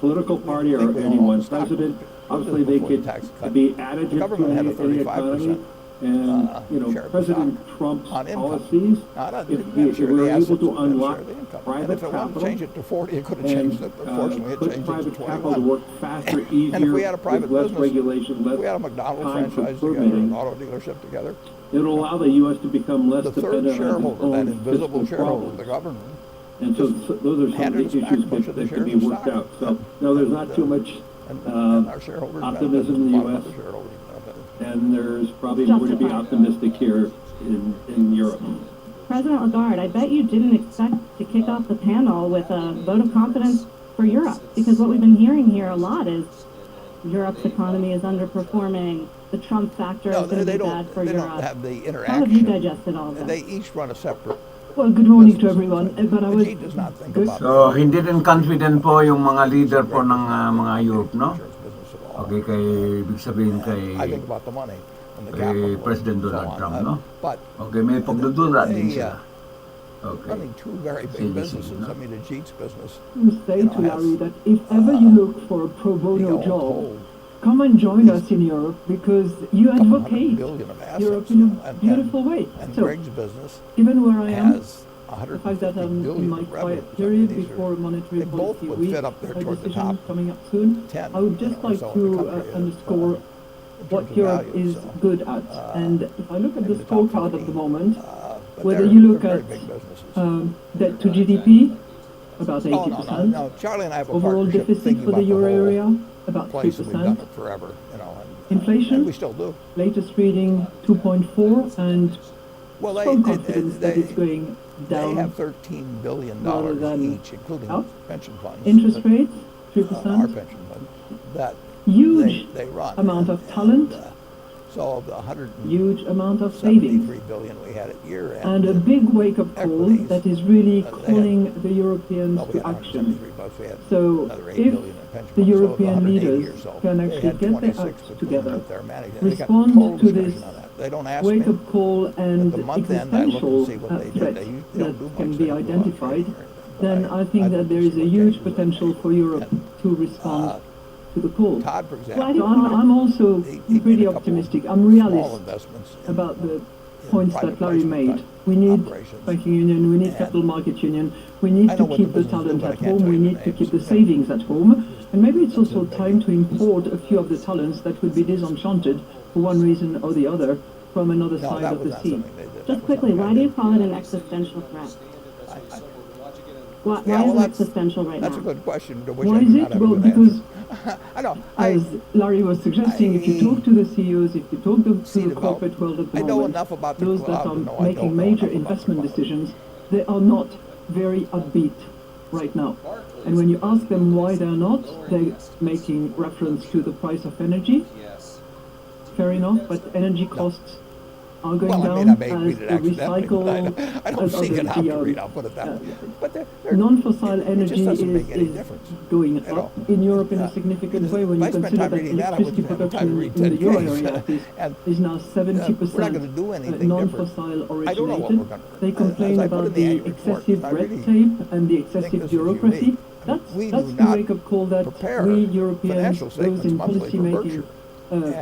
political party or think we any own all one the stock. president. This Obviously, is they before the could tax cut. be additive The to government had a any economy. 35% And, share of the President stock Trump's on income. policies, Not on- if didn't we share were the able assets, to didn't unlock share the income. And private if it wanted to capital change it to 40, it could have and changed it. Unfortunately, it put changed it private to capital to 21. work faster, easier, And if we had a private with less business, regulation, If less we had a McDonald's time for franchise together, permitting, an auto dealership together, it'll allow the U.S. to become less the third dependent on its shareholder, that own invisible fiscal shareholder of the problems. government, And so those are some handed of the us back a issues bunch that of the can be shares of worked stock. out. So, no, there's not too much, and our shareholders optimism in the benefit, a lot of US. other shareholders benefit. and there's probably more to be Justified. optimistic here in Europe. President Lagarde, I bet you didn't expect to kick off the panel with a vote of confidence for Europe, because what we've been hearing here a lot is Europe's economy is underperforming, the Trump factor No, is going to they be bad don't, for they don't Europe. have the How have you interaction. digested all of They that? each run a separate. Well, good morning to business. everyone. But I was He does not think good. about So, hindi din confident po yung mga leader po ng mga Europe, no? insurance business at all. Okay, kay, ibig sabihin kay, I think about the money and the kay capital. President and so Donald on. Trump, no? But Okay, may pagdudura din they, sila. Okay. running two very Sige, big businesses. sige, no? I mean, the Jeets business, You say You know, to has, Larry that if ever you look for a pro the bono all job, told, come and join us in Europe because you advocate billion of assets, Europe in a and- beautiful way. And So, Greg's business given where I am, has the 150 fact that I'm billion in my of quiet revenues. period These are- before monetary they both policy would week, fit up there a toward the decision top coming up soon, 10, I would just or like so in to the country, underscore in what terms of Europe value, is so, good at. And if I look at the maybe the top scorecard at 15, the moment, but whether they're- you look they're at very big businesses. debt to GDP, about Oh, 80%. no. Charlie and I have a Overall partnership deficit thinking for the about euro whole area, about place, and we've done 3%. it forever, Inflation, and we still do. latest reading 2.4, and Well, strong confidence that it's going they down. have $13 billion rather than each, including up. pension funds. Interest that, rates, our 3%. pension fund, that Huge they run. amount of talent, So of the 100 huge amount of savings, $73 billion we had at year end. and a big wake-up call equities, that is really they had- calling the Europeans we to had action. 173 bucks. We had So another 8 if billion in pension the funds. So of European 180 leaders or so, can they actually had get their 26 acts between together, them that they're managing. They got respond total to this discretion on that. They don't ask me. wake-up call and At the month end, I look and existential see what they did. threat They don't that do can much. be They do a lot of identified, trading, but then I think I'd that like there to is see a what huge they do. potential for Europe to respond to the call. Todd, for So example, I'm also he pretty made a couple optimistic. of I'm small realist investments in, about the in points private that Larry placement made. type We need operations. banking union, we need And capital markets union, we need I know to what keep the the businesses do, talent but I at can't home, tell we you the need to names. keep the savings at home, and maybe it's also time to import a few of the talents that would be disenchanted for one reason or the other from another No, side that of was the not sea. something they did. That Just was quickly, something I why do you did. call it an existential threat? I- Why Yeah, is well, it that's- existential right That's a now? good question, to which Why I do is not it? have a Well, good because answer. I know. as Larry was suggesting, if you talk to the CEOs, if you talk to See the the corporate world at the I know moment, enough about the those that cloud are to know I making don't know major enough about the investment cloud. decisions, they are not very upbeat right now. And when you ask them why they're not, they're making reference to the price of energy. Fair enough, but energy costs are going Well, I down mean, I may as read it the accidentally, recycle, but I don't as seek the, it out to the, read, I'll put it that way. But non-fossil it just energy doesn't make any is difference going at all. up in Europe in a significant way when If you I spent consider time that reading that, I electricity wouldn't have time to production read in the 10 euro pages. area And, is now 70% we're not gonna do anything non-fossil different. I don't know what originated. we're gonna do. They complain As I put about in the the annual report, excessive I red really tape and the think excessive this is bureaucracy. unique. That's We do the not wake-up call that prepare we Europeans, financial those statements in monthly for policy-making Berkshire.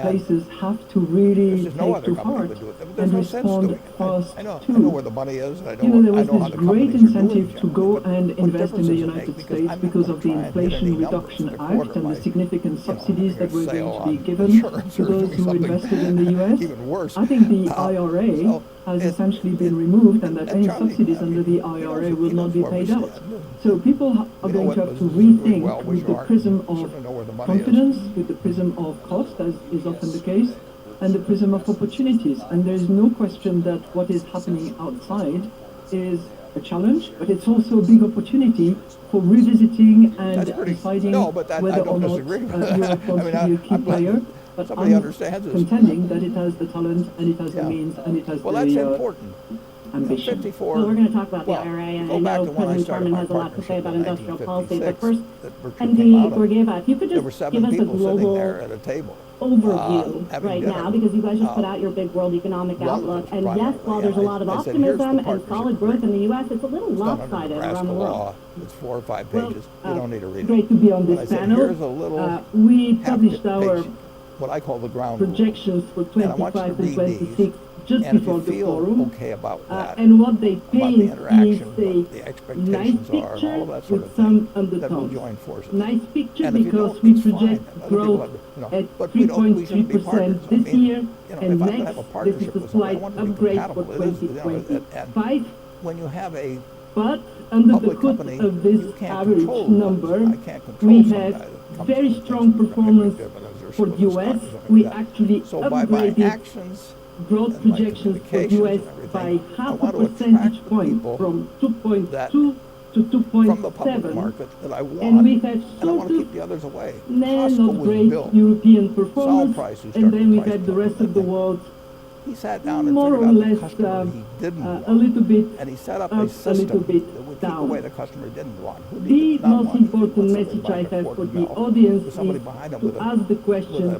places have to really There's just no take other to company heart would do it. and There's no sense respond doing it. fast I know to. where the money is, and I know, You know, there I was know how this the great companies are doing incentive to go generally, and but invest in difference the does it United make? States I'm because not of the gonna try and get Inflation any numbers Reduction to Act quarter and the my, significant subsidies that were sale going to be on given insurance to or those doing who something invested in the US. even worse. I think the IRA so has it- essentially been removed and that and any Charlie, subsidies I mean, under the he knows- IRA he will not knows be where we paid out. stand. So people are We know going what to have to businesses are doing rethink well, which with the aren't. prism We of certainly know where the money is. confidence, with the prism of cost, as is often the case, and the prism of opportunities. And there is no question that what is happening outside is a challenge, but it's also a big opportunity for revisiting and That's pretty- deciding no, but that- I whether don't or not disagree with that. Europe I wants mean, to be a key I'm glad player. But somebody I'm understands this. contending that it has the talent and it has Yeah. the means and it has Well, that's the important. ambition. 54. Well, we're going to talk about well, the IRA, and go I back know to when I President started Sharman my has a lot to say about partnership in industrial policy. But 1956 first, that Berkshire Andy came out of. Gorgieva, if you could There were just 7 give us a people sitting global there at a table. overview having right dinner. now, because you guys just put out your big world economic outlook. And yes, while there's a lot of I said, here's the optimism and partnership solid growth in the agreement. U.S., it's a little It's done under lopsided Nebraska around the world. law. It's 4 or 5 Well, pages. You don't need to read it. Great to be on But I this said, panel. here's a little We half published our page, what I call the ground rule. projections for And I want you to 25 and read 26 these. just And if before you the feel forum. okay about that, And what they about the paint interaction, is what the a expectations nice are, and picture all that sort with of some thing, then we'll undertones. join forces. Nice picture And if you because don't, we it's fine. project Other people growth have to, you know, at but we shouldn't be 3.3% partners. I this mean, year, you know, and if I'm gonna next have a this partnership is a with somebody, I slight want it to be upgrade for compatible. It is, you know, and 2025. when you have a But under the public hood company, of this you can't average control number, I can't control we some had guy that comes very in and strong thinks it's gonna make performance dividends or for so the it's US. not something We like that. actually So by my upgraded actions growth and my projections for communications US and everything, by I half a want to percentage attract point people from 2.2 that to from the public 2.7. market that I want, And we had and I sort want to of keep the others away. then Costco of was great built. European Saul performance, Price, who and started then we Price had the Club, rest of the world He sat down and more figured or out the less customer he didn't want. a little bit And he set up up, a a system little bit that would keep down. away the customer didn't want. Who The did not most want? important Somebody message I buying a have quart for of the milk audience with somebody is behind him to with a- ask the with question, a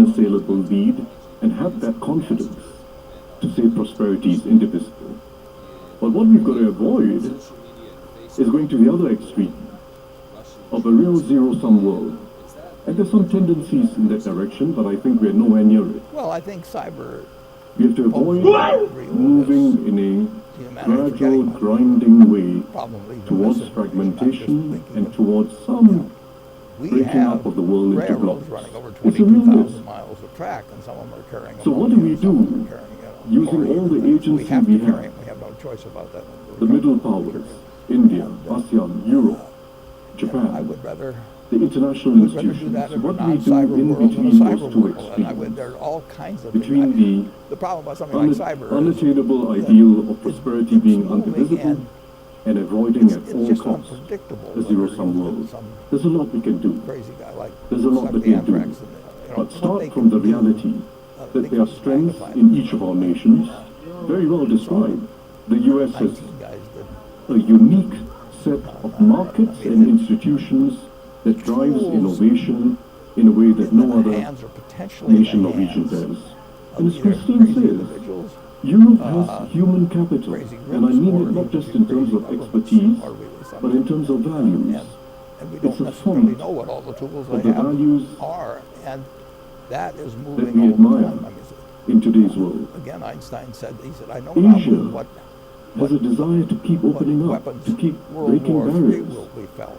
unassailable lead and have that confidence to say prosperity is indivisible. But what we've got to avoid is going to the other extreme of a real zero-sum world. And there's some tendencies in that direction, but I think we're nowhere near it. Well, I think cyber. We have to avoid moving in a gradual, grinding way towards fragmentation and towards some breaking up of the world into blocks. Running over It's a real 22,000 miles of track, and some of them are carrying. So what do we do using all the agency we have? We have no choice about that. The middle powers, India, ASEAN, Europe, Japan. I would rather. The international institutions. What do we do in between those two extremes? There are all kinds of between the problem about something like cyber unattainable ideal of prosperity being indivisible and avoiding at all costs a zero-sum world. There's a lot we can do. There's a lot that we can do. But start from the reality that there are strengths in each of our nations, very well described. The U.S. has a unique set of markets and institutions that drives innovation in a way that no other nation or region does. And as Christine says, Europe has human capital, and I mean it not just in terms of expertise, but in terms of values. It's a font of the values that we admire in today's world. Again, Einstein said, I know Asia has a desire to keep opening up, to keep breaking barriers.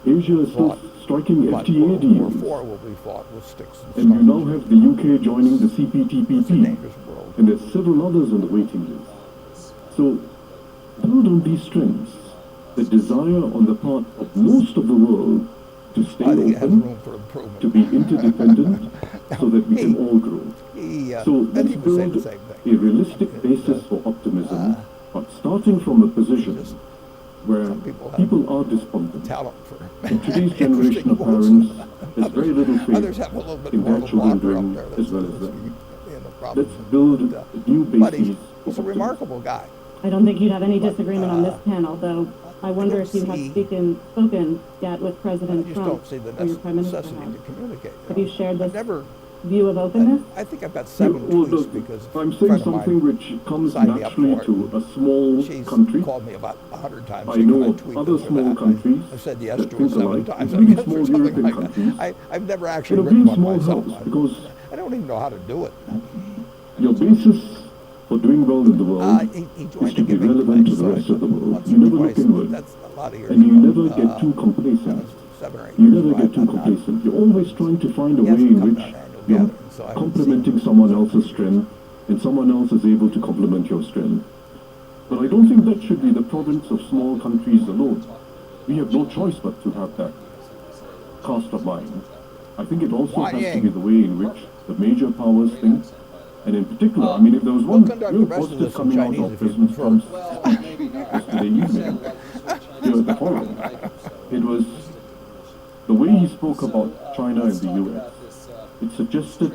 Asia is still striking FTA deals. And you now have the UK joining the CPTPP, and there's several others on the waiting list. So build on these strengths, the desire on the part of most of the world to stay open, to be interdependent, so that we can all grow. So let's build a realistic basis for optimism, but starting from a position where people are despondent. And today's generation of parents has very little faith in their children doing as well as them. Let's build a new basis. He's a remarkable guy. I don't think you'd have any disagreement on this panel, though. I wonder if you have spoken yet with President Trump or your Prime Minister. Have you shared this view of openness? I think I've got 7 tweets because I'm saying something which comes naturally to a small country. Called me about 100 times. I know other small countries. I've said yes that to think 7 alike, times. including small European countries. I've never actually written one myself. Because I don't even know how to do it. Your basis for doing well in the world is to be relevant to the rest of the world. You never look inward, and you never get too complacent. You never get too complacent. You're always trying to find a way in which you're complementing someone else's strength, and someone else is able to complement your strength. But I don't think that should be the province of small countries alone. We have no choice but to have that cast of mind. I think it also has to be the way in which the major powers think. And in particular, I mean, if there was one real positive coming out of President Trump's yesterday evening here at the forum, it was the way he spoke about China and the US. It suggested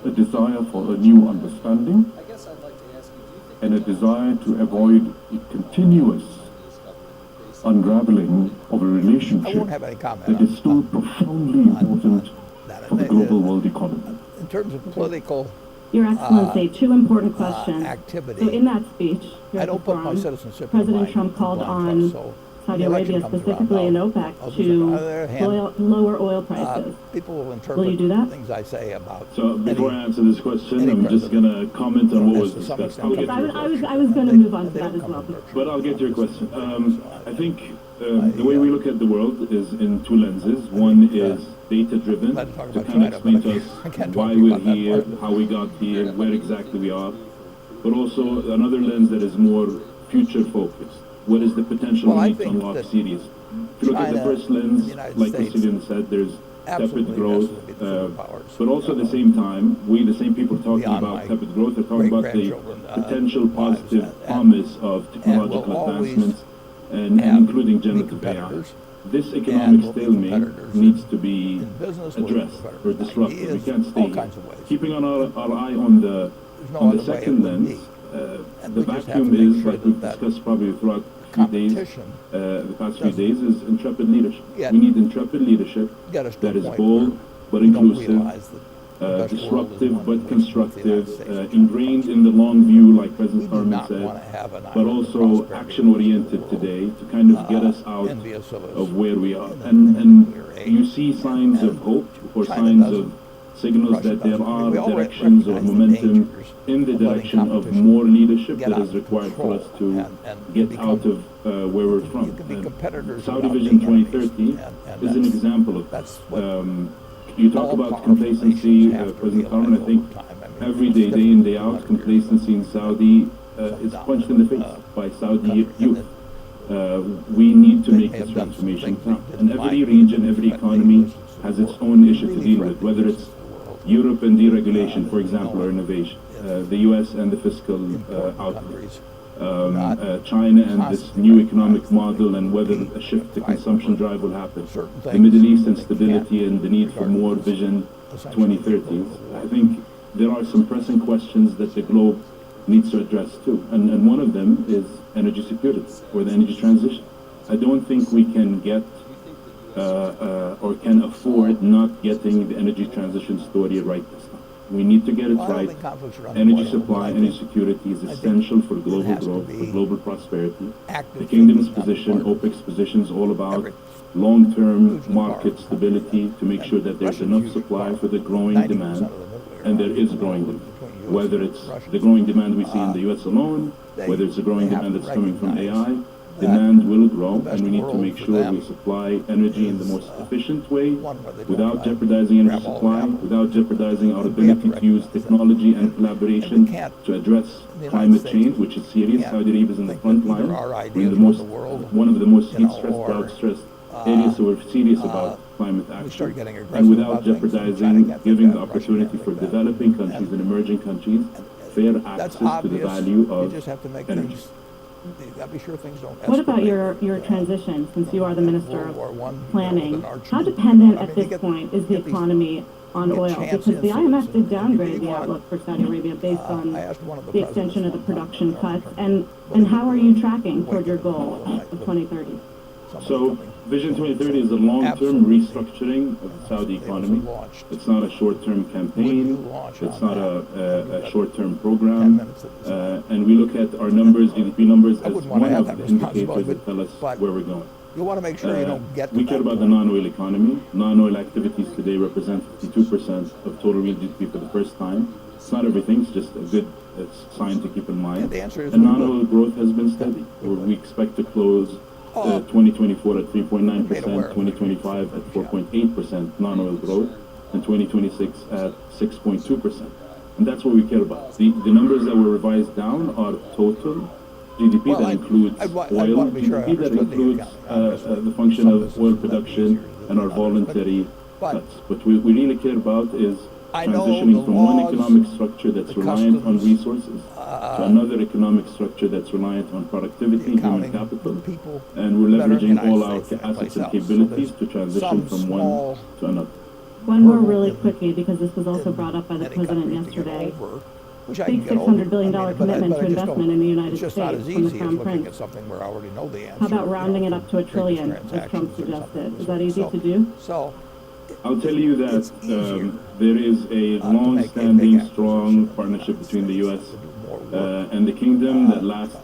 a desire for a new understanding and a desire to avoid a continuous unraveling of a relationship that is still profoundly important for the global world economy. In terms of political Your Excellency, 2 important questions. activity. So in that speech, I don't put my citizenship President Trump called on Saudi Arabia specifically and OPEC to lower oil prices. People will interpret Will you do that? things I say about. So before I answer this question, I'm just going to comment on what was discussed. I was going to move on to that as well. But I'll get to your question. I think the way we look at the world is in 2 lenses. One is data-driven, to kind of explain to us why we're here, how we got here, where exactly we are. But also another lens that is more future-focused. What is the potential we need to unlock cities? If you look at the first lens, like Cecilian said, there's tepid growth, but also at the same time, we, the same people talking about tepid growth, are talking about the potential positive promise of technological advancements and including generative AI. This economic stalemate needs to be addressed or disrupted. We can't stay keeping on our eye on the second lens. The vacuum is, like we've discussed probably throughout the past few days, is intrepid leadership. We need intrepid leadership that is bold but inclusive, disruptive but constructive, ingrained in the long view, like President Carmen said, but also action-oriented today to kind of get us out of where we are. And you see signs of hope or signs of signals that there are directions or momentum in the direction of more leadership that is required for us to get out of where we're from. Saudi Vision 2030 is an example of that. You talk about complacency, President Carmen. I think every day, day in, day out, complacency in Saudi is punched in the face by Saudi youth. We need to make this transformation count. And every region, every economy has its own issue to deal with, whether it's Europe and deregulation, for example, or innovation, the US and the fiscal outlook, China and this new economic model and whether a shift to consumption drive will happen, the Middle East and stability and the need for more Vision 2030. I think there are some pressing questions that the globe needs to address too, and one of them is energy security or the energy transition. I don't think we can get or can afford not getting the energy transition story right this time. We need to get it right. Energy supply, energy security is essential for global growth, for global prosperity. The Kingdom's position, OPEC's position is all about long-term market stability to make sure that there's enough supply for the growing demand, and there is growing demand. Whether it's the growing demand we see in the US alone, whether it's the growing demand that's coming from AI, demand will grow, and we need to make sure we supply energy in the most efficient way without jeopardizing energy supply, without jeopardizing our ability to use technology and collaboration to address climate change, which is serious. Saudi Arabia is in the front line. We're in the most, one of the most heat-stressed, drought-stressed areas, so we're serious about climate action. And without jeopardizing, giving the opportunity for developing countries and emerging countries fair access to the value of energy. What about your transition, since you are the Minister of Planning? How dependent at this point is the economy on oil? Because the IMF did downgrade the outlook for Saudi Arabia based on the extension of the production cuts. And how are you tracking toward your goal of 2030? So Vision 2030 is a long-term restructuring of the Saudi economy. It's not a short-term campaign. It's not a short-term program. And we look at our numbers, GDP numbers, as one of the indicators that tell us where we're going. You want to make sure you don't get we care about the non-oil economy. Non-oil activities today represent 52% of total real GDP for the first time. It's not everything, it's just a good sign to keep in mind. The answer is and non-oil growth has been steady. We expect to close 2024 at 3.9%, 2025 at 4.8% non-oil growth, and 2026 at 6.2%. And that's what we care about. The numbers that were revised down are total GDP that includes oil GDP, that includes the function of oil production and our voluntary cuts. What we really care about is transitioning from one economic structure that's reliant on resources to another economic structure that's reliant on productivity, human capital, and we're leveraging all our assets and capabilities to transition from one to another. One more really quickly, because this was also brought up by the President yesterday. Big $600 billion commitment to investment in the United States from the Crown Prince. How about rounding it up to $1 trillion, as Trump suggested? Is that easy to do? I'll tell you that there is a long-standing, strong partnership between the U.S. And the Kingdom that lasts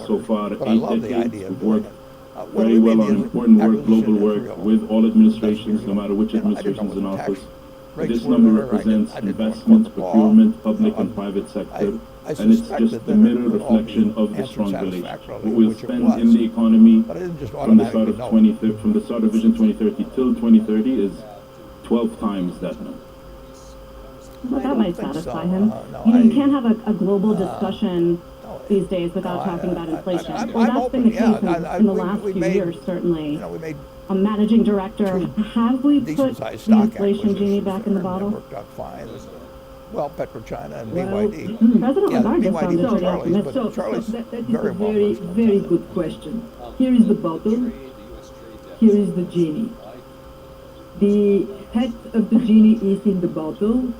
so far 8 decades. We've worked very well on important work, global work, with all administrations, no matter which administration is in office. This number represents investment, procurement, public and private sector, and it's just the mirror reflection of the strong relationship. What we'll spend in the economy from the start of Vision 2030 till 2030 is 12 times that number. Well, that might satisfy him. You can't have a global discussion these days without talking about inflation. Well, that's been the case in the last few years, certainly. A managing director, have we put the inflation genie back in the bottle? Well, PetroChina and BYD. President Lagarde sounded pretty optimistic. That is a very, very good question. Here is the bottle. Here is the genie. The head of the genie is in the bottle.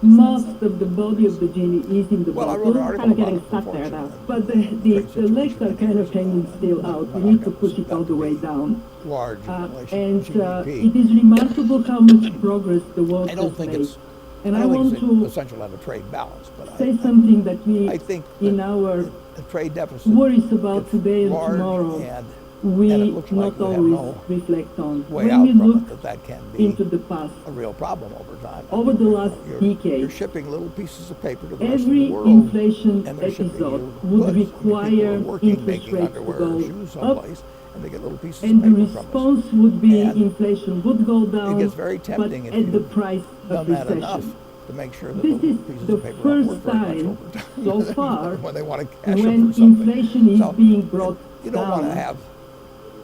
most of the body of the genie is in the Well, I bottle. wrote an article Kind of about getting it, stuck there, though. But the legs are kind of hanging still out. We need to push it all the way down. Large And GDP. it is remarkable how much progress the world I don't has think made. it's. And I I don't want think it's to essential to have a trade balance, but say something that we, I think in that our the trade deficit worries about today and large tomorrow, and we it looks like not we have always no reflect on. way When out we from look it, that can be into the past, a real problem over time. over the last You're decade, shipping little pieces of paper to the rest of every the world. inflation and they're shipping episode you would goods. People are require working, interest making rates to underwear or go shoes up, someplace, and they get little pieces and the of paper from us. response would be And inflation would go It down, gets very but tempting if at the you've price of done that enough recession. to make sure that This the is little pieces the of paper don't work first very much time over time. so far when they want to cash when them for something. inflation is So, being brought you don't want to down. have.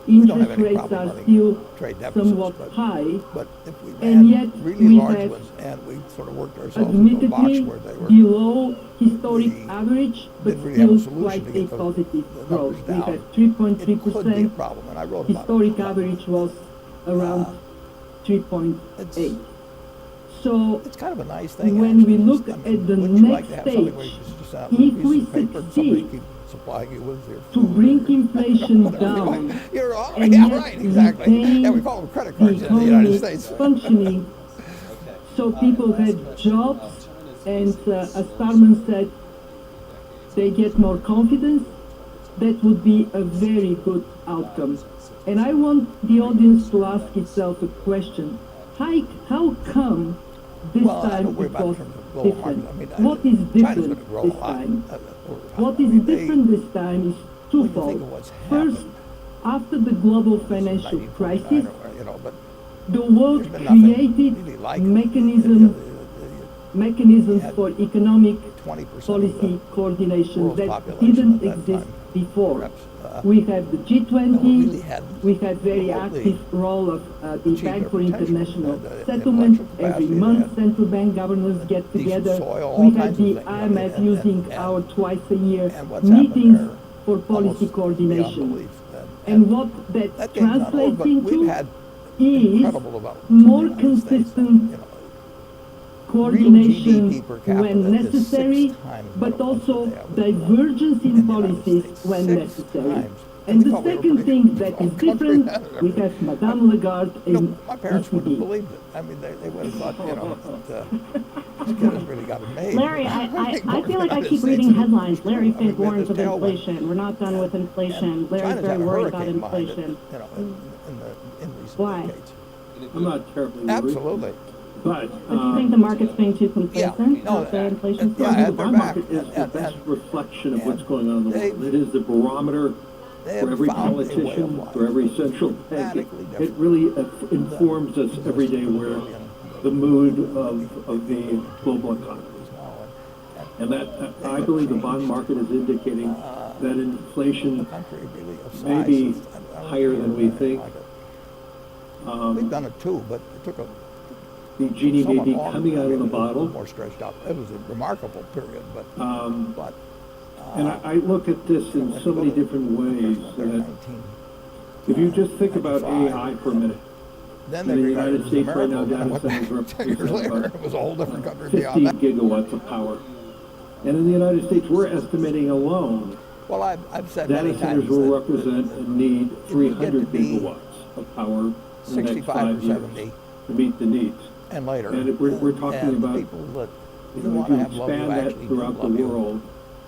We don't have Interest any rates problem are running still trade deficits, somewhat high, but if we and had yet really we large have ones and we sort of worked ourselves into a box admittedly where they were below historic we average, but didn't really have a still solution quite to a get the positive numbers growth. We down, have it could be a 3.3%. problem, and I wrote about Historic it. average was around 3.8. So It's kind of a nice thing. when we actually. look I mean, at the wouldn't you like next to have something where you stage, just have a if piece we of paper and somebody succeed keep supplying you with your to food bring or inflation whatever you down like. You're all, and yeah, yet right, exactly. retain Yeah, we call them credit the cards in the United economy States. functioning, so people have jobs, and as Starman said, they get more confidence, that would be a very good outcome. And I want the audience to ask itself a question. How come this Well, I time don't worry it about was in terms of global different? markets. I mean, What is China's different gonna grow a this lot. time? I What is mean, they- different this time is when you think twofold. of what's First, happened, after the global financial 1949 crisis, or, you know, but the world there's been nothing created really like it. mechanisms had for economic 20% of policy the coordination world's that population didn't at that exist time, before. perhaps, We have the G20, really had we have very remotely active role of the achieved Bank their for potential. International The Settlement. intellectual Every capacity, they month, had central bank governors get decent together. soil, all We kinds have of the things. IMF And- using and- our twice a year and what's happened meetings there for policy almost coordination. beyond belief. And what that that game's not over, translates but we've into had is incredible development more in the United States. consistent You know, coordination GDP per capita when is necessary, 6 times what but it was also today, I would divergence in in the United policies States. when 6 necessary. times. And we the thought we were second pretty thing that is developed country. different, we have Madame Lagarde You know, in my parents wouldn't have ECB. believed it. I mean, they would have thought, you know, that this kid has really got it made. Larry, I feel like I keep United reading States. headlines. Larry I mean, Fink we had warns this of tailwind. inflation. We're not done with inflation. Larry's China's very had a worried about hurricane behind it, inflation. you know, in recent Why? decades. I'm not terribly worried. Absolutely. But, But do you think the market's being too complacent no, with the inflation yeah, story? at the their bond back. market is the And- best and- reflection of and what's going on in the they- world. It is the barometer They for have every found a way of politician, life for every central bank. dramatically It different really informs us every day where the mood of the global economy. And that, I believe the bond market is indicating that inflation country really of may size be is- I don't higher think than we anything think. like it. We've done it too, but it took a The genie may somewhat be longer. coming I out mean, of the it was a little bottle. more stretched out. It was a remarkable period, but And I look at this in so many different ways that if you just think about AI for a minute, then in they the regarded United it as States right now, America, data centers 10 years later, represent it was a whole different country 50 beyond that. gigawatts of power. And in the United States, we're estimating alone Well, I've said data many centers times will that represent a need if you get 300 to be gigawatts of power in the next 65 5 or years 70 to meet the needs. and later. And we're talking and about, people that you you know, want if to you have love you expand that actually do throughout the love you. world,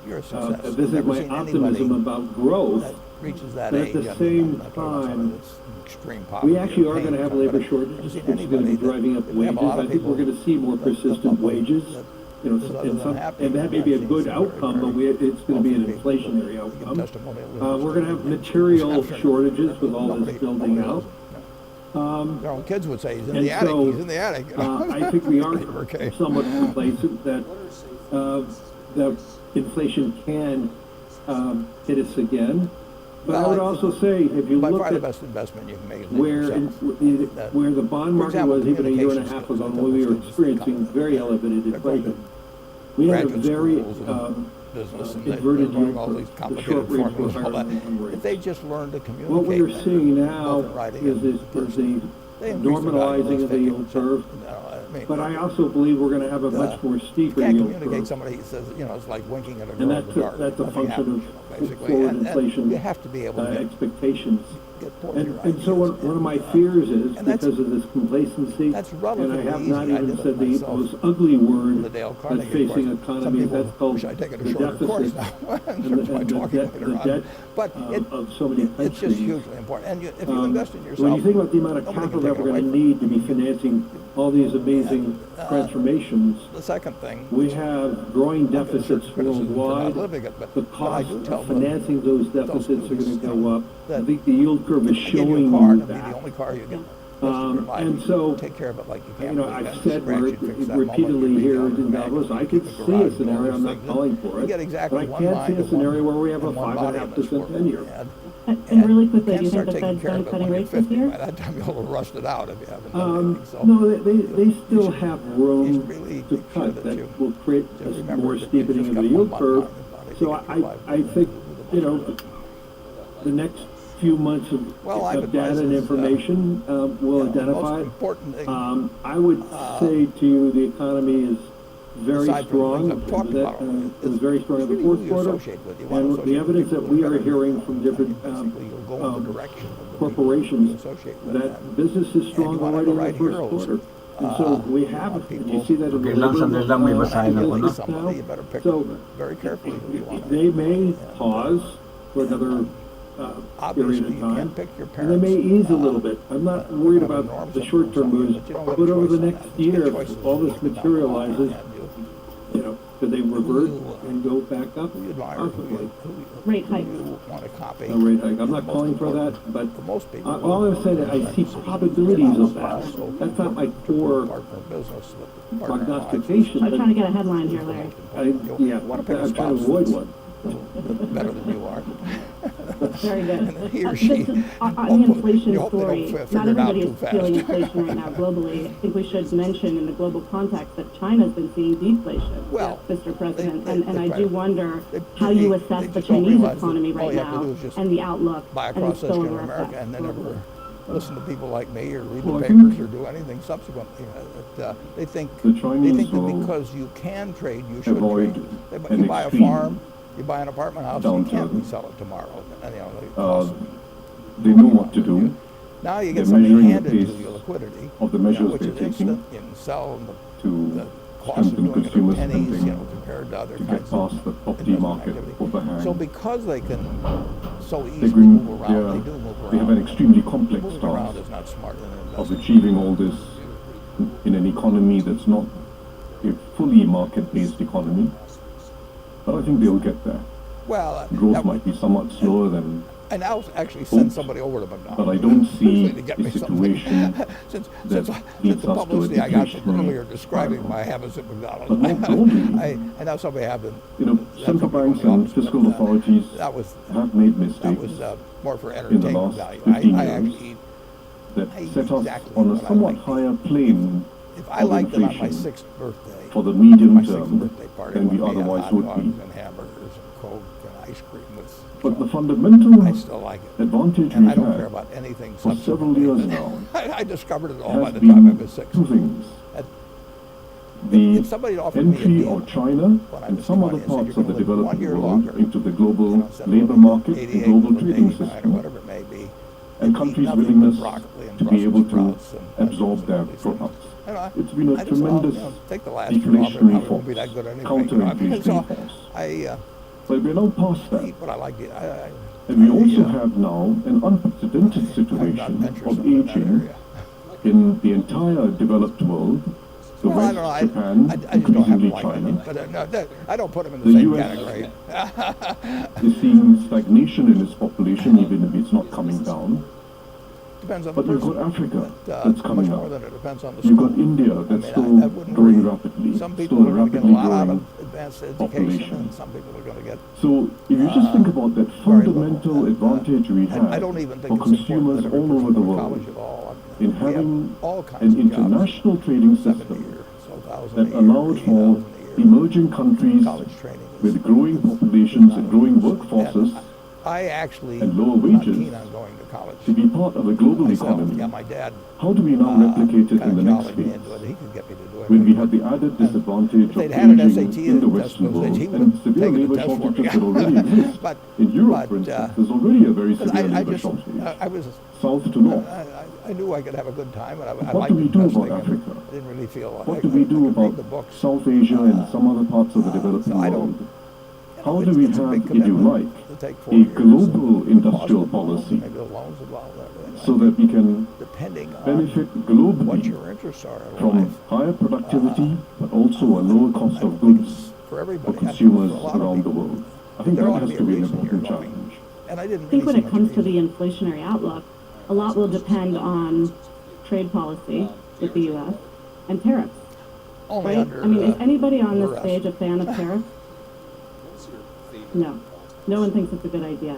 You're a success. this I've is never my seen optimism anybody about growth. that reaches that But age. at the I mean, same I'm not talking about somebody time, that's in extreme poverty we actually or are going to pain, have but labor I've shortages, never which seen is going to anybody be that- driving up we have a wages. lot of I think we're people going to see more that persistent look wages. that You know, is other and, than some, happy. and that I've may be a seen good some outcome, but very, it's going to be an wealthy people inflationary that give outcome. testimonial We're going to have material shortages with all this building out. Their own kids would say he's in And the attic. so, He's in the attic. You know? I think we are Okay. somewhat complacent that that inflation can hit us again. But I would also say, if you By look far the at best investment you can make is where yourself. where the bond For market example, was even a year and a communications half skills, ago, I when we tell were the students experiencing to come. very elevated They're going inflation, we had a graduate very schools and business and inverted they're learning yield all curve. these The complicated short rates were formulas and all higher that. than the long rates. If they just learn to communicate. What we are better, seeing both now in writing is and the person, they increase the value normalizing of the yield 50%, curve. But I also believe we're going to have a much more steeper can't yield communicate curve. somebody says, it's like winking at a girl And in the dark. that's a Nothing function happens, of basically. forward And inflation you have to be able to expectations. get forth your And so ideas. one of my fears is, and that's- because of this complacency, that's and relatively I have easy. not I did even it said the myself. most ugly word The Dale that's Carnegie facing course. Some economies, people that's called wish I'd taken a the shorter course deficit now. and By talking later on. debt But of so many it's just countries. hugely important. And if you invest in yourself, When you think about the amount of nobody can capital take that it we're away going to from you. need to be financing all these amazing transformations, The second thing, we have growing deficits criticism for not worldwide. living it, but The I cost do tell of them financing those deficits are going to go up. I that think the yield curve is I give you showing a car, you it'll be the that. only car you get. the rest of your life. And so, take care of it like you can. I've said repeatedly here in Davos, I could see a scenario, I'm not calling for it, but I can't see a scenario where we have a 5.5% 10-year. And really quickly, do you think start the taking Fed's care done of it cutting when you're rates this 50. year? By that time, you'll have rushed it out if you haven't done anything. So No, they still have room really to make sure cut that that you will create a remember more that you steepening just of the got yield 1 curve. month on it to So get your life I think, the next few months of data and information will identify. Important thing, I would say to you the economy is very aside from the strong. things I've talked about, It was very strong in the really fourth who you quarter. associate with. You want to And associate the with evidence people that who we are are better. hearing from different Basically, you'll go in the direction of the people corporations you associate with. that business is strong you wanna already in have the the right first heroes. quarter. And so we have, you see that in the Okay lang, sandali lang, may basahin ako, no? Somebody you better pick So very carefully who you want. they may pause for another Obviously, period of you time, can't pick your and they parents. may ease a little bit. I'm not worried have about norms the and short-term rules on moves, it, but you don't have but a over the choice on next that. You year, get choices if all this about materializes, how could they revert and go back up? Who you admire, Possibly. Rate who hikes. you want to copy. A rate hike. I'm not Most calling for important. that, but For most people, all I'm saying is I see probabilities of that. That's not my core partner business, but partner prognostication. I'm trying to get a headline here, Larry. Want to pick a I'm trying to spouse avoid that's one. better than you are. Very good. And he or she, On the inflation you hope they don't story, figure not it out everybody too is fast. feeling inflation right now globally. I think we should mention in the global context that China's been seeing deflation, Well, Mr. President. they- And I they- do wonder they- how they- you they assess the just don't Chinese realize that economy all right you have to now do is just and the outlook buy a and the cross-section in spillover America effects and then globally. never listen to people like me or read Well, the I papers think or do anything subsequently. They think The they Chinese think that will because you can trade, you should avoid trade. an You buy a extreme farm, you buy an apartment house, you downturn. can't resell it tomorrow. And, the cost They know what to do. now you They're get something measuring the handed to pace you, liquidity, of the measures which they're is taking instant. You can sell the to cost of strengthen doing it in consumer pennies, spending, compared to other to kinds get of past the property investment market activity. overhang. So because they can so They easily bring, move around, they do move around. they have an extremely complex Moving around task is not smart in an of investment. achieving all this in an economy that's not a fully market-based economy. But I think they'll get there. Well, Growth that might be somewhat slower than, and I'll actually send hoped, somebody over to McDonald's. but I don't see to get a me situation something. since that the leads us to a publicity I got from deflationary earlier describing spiral. my habits at McDonald's, But more broadly, I now somebody have been. central banks and fiscal authorities That was have made that mistakes was more for in the entertainment last value. 15 I years actually eat. that I eat set us exactly on what a I somewhat like. higher plane If I of liked it on my inflation 6th birthday, for the medium my 6th term birthday party, than we when had otherwise hot would dogs be. and hamburgers and Coke and ice cream with. But the fundamental I still like it. advantage And we've I don't care had about anything for several subsequently. years now I discovered it all by has the time I been was 6. two things. At- The if somebody offered me a entry deal of China when I and was some 20 other and said, parts "You're of the gonna live 1 developed year world longer," into the global instead of labor living market, the 88, global living trading 89 or system, whatever it may be, and eat countries' nothing but willingness broccoli and to be able Brussels to sprouts and absorb vegetables their and all these things. products. And It's been a I just thought, tremendous take the last year off, it deflationary probably won't be that good anyway. counter-inflationary So force. I But we're now past eat that. what I like to eat. And we also have now an unprecedented situation of aging in the entire developed world, the Well, I West, don't know. Japan, I just don't have increasingly like China. it, but no, I don't put them in the The same US category. is seeing stagnation in its population, even if it's not coming down. Depends on the But you've person. got Africa But, that's coming much more up. than it depends on the You've school. got India that's I mean, still I wouldn't growing worry. rapidly, Some still people a are going to get a rapidly lot out growing of advanced education, population. and some people are going to get. So if you just think about that fundamental advantage we have I don't even think for it's important consumers that every all over person the go to world college at all. in We have having all kinds an of jobs, international trading 70 system year, so 1,000 that a year, allowed for 80,000 a year. emerging countries College training is with growing populations and growing workforces I actually and lower not wages keen on going to college. to be part of a global Myself, economy. yeah, my dad How do we now replicate it in the next jollied me phase? into it. He could get me to do it. When we have the added disadvantage If of they'd had an aging SAT in the test, Western world he would and have severe taken the labor test for me. shortages that already exist. But- In Europe, but, for instance, there's already a very severe I labor just, shortage. I was, South to north. I knew I could have a good time, and I What liked do we do investing, about and Africa? I didn't really feel What I do we could do read about the books. South Asia and some other parts of the developing so I world? don't- How do we it's a have, big if you commitment like, to take 4 a years, global and industrial cost of loans, policy maybe the loans involved, everything. so that we can Depending benefit on what globally your interests are in from life, higher productivity, but also a lower cost of goods for for everybody, consumers for a lot of around the people. world. I think There that ought to has be to a be an reason important you're going. challenge. And I didn't I think really when see it comes much to the reason. inflationary outlook, a lot will depend on trade policy with the U.S. and tariffs, Only right? under, I mean, is anybody on this duress. stage a fan of tariffs? No. No one thinks it's a good idea.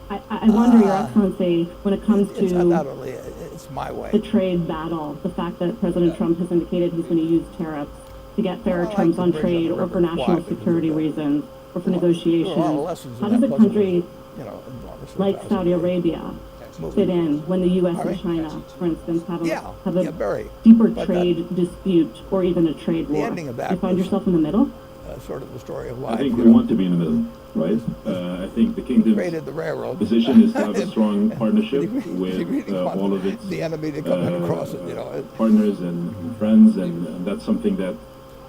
I wonder, Your Excellency, when it comes It's to undoubtedly, it's my way. the trade battle, the fact that President Trump has indicated he's going to use tariffs to get fairer Well, I like terms to on bring trade them or for national quietly to security do that. reasons or for There are a lot of negotiations. lessons in How that does a puzzle, country you know, enormous like thousand Saudi years. Arabia fit in when the U.S. Pardon and me? China, for instance, have a, Yeah, have a yeah, very. deeper But trade dispute or even a trade the war? ending of that You find was- yourself in the middle? Sort of the story of I life. think you we know. want to be in the middle, right? I think the kingdom's Created the railroad. position is to have a strong partnership He with really wanted all of its the enemy to come in and cross it, you know. partners and friends, and that's something that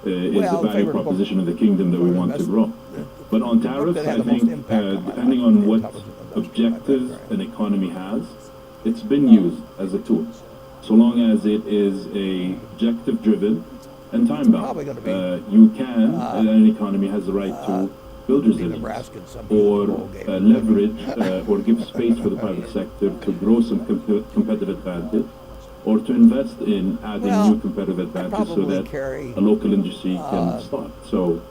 is Well, a value favorable proposition of the kingdom that we want to grow. But on tariffs, that had I the most think, impact on my depending life on was the what intelligence industrial, objectives I think, an economy has, it's been used as a tool. So long as it is a objective-driven and time-bound. Probably gonna be, You can, an economy has the right to build resilience Nebraskans, some or people gave it. leverage or give space for the private sector to grow some competitive advantage, or to invest in adding Well, new competitive advantage so probably that carry, a local industry can start. So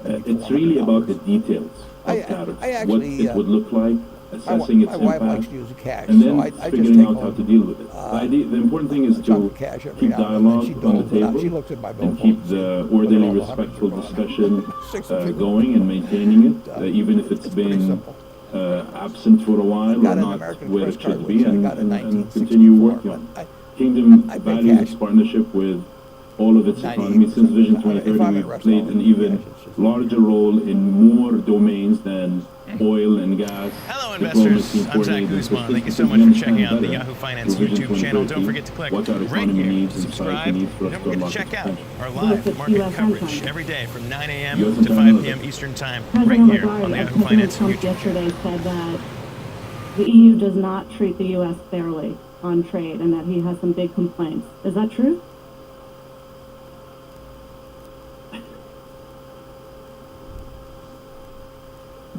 it's really about the details of tariffs, I actually, what it would look like, assessing its my wife likes impact, to use cash, and then so I just figuring take out how home, to deal with it. The important thing is a chunk to of cash every keep now and then. dialogue She on doles the it out. table She looks at my and billfold keep and the sees, orderly, put all the hundreds respectful of discussion Six of you. going and maintaining it, even if it's pretty been simple. absent for a while or Got an not American where Express it should card, be, which I and, got in and continue 1964, working on but it. Kingdom I pay values cash. its partnership with all of its 98% economies. Since Vision of the time. If 2030, I'm at we've restaurant, played an even cash, it's just- larger role in more domains than oil and gas. Hello, diplomacy, investors. I'm Zach coordinating Guzman. Thank you so systems, much for and checking out the better Yahoo Finance through Vision YouTube channel. Don't 2030, forget to click what our right economy here needs to and society subscribe. needs for us Don't to forget to unlock check its out potential. our Look, live it's market US coverage time. every day from 9 a.m. US to 5 time. p.m. Eastern Time, right President here on the Lagarde, Yahoo President Finance Trump YouTube channel. yesterday said that the EU does not treat the U.S. fairly on trade and that he has some big complaints. Is that true?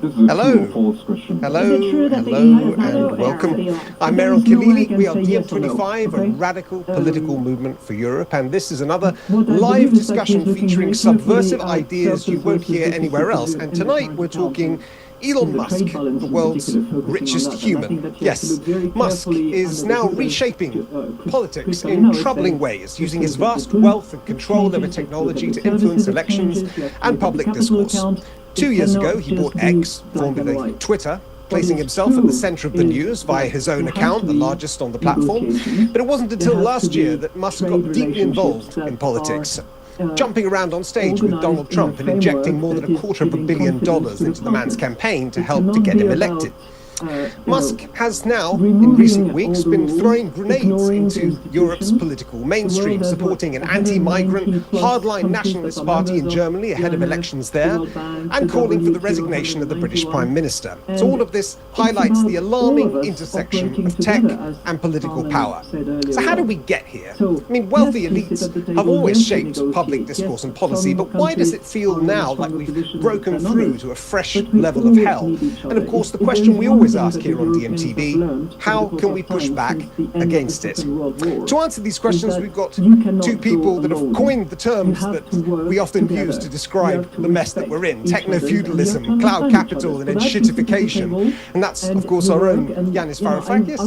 This is a Hello. true or false question. Is it true that the EU Hello, has no and welcome. area? I'm There Meryl is no way I Kalili. can We are say yes or no, DM25, okay? a radical political movement for Europe, and this is another What I live believe is that discussion he's looking featuring very carefully subversive at ideas you won't self-resources hear anywhere else. deficits And in the tonight current we're account talking in Elon the Musk, trade balance the in world's particular, focusing on richest that. And I human. think that you have to Yes, look very Musk carefully is under now the figures, reshaping politics crystal in now, it's troubling saying ways, using this his is the vast good wealth and control over exchanges, technology you to have the influence services elections exchanges, you have to and look at the public capital discourse. account. 2 It years cannot ago, he just bought be X, black and formerly white. Twitter, What placing is himself at the true center of the is news via that his own there account, has the to be largest on the platform. negotiations. But it wasn't There until has last to year be that Musk trade got deeply relationships involved that in politics, are, jumping around on stage with organized Donald in a Trump and injecting framework more than that a is $250 giving million confidence to into the man's partners. campaign to It help to cannot get be him about, elected. you Musk know, has now, in removing recent weeks, all the been rules, throwing grenades ignoring into the Europe's institutions. political The mainstream, world has, supporting an 190 anti-migrant, plus hardline countries nationalist that are party in members of Germany ahead of the elections IMF, there, the World Bank, and the calling for the WTO, resignation of the British 191. Prime Minister. And So all of this highlights the about all of alarming us intersection operating of tech together, as and political Carmen power. said earlier So how do on. we get here? So, I mean, wealthy yes, we sit elites at the table, have always yes, we shaped public negotiate. discourse Yes, and policy, some but why does it countries feel are in a now like stronger we've position broken than through others. to a fresh But we level of always hell? need each And other. of course, the If question there's we one always ask here on DMTV, how can we push back against it? To answer these questions, we've got two people that have coined the terms that we often use to describe the mess that we're in: techno-feudalism, cloud capital, and shitification. And that's, of course, our own Yanis Varoufakis.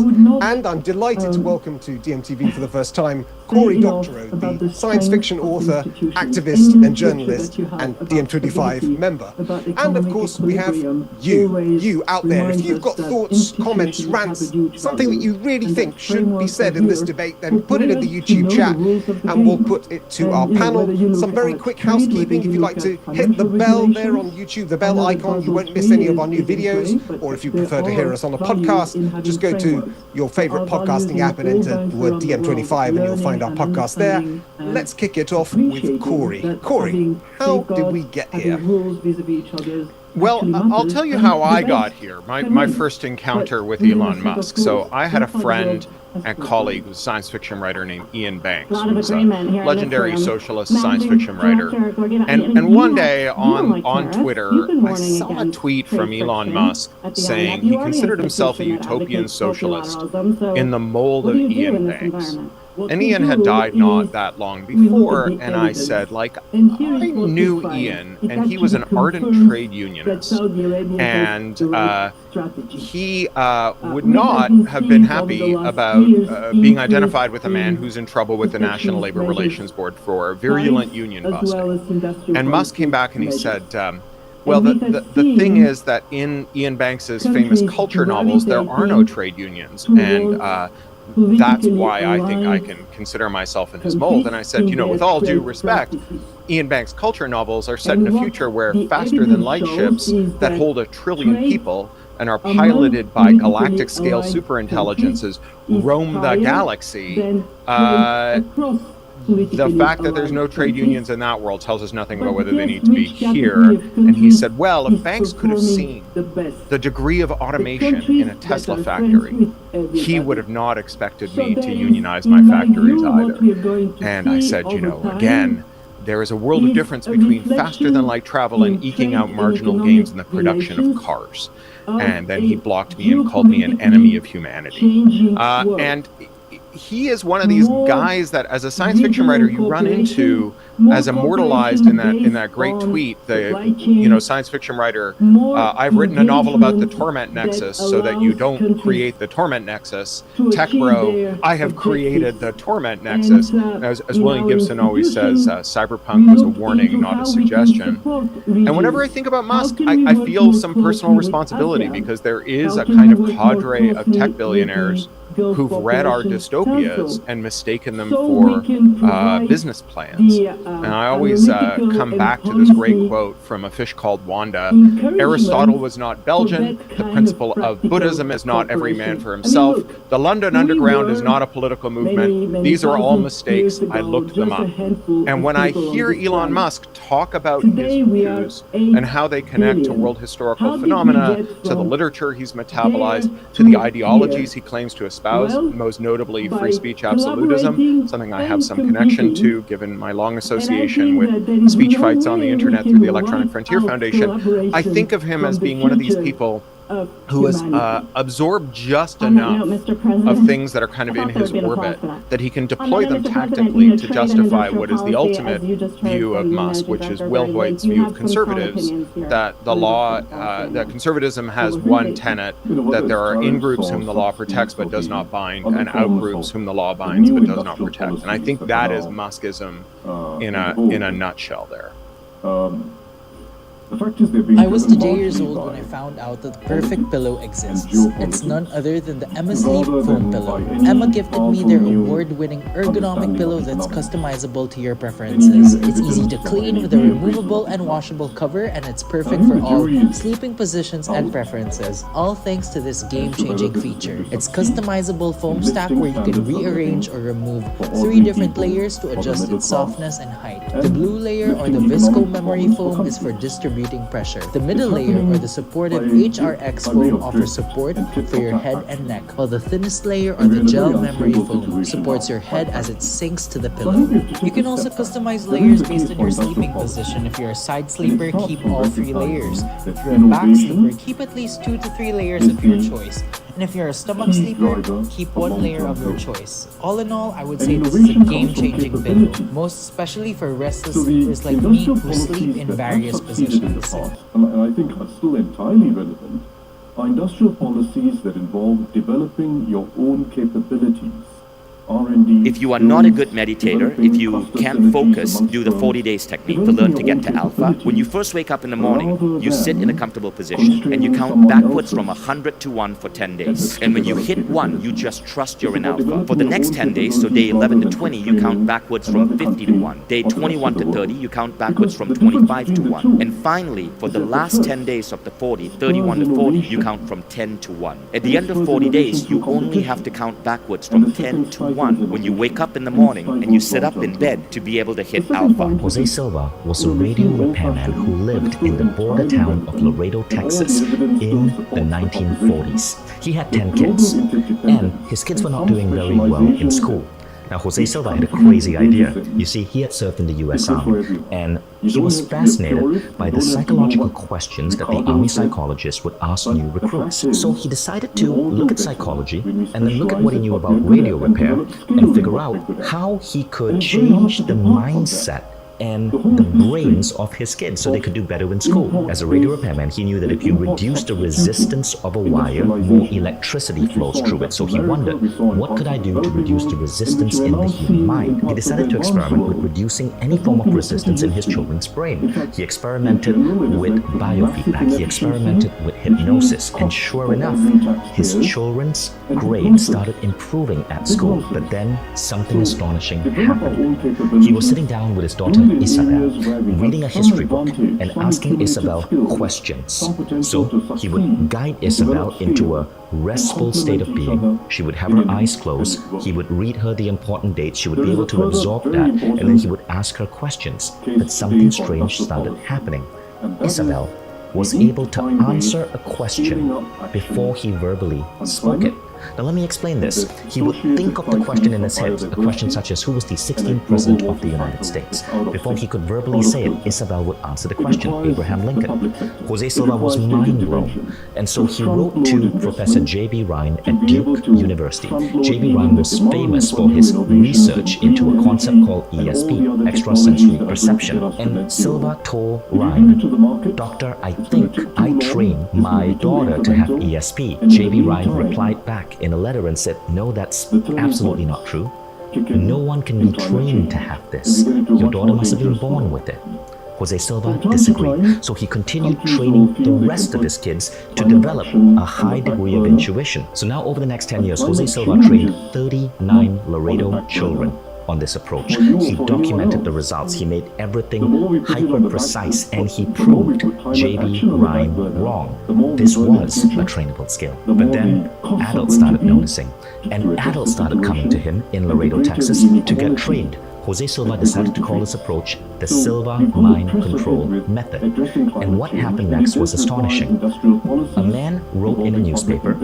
And I'm delighted to welcome to DMTV for the first time Cory Doctorow, the science fiction author, activist, and journalist, and DiEM25 member. And of course, we have you out there. If you've got thoughts, comments, rants, something that you really think should be said in this debate, then put it in the YouTube chat and we'll put it to our panel. Some very quick housekeeping. If you'd like to hit the bell there on YouTube, the bell icon, you won't miss any of our new videos. Or if you prefer to hear us on a podcast, just go to your favorite podcasting app and enter the word DiEM25 and you'll find our podcast there. Let's kick it off with Cory. Cory, how did we get here? Well, I'll tell you how I got here, my first encounter with Elon Musk. So I had a friend and colleague, who's a science fiction writer named Ian Banks, who's a legendary socialist science fiction writer. And one day on Twitter, I saw a tweet from Elon Musk saying he considered himself a utopian socialist in the mold of Ian Banks. And Ian had died not that long before, and I said, like, I knew Ian, and he was an ardent trade unionist, and he would not have been happy about being identified with a man who's in trouble with the National Labor Relations Board for virulent union busting. And Musk came back and he said, well, the thing is that in Ian Banks's famous culture novels, there are no trade unions, and that's why I think I can consider myself in his mold. And I said, you know, with all due respect, Ian Banks' culture novels are set in a future where faster-than-light ships that hold 1 trillion people and are piloted by galactic-scale superintelligences roam the galaxy. The fact that there's no trade unions in that world tells us nothing about whether they need to be here. And he said, well, if Banks could have seen the degree of automation in a Tesla factory, he would have not expected me to unionize my factories either. And I said, you know, again, there is a world of difference between faster-than-light travel and eking out marginal gains in the production of cars. And then he blocked me and called me an enemy of humanity. And he is one of these guys that, as a science fiction writer, you run into as immortalized in that great tweet. The science fiction writer, I've written a novel about the torment nexus so that you don't create the torment nexus. Tech bro, I have created the torment nexus. As William Gibson always says, cyberpunk was a warning, not a suggestion. And whenever I think about Musk, I feel some personal responsibility because there is a kind of cadre of tech billionaires who've read our dystopias and mistaken them for business plans. And I always come back to this great quote from A Fish Called Wanda. Aristotle was not Belgian. The principle of Buddhism is not every man for himself. The London Underground is not a political movement. These are all mistakes. I looked them up. And when I hear Elon Musk talk about his views and how they connect to world historical phenomena, to the literature he's metabolized, to the ideologies he claims to espouse, most notably free speech absolutism, something I have some connection to given my long association with speech fights on the internet through the Electronic Frontier Foundation. I think of him as being one of these people who has absorbed just enough of things that are kind of in his orbit that he can deploy them tactically to justify what is the ultimate view of Musk, which is Will Hoyt's view of conservatives, that the law, that conservatism has one tenet, that there are in-groups whom the law protects but does not bind, and out-groups whom the law binds but does not protect. And I think that is Muskism in a nutshell there. I was 2 years old when I found out that the perfect pillow exists. It's none other than the Emma Sleep foam pillow. Emma gifted me their award-winning ergonomic pillow that's customizable to your preferences. It's easy to clean with a removable and washable cover, and it's perfect for all sleeping positions and preferences, all thanks to this game-changing feature. It's customizable foam stack where you can rearrange or remove 3 different layers to adjust its softness and height. The blue layer or the visco memory foam is for distribution reading pressure. The middle layer, or the supportive HRX foam, offers support for your head and neck, while the thinnest layer, or the gel memory foam, supports your head as it sinks to the pillow. You can also customize layers based on your sleeping position. If you're a side sleeper, keep all 3 layers. If you're a back sleeper, keep at least 2 to 3 layers of your choice. And if you're a stomach sleeper, keep 1 layer of your choice. All in all, I would say this is a game-changing pillow, most especially for restless sleepers like me who sleep in various positions. And I think are still entirely relevant, are industrial policies that involve developing your own capabilities. R&D. If you are not a good meditator, if you can't focus, do the 40 days technique to learn to get to alpha. When you first wake up in the morning, you sit in a comfortable position and you count backwards from 100 to 1 for 10 days. And when you hit 1, you just trust you're in alpha. For the next 10 days, so day 11 to 20, you count backwards from 50 to 1. Day 21 to 30, you count backwards from 25 to 1. And finally, for the last 10 days of the 40, 31 to 40, you count from 10 to 1. At the end of 40 days, you only have to count backwards from 10 to 1 when you wake up in the morning and you sit up in bed to be able to hit alpha. Jose Silva was a radio repairman who lived in the border town of Laredo, Texas in the 1940s. He had 10 kids, and his kids were not doing very well in school. Now, Jose Silva had a crazy idea. You see, he had served in the US Army, and he was fascinated by the psychological questions that the Army psychologists would ask new recruits. So he decided to look at psychology and then look at what he knew about radio repair and figure out how he could change the mindset and the brains of his kids so they could do better in school. As a radio repairman, he knew that if you reduce the resistance of a wire, more electricity flows through it. So he wondered, what could I do to reduce the resistance in the human mind? He decided to experiment with reducing any form of resistance in his children's brain. He experimented with biofeedback. He experimented with hypnosis. And sure enough, his children's grades started improving at school. But then something astonishing happened. He was sitting down with his daughter Isabel, reading a history book and asking Isabel questions. So he would guide Isabel into a restful state of being. She would have her eyes closed. He would read her the important dates. She would be able to absorb that, and then he would ask her questions. But something strange started happening. Isabel was able to answer a question before he verbally spoke it. Now let me explain this. He would think of the question in his head, a question such as who was the 16th President of the United States. Before he could verbally say it, Isabel would answer the question, Abraham Lincoln. Jose Silva was mind blown, and so he wrote to Professor J.B. Ryan at Duke University. J.B. Ryan was famous for his research into a concept called ESP, extrasensory perception. And Silva told Ryan, Doctor, I think I trained my daughter to have ESP. J.B. Ryan replied back in a letter and said, no, that's absolutely not true. No one can be trained to have this. Your daughter must have been born with it. Jose Silva disagreed, so he continued training the rest of his kids to develop a high degree of intuition. So now over the next 10 years, Jose Silva trained 39 Laredo children on this approach. He documented the results. He made everything hyper-precise, and he proved J.B. Ryan wrong. This was a trainable skill. But then adults started noticing, and adults started coming to him in Laredo, Texas to get trained. Jose Silva decided to call this approach the Silva Mind Control Method. And what happened next was astonishing. A man wrote in a newspaper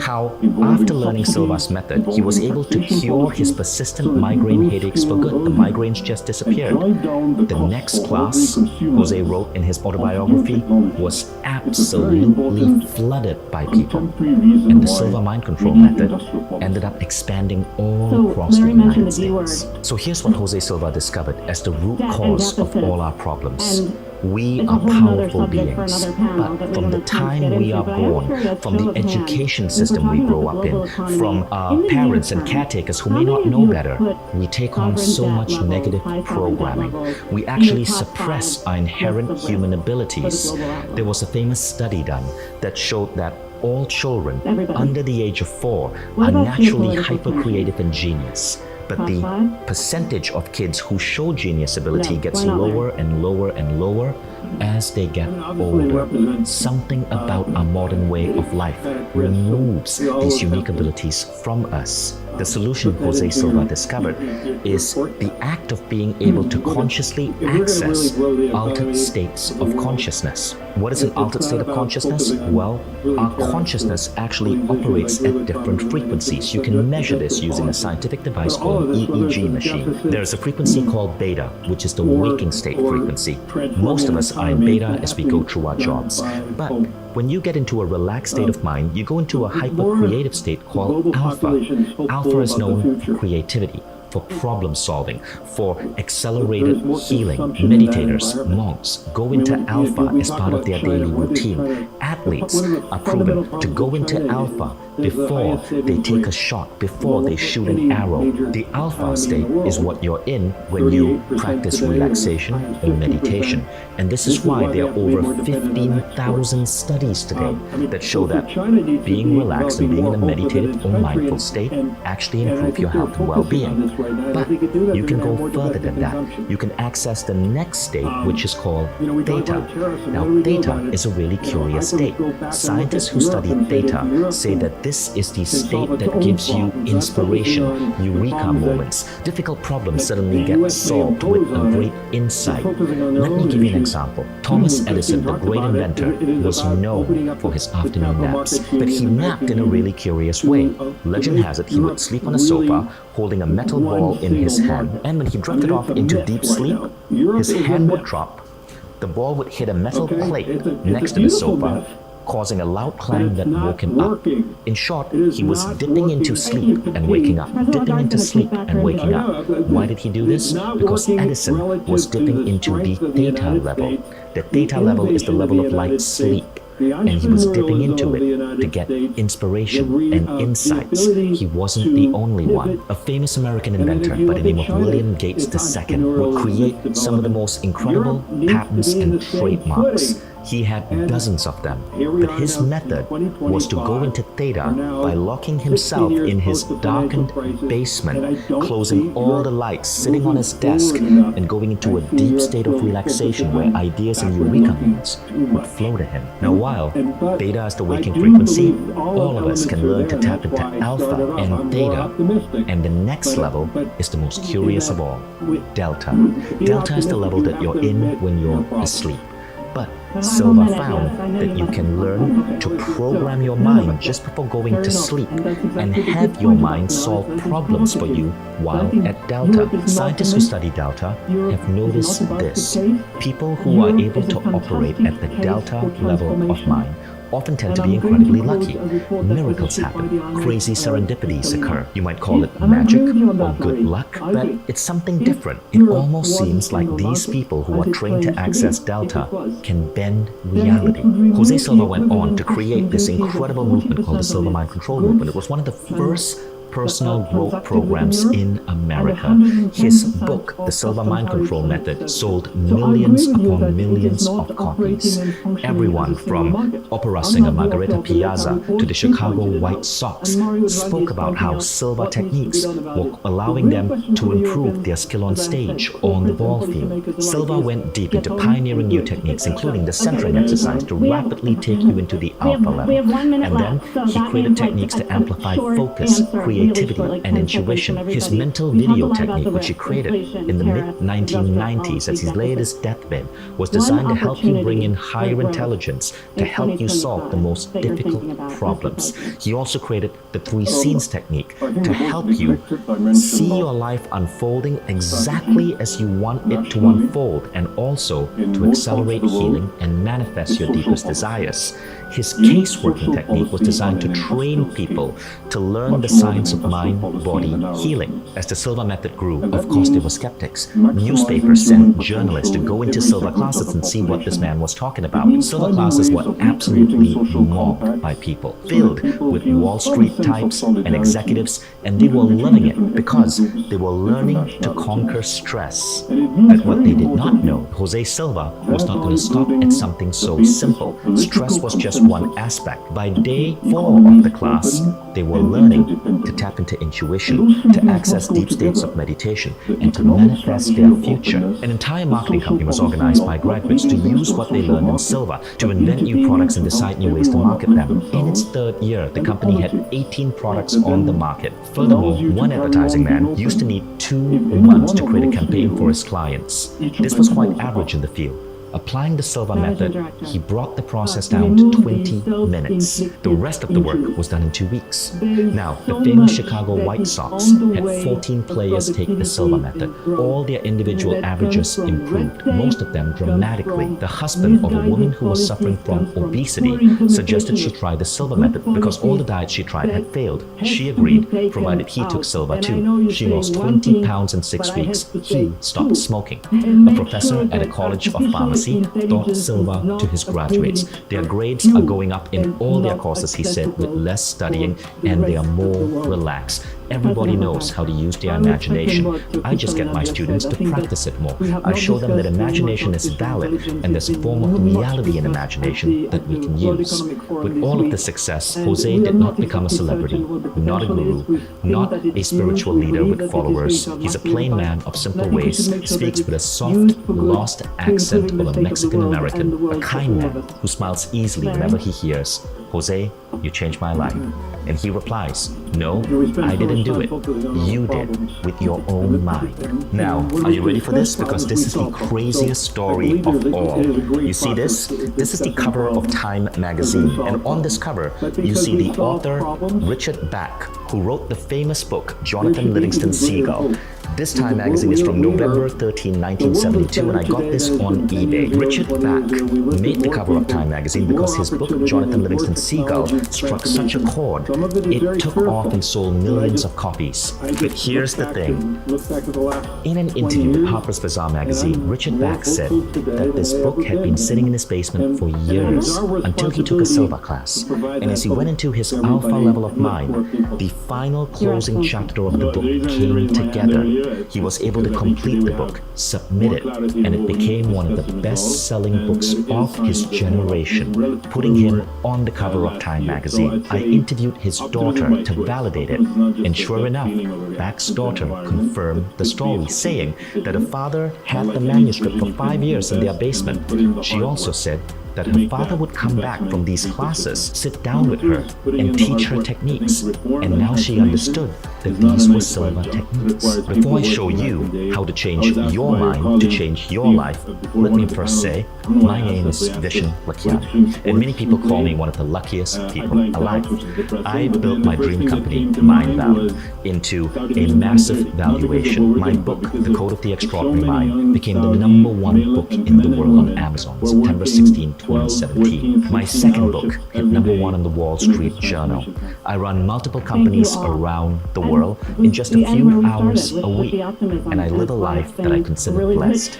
how, after learning Silva's method, he was able to cure his persistent migraine headaches for good. The migraines just disappeared. The next class, Jose wrote in his autobiography, was absolutely flooded by people. And the Silva Mind Control Method ended up expanding all across the United States. So here's what Jose Silva discovered as the root cause of all our problems. We are powerful beings, but from the time we are born, from the education system we grow up in, from our parents and caretakers who may not know better, we take on so much negative programming. We actually suppress our inherent human abilities. There was a famous study done that showed that all children under the age of 4 are naturally hyper-creative and genius. But the percentage of kids who show genius ability gets lower and lower and lower as they get older. Something about our modern way of life removes these unique abilities from us. The solution Jose Silva discovered is the act of being able to consciously access altered states of consciousness. What is an altered state of consciousness? Well, our consciousness actually operates at different frequencies. You can measure this using a scientific device called EEG machine. There is a frequency called beta, which is the waking state frequency. Most of us are in beta as we go through our jobs. But when you get into a relaxed state of mind, you go into a hyper-creative state called alpha. Alpha is known for creativity, for problem solving, for accelerated healing. Meditators, monks go into alpha as part of their daily routine. Athletes are proven to go into alpha before they take a shot, before they shoot an arrow. The alpha state is what you're in when you practice relaxation or meditation. And this is why there are over 15,000 studies today that show that being relaxed and being in a meditative or mindful state actually improve your health and well-being. But you can go further than that. You can access the next state, which is called theta. Now, theta is a really curious state. Scientists who study theta say that this is the state that gives you inspiration, eureka moments. Difficult problems suddenly get solved with a great insight. Let me give you an example. Thomas Edison, the great inventor, was known for his afternoon naps, but he napped in a really curious way. Legend has it he would sleep on a sofa holding a metal ball in his hand, and when he drifted off into deep sleep, his hand would drop, the ball would hit a metal plate next to the sofa, causing a loud clang that woke him up. In short, he was dipping into sleep and waking up, dipping into sleep and waking up. Why did he do this? Because Edison was dipping into the theta level. The theta level is the level of light sleep, and he was dipping into it to get inspiration and insights. He wasn't the only one. A famous American inventor by the name of William Gates II would create some of the most incredible patents and trademarks. He had dozens of them, but his method was to go into theta by locking himself in his darkened basement, closing all the lights, sitting on his desk, and going into a deep state of relaxation where ideas and eureka moments would flow to him. Now, while beta is the waking frequency, all of us can learn to tap into alpha and theta, and the next level is the most curious of all, delta. Delta is the level that you're in when you're asleep. But Silva found that you can learn to program your mind just before going to sleep and have your mind solve problems for you while at Delta. Scientists who study Delta have noticed this. People who are able to operate at the Delta level of mind often tend to be incredibly lucky. Miracles happen, crazy serendipities occur. You might call it magic or good luck, but it's something different. It almost seems like these people who are trained to access Delta can bend reality. Jose Silva went on to create this incredible movement called the Silva Mind Control Movement. It was one of the first personal growth programs in America. His book, The Silva Mind Control Method, sold millions upon millions of copies. Everyone from opera singer Margarita Piazza to the Chicago White Sox spoke about how Silva techniques were allowing them to improve their skill on stage or on the ball field. Silva went deep into pioneering new techniques, including the centering exercise to rapidly take you into the alpha level. And then he created techniques to amplify focus, creativity, and intuition. His mental video technique, which he created in the mid-1990s as he lay at his deathbed, was designed to help you bring in higher intelligence, to help you solve the most difficult problems. He also created the 3 scenes technique to help you see your life unfolding exactly as you want it to unfold, and also to accelerate healing and manifest your deepest desires. His case working technique was designed to train people to learn the science of mind-body healing. As the Silva method grew, of course there were skeptics. Newspapers sent journalists to go into Silva classes and see what this man was talking about. Silva classes were absolutely mobbed by people, filled with Wall Street types and executives, and they were loving it because they were learning to conquer stress. But what they did not know, Jose Silva was not going to stop at something so simple. Stress was just just one aspect. By day 4 of the class, they were learning to tap into intuition, to access deep states of meditation, and to manifest their future. An entire marketing company was organized by graduates to use what they learned in Silva to invent new products and decide new ways to market them. In its third year, the company had 18 products on the market. Furthermore, one advertising man used to need 2 months to create a campaign for his clients. This was quite average in the field. Applying the Silva method, he brought the process down to 20 minutes. The rest of the work was done in 2 weeks. Now, the famous Chicago White Sox had 14 players take the Silva method. All their individual averages improved, most of them dramatically. The husband of a woman who was suffering from obesity suggested she try the Silva method because all the diets she tried had failed. She agreed, provided he took Silva too. She lost 20 pounds in 6 weeks. He stopped smoking. A professor at a college of pharmacy taught Silva to his graduates. Their grades are going up in all their courses, he said, with less studying, and they are more relaxed. Everybody knows how to use their imagination. I just get my students to practice it more. I show them that imagination is valid and there's a form of reality in imagination that we can use. With all of the success, Jose did not become a celebrity, not a guru, not a spiritual leader with followers. He's a plain man of simple ways, speaks with a soft, lost accent of a Mexican American, a kind man who smiles easily whenever he hears, "Jose, you changed my life." And he replies, "No, I didn't do it. You did, with your own mind." Now, are you ready for this? Because this is the craziest story of all. You see this? This is the cover of Time magazine. And on this cover, you see the author, Richard Bach, who wrote the famous book, Jonathan Livingston Seagull. This Time magazine is from November 13, 1972, and I got this on eBay. Richard Bach made the cover of Time magazine because his book, Jonathan Livingston Seagull, struck such a chord. It took off and sold millions of copies. But here's the thing. In an interview with Harper's Bazaar magazine, Richard Bach said that this book had been sitting in his basement for years until he took a Silva class. And as he went into his alpha level of mind, the final closing chapter of the book came together. He was able to complete the book, submit it, and it became one of the best-selling books of his generation, putting him on the cover of Time magazine. I interviewed his daughter to validate it, and sure enough, Bach's daughter confirmed the story, saying that her father had the manuscript for 5 years in their basement. She also said that her father would come back from these classes, sit down with her, and teach her techniques. And now she understood that these were Silva techniques. Before I show you how to change your mind to change your life, let me first say, my name is Vishen Lakhiani, and many people call me one of the luckiest people alive. I built my dream company, Mindbound, into a massive valuation. My book, The Code of the Extraordinary Mind, became the #1 book in the world on Amazon, September 16, 2017. My second book hit #1 on the Wall Street Journal. I run multiple companies around the world in just a few hours a week, and I live a life that I consider blessed.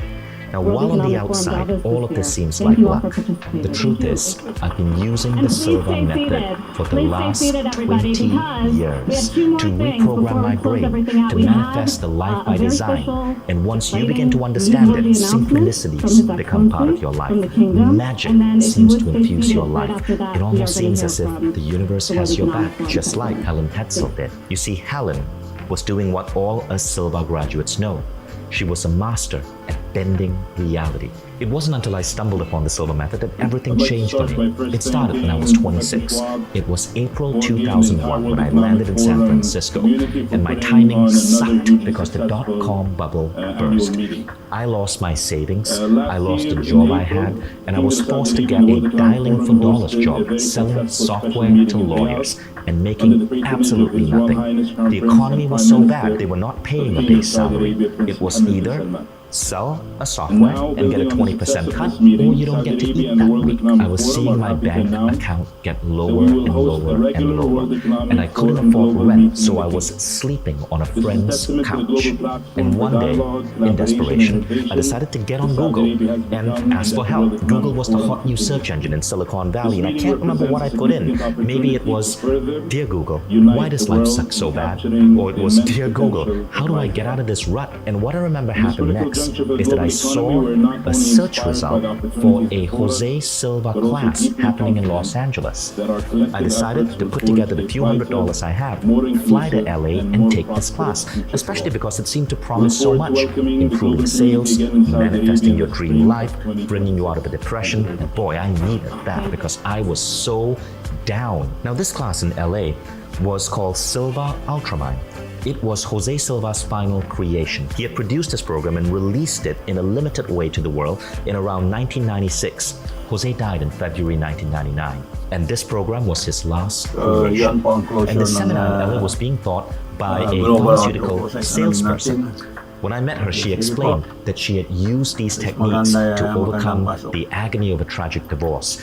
Now, while on the outside, all of this seems like luck, the truth is, I've been using the Silva method for the last 20 years to reprogram my brain, to manifest the life I design. And once you begin to understand it, synchronicities become part of your life. Magic seems to infuse your life. It almost seems as if the universe has your back, just like Helen Hetzel did. You see, Helen was doing what all us Silva graduates know. She was a master at bending reality. It wasn't until I stumbled upon the Silva method that everything changed for me. It started when I was 26. It was April 2001 when I landed in San Francisco, and my timing sucked because the dot-com bubble burst. I lost my savings, I lost the job I had, and I was forced to get a dialing for dollars job, selling software to lawyers and making absolutely nothing. The economy was so bad they were not paying a base salary. It was either sell a software and get a 20% cut, or you don't get to eat that week. I was seeing my bank account get lower and lower and lower, and I couldn't afford rent, so I was sleeping on a friend's couch. And one day, in desperation, I decided to get on Google and ask for help. Google was the hot new search engine in Silicon Valley, and I can't remember what I put in. Maybe it was, "Dear Google, why does life suck so bad?" Or it was, "Dear Google, how do I get out of this rut?" And what I remember happened next this is that I saw a search result for a Jose Silva class happening in Los Angeles. I decided to put together the few $100s I have, fly to LA and take this class, especially because it seemed to promise so much: improving sales, manifesting your dream life, bringing you out of a depression. And boy, I needed that because I was so down. Now, this class in LA was called Silva Ultramind. It was Jose Silva's final creation. He had produced this program and released it in a limited way to the world in around 1996. Jose died in February 1999, and this program was his last creation. And the seminar in LA was being taught by a pharmaceutical salesperson. When I met her, she explained that she had used these techniques to overcome the agony of a tragic divorce.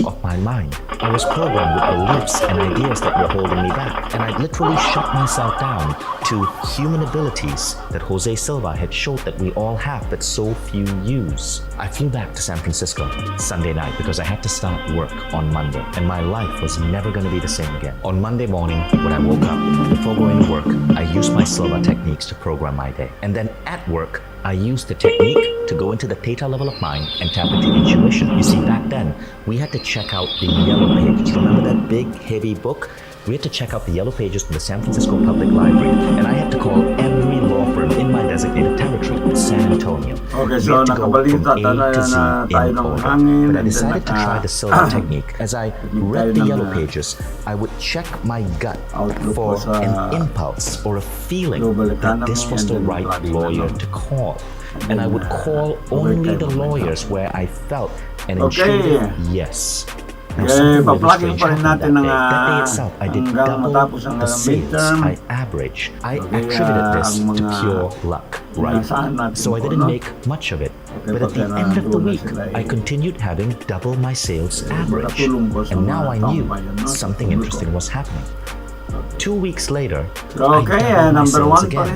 Of my mind. I was programmed with beliefs and ideas that were holding me back, and I'd literally shut myself down to human abilities that Jose Silva had showed that we all have but so few use. I flew back to San Francisco Sunday night because I had to start work on Monday, and my life was never going to be the same again. On Monday morning, when I woke up, before going to work, I used my Silva techniques to program my day. And then at work, I used the technique to go into the theta level of mind and tap into intuition. You see, back then, we had to check out the yellow pages. Remember that big, heavy book? We had to check out the yellow pages from the San Francisco Public Library, and I had to call every law firm in my designated territory, San Antonio. Okay, so nakabalita tayo in order. But I decided to try the Silva technique. As I read the yellow pages, I would check my gut for an impulse or a feeling that this was the right lawyer to call. And I would call only the lawyers where I felt an intuitive yes. Now, something really strange happened that day itself, I did double the sales I averaged. I attributed this to pure luck, right? So I didn't make much of it. But at the end of the week, I continued having double my sales average. And now I knew something interesting was happening. 2 weeks later, I doubled my sales again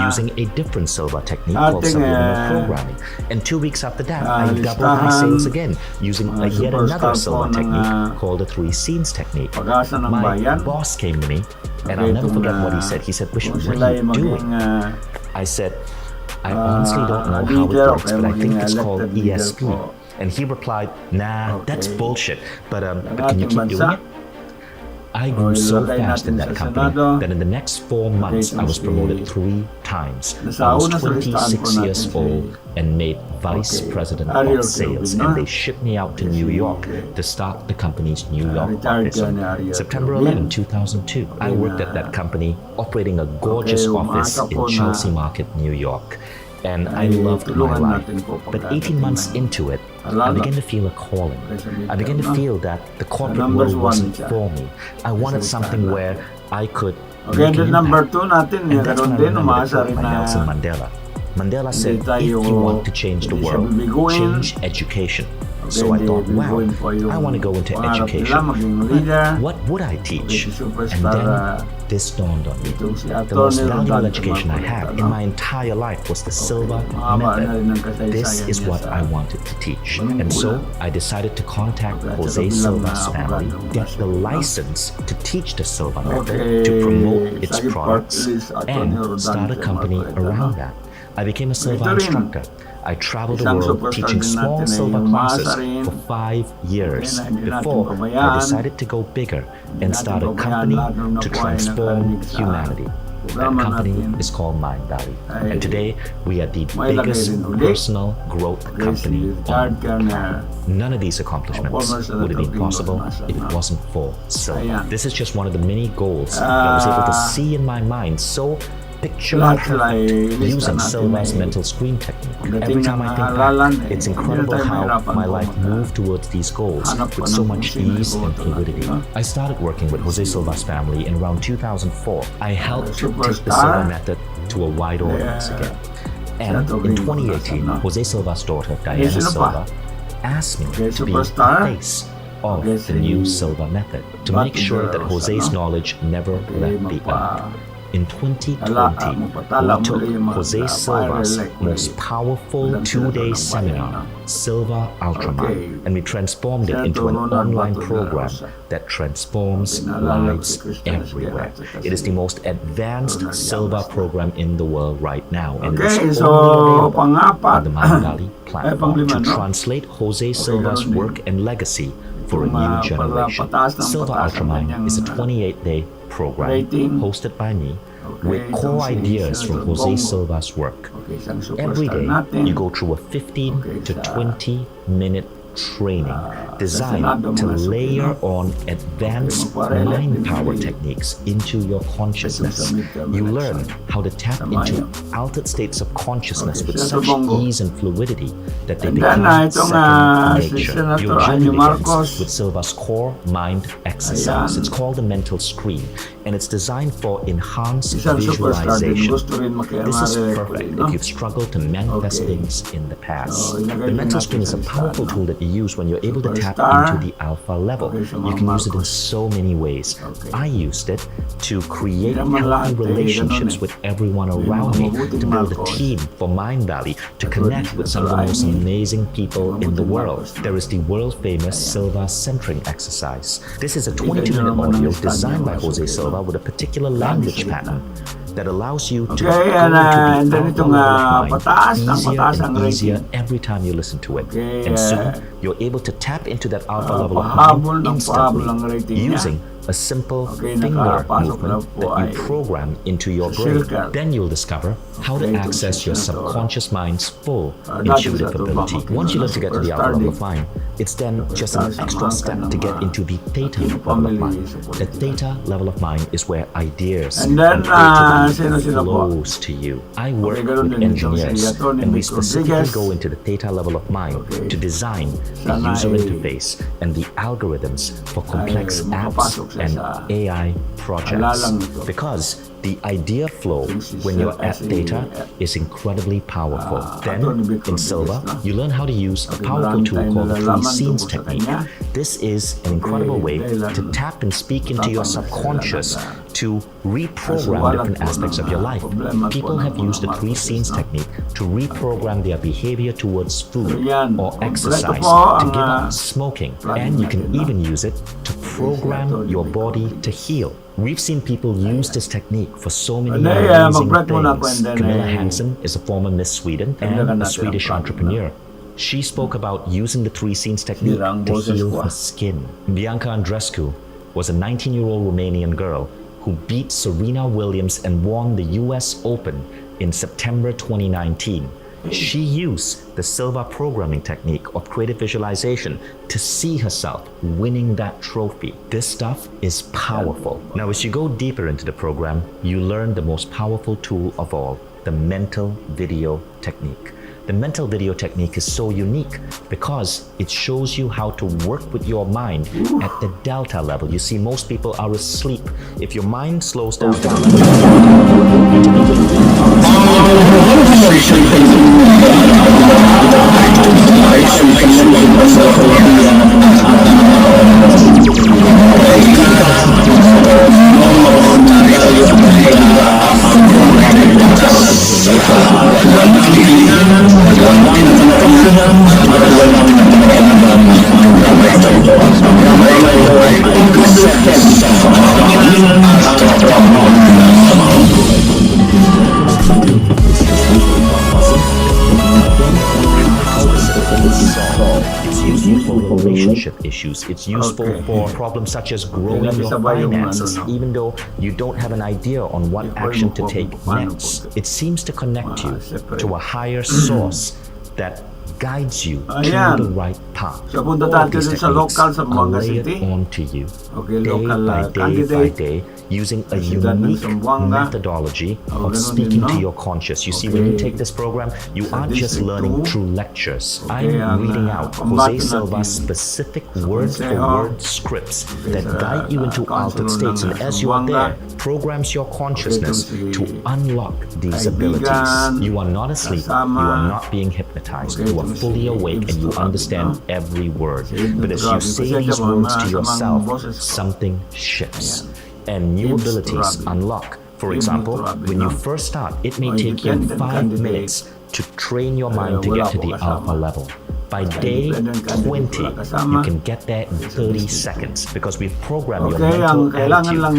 using a different Silva technique called subliminal programming. And 2 weeks after that, I doubled my sales again using yet another Silva technique called the 3 scenes technique. My boss came to me, and I'll never forget what he said. He said, "Bishop, what are you doing?" I said, "I honestly don't know how it works, but I think it's called ESP." And he replied, "Nah, that's bullshit, but can you keep doing it?" I grew so fast in that company that in the next 4 months, I was promoted 3 times. I was 26 years old and made vice president of sales, and they shipped me out to New York to start the company's New York office. September 11, 2002, I worked at that company, operating a gorgeous office in Chelsea Market, New York. And I loved my life. But 18 months into it, I began to feel a calling. I began to feel that the corporate world wasn't for me. I wanted something where I could make an impact. And that's when I remembered the quote by Nelson Mandela. Mandela said, "If you want to change the world, change education." So I thought, wow, I want to go into education. What would I teach? And then this dawned on me. The most valuable education I had in my entire life was the Silva method. This is what I wanted to teach. And so I decided to contact Jose Silva's family, get the license to teach the Silva method, to promote its products, and start a company around that. I became a Silva instructor. I traveled the world teaching small Silva classes for 5 years before I decided to go bigger and start a company to transform humanity. That company is called Mind Valley. And today, we are the biggest personal growth company on earth. None of these accomplishments would have been possible if it wasn't for Silva. This is just one of the many goals that I was able to see in my mind so picture Lahat perfect sila using natin Silva's eh. mental screen technique. Pagdating Every time I ng think halalan, back, it's hindi incredible tayo how mahirapan my life pumunta. moved towards these goals Hanap with ka so ng much kung sino ease and iboboto fluidity. natin, no? I started working with Jose Silva's family in around 2004. I helped take the Superstar. Silva method to a wide audience again. And Siya in to 2018, no? Jose Silva's daughter, Diana sino pa? Silva, asked me to be superstar. the face of the new Silva method to make sure that Jose's knowledge never left the earth. In 2020, we took Jose Silva's most powerful two-day seminar, Silva Ultramind, and we transformed it into an online program that transforms lives everywhere. It is the most advanced Silva program in the world right now, and it is only available on the Mind Valley platform to translate Jose Silva's work and legacy for a new generation. Silva Ultramind is a 28-day program hosted by me with core ideas from Jose Silva's work. Every day, you go through a 15 to 20 minute training designed to layer on advanced mind power techniques into your consciousness. You learn how to tap into altered states of consciousness with such ease and fluidity that they become second nature. Your journey begins with Silva's core mind exercise. It's called the mental screen, and it's designed for enhanced visualization. This is perfect if you've struggled to manifest things in the past. The mental screen is a powerful tool that you use when you're able to tap into the alpha level. You can use it in so many ways. I used it to create healthy relationships with everyone around me, to build a team for Mind Valley, to connect with some of the most amazing people in the world. There is the world-famous Silva centering exercise. This is a 22-minute audio designed by Jose Silva with a particular language pattern that allows you to go into the alpha level of mind easier every time you listen to it. And soon, you're able to tap into that alpha level of mind instantly using a simple finger movement that you program into your brain. Then you'll discover how to access your subconscious mind's full intuitive ability. Once you learn to get to the alpha level of mind, it's then just an extra step to get into the theta level of mind. The theta level of mind is where ideas and creativity flows to you. I work with engineers, and we specifically go into the theta level of mind to design the user interface and the algorithms for complex apps and AI projects, because the idea flow when you're at data is incredibly powerful. Then, in Silva, you learn how to use a powerful tool called the 3 scenes technique. This is an incredible way to tap and speak into your subconscious to reprogram different aspects of your life. People have used the 3 scenes technique to reprogram their behavior towards food or exercise, to give up smoking, and you can even use it to program your body to heal. We've seen people use this technique for so many amazing things. Camilla Hansen is a former Miss Sweden and a Swedish entrepreneur. She spoke about using the 3 scenes technique to heal her skin. Bianca Andreescu was a 19-year-old Romanian girl who beat Serena Williams and won the US Open in September 2019. She used the Silva programming technique of creative visualization to see herself winning that trophy. This stuff is powerful. Now, as you go deeper into the program, you learn the most powerful tool of all, the mental video technique. The mental video technique is so unique because it shows you how to work with your mind at the delta level. You see, most people are asleep. If your mind slows down, issues. It's useful for problems such as growing your finances, even though you don't have an idea on what action to take next. It seems to connect you to a higher source that guides you to the right path. All these techniques are layered onto you day by day by day. using a unique methodology of speaking to your conscious. You see, when you take this program, you aren't just learning through lectures. I'm reading out Jose Silva's specific word-for-word scripts that guide you into altered states, and as you are there, programs your consciousness to unlock these abilities. You are not asleep, you are not being hypnotized, you are fully awake and you understand every word. But as you say these words to yourself, something shifts and new abilities unlock. For example, when you first start, it may take you 5 minutes to train your mind to get to the alpha level. By day 20, you can get there in 30 seconds because we've programmed your mental attitude to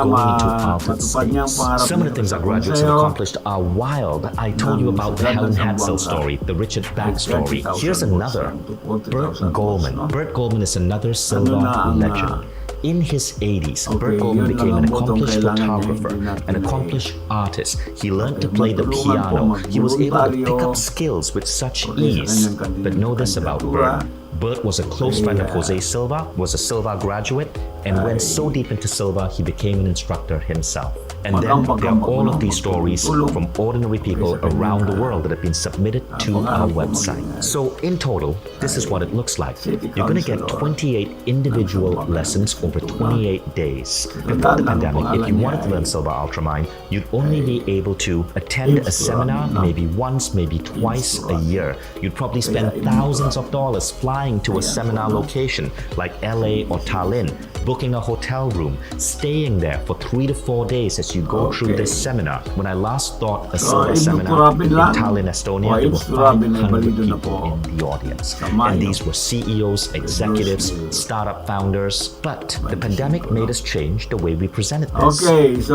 go into altered states. Some of the things our graduates have accomplished are wild. I told you about the Helen Hadsell story, the Richard Bach story. Here's another, Burt Goldman. Burt Goldman is another Silva legend. In his 80s, Burt Goldman became an accomplished photographer, an accomplished artist. He learned to play the piano. He was able to pick up skills with such ease. But know this about Burt. Burt was a close friend of Jose Silva, was a Silva graduate, and went so deep into Silva, he became an instructor himself. And then there are all of these stories from ordinary people around the world that have been submitted to our website. So in total, this is what it looks like. You're going to get 28 individual lessons over 28 days. Before the pandemic, if you wanted to learn Silva Ultramind, you'd only be able to attend a seminar maybe once, maybe twice a year. You'd probably spend thousands of dollars flying to a seminar location like LA or Tallinn, booking a hotel room, staying there for 3 to 4 days as you go through this seminar. When I last taught a Silva seminar in Tallinn, Estonia, there were 500 people in the audience. And these were CEOs, executives, startup founders. But the pandemic made us change the way we presented this. Because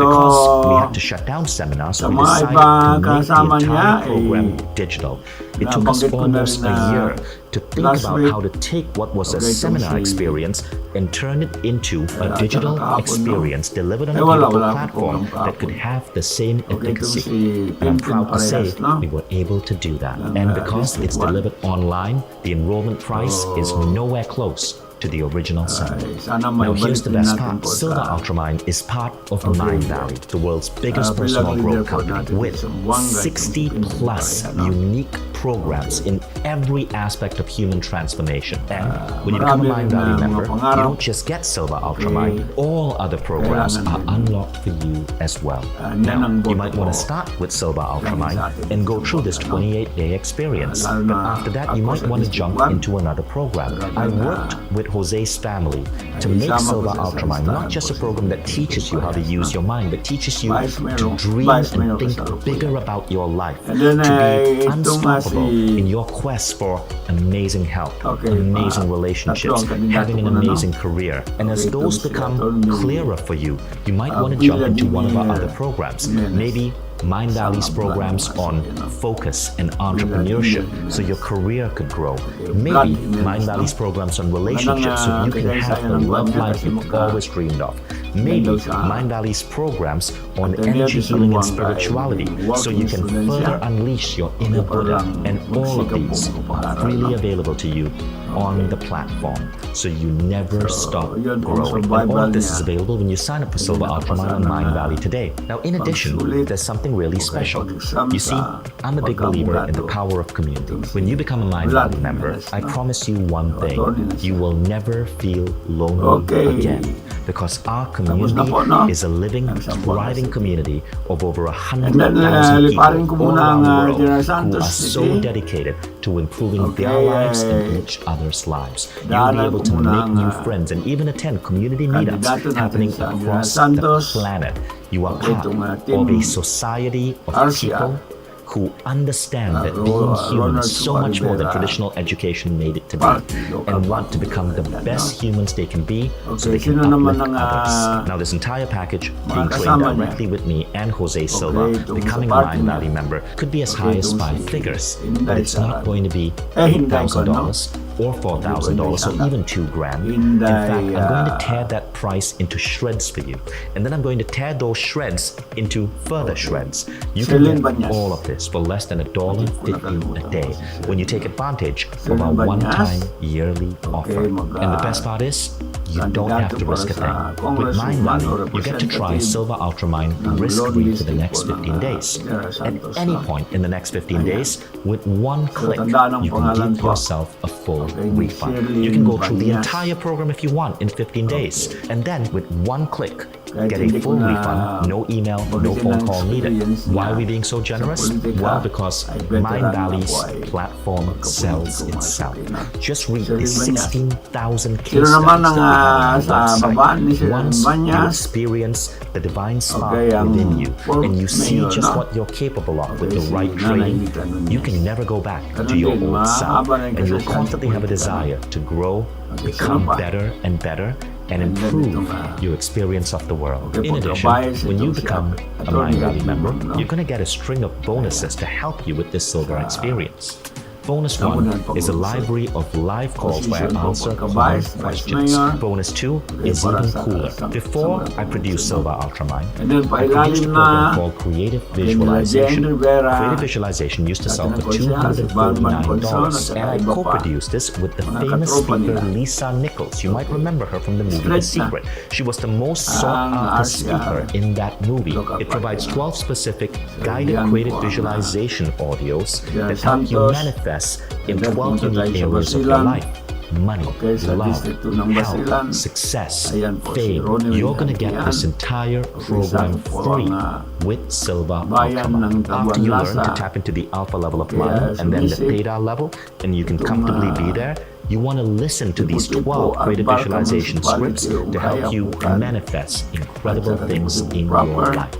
we had to shut down seminars, we decided to make the entire program digital. It took us almost a year to think about how to take what was a seminar experience and turn it into a digital experience delivered on a beautiful platform that could have the same efficacy. And I'm proud to say we were able to do that. And because it's delivered online, the enrollment price is nowhere close to the original seminar. Now here's the best part. Silva Ultramind is part of Mind Valley, the world's biggest personal growth company, with 60 plus unique programs in every aspect of human transformation. And when you become a Mind Valley member, you don't just get Silva Ultramind, all other programs are unlocked for you as well. Now, you might want to start with Silva Ultramind and go through this 28-day experience. But after that, you might want to jump into another program. I worked with Jose's family to make Silva Ultramind not just a program that teaches you how to use your mind, but teaches you to dream and think bigger about your life, to be unstoppable in your quest for amazing health, amazing relationships, having an amazing career. And as those become clearer for you, you might want to jump into one of our other programs. Maybe Mind Valley's programs on focus and entrepreneurship so your career could grow. Maybe Mind Valley's programs on relationships so you can have the love life you've always dreamed of. Maybe Mind Valley's programs on energy healing and spirituality so you can further unleash your inner Buddha. And all of these are freely available to you on the platform, so you never stop growing. And all of this is available when you sign up for Silva Ultramind on Mind Valley today. Now, in addition, there's something really special. You see, I'm a big believer in the power of community. When you become a Mind Valley member, I promise you one thing: you will never feel lonely again. Because our community is a living, thriving community of over 100,000 people all around the world who are so dedicated to improving their lives and each other's lives. You'll be able to make new friends and even attend community meetups happening across the planet. You are part of a society of people who understand that being human is so much more than traditional education made it to be, and want to become the best humans they can be so they can uplift others. Now, this entire package, being trained directly with me and Jose Silva, becoming a Mind Valley member, could be as high as 5 figures, but it's not going to be $8,000 or $4,000 or even $2,000. In fact, I'm going to tear that price into shreds for you, and then I'm going to tear those shreds into further shreds. You can get all of this for less than $1.50 a day when you take advantage of our one-time yearly offer. And the best part is, you don't have to risk a thing. With Mind Valley, you get to try Silver Ultramine risk-free for the next 15 days. At any point in the next 15 days, with one click, you can give yourself a full refund. You can go through the entire program if you want in 15 days, and then with one click, get a full refund, no email, no phone call needed. Why are we being so generous? Well, because Mind Valley's platform sells itself. Just read the 16,000 case studies that we have on our website. Once you experience the divine spark within you, and you see just what you're capable of with the right training, you can never go back to your old self, and you'll constantly have a desire to grow, become better and better, and improve your experience of the world. In addition, when you become a Mind Valley member, you're going to get a string of bonuses to help you with this silver experience. Bonus 1 is a library of live calls where I answer client questions. Bonus 2 is even cooler. Before I produced Silver Ultramine, I produced a program called Creative Visualization. Creative Visualization used to sell for $249, and I co-produced this with the famous speaker Lisa Nichols. You might remember her from the movie The Secret. She was the most sought-after speaker in that movie. It provides 12 specific guided creative visualization audios that help you manifest in 12 unique areas of your life. Money, love, health, success, fame. You're going to get this entire program free with Silver Ultramine. After you learn to tap into the alpha level of mind and then the theta level, and you can comfortably be there, you want to listen to these 12 creative visualization scripts to help you manifest incredible things in your life.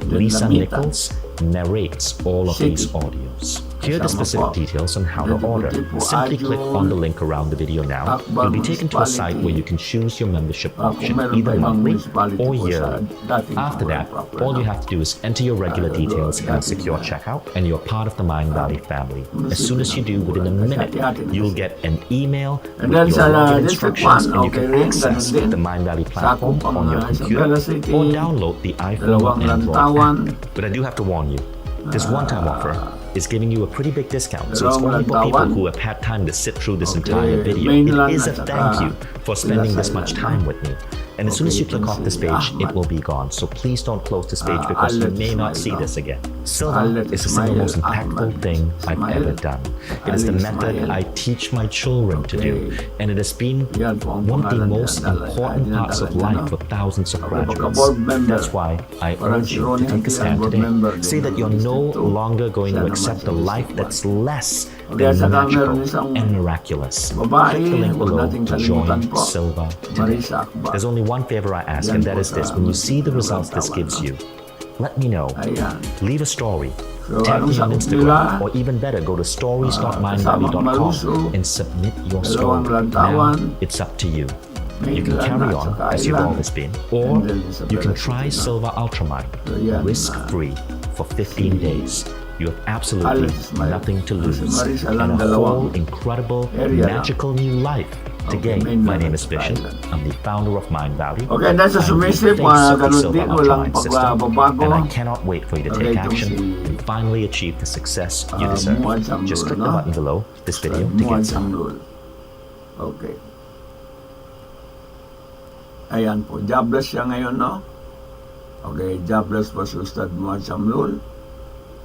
Lisa Nichols narrates all of these audios. Here are the specific details on how to order. Simply click on the link around the video now. You'll be taken to a site where you can choose your membership option, either monthly or yearly. After that, all you have to do is enter your regular details in a secure checkout, and you're part of the Mind Valley family. As soon as you do, within a minute, you'll get an email with your login instructions, and you can access the Mind Valley platform on your computer or download the iPhone and Android app. But I do have to warn you, this one-time offer is giving you a pretty big discount, so it's only for people who have had time to sit through this entire video. It is a thank you for spending this much time with me. And as soon as you click off this page, it will be gone. So please don't close this page because you may not see this again. Silver is the single most impactful thing I've ever done. It is the method I teach my children to do. And it has been one of the most important parts of life for thousands of graduates. That's why I urge you to take a stand today. Say that you're no longer going to accept a life that's less than natural and miraculous. Click the link below to join Silver today. There's only one favor I ask, and that is this: when you see the results this gives you, let me know. Leave a story, tag me on Instagram, or even better, go to stories.mindvalley.com and submit your story. Now it's up to you. You can carry on as you've always been, or you can try Silver Ultramine risk-free for 15 days. You have absolutely nothing to lose, and a whole incredible, magical new life to gain. My name is Vision. I'm the founder of Mind Valley. Okay, nasa sumisip, mga ganun din, walang pagbabago. And I cannot wait for you to take action and finally achieve the success you deserve. Just click the button below this video to get started. Okay. Ayan po, jobless siya ngayon, no? Okay, jobless po si Ustad Muad Samlul.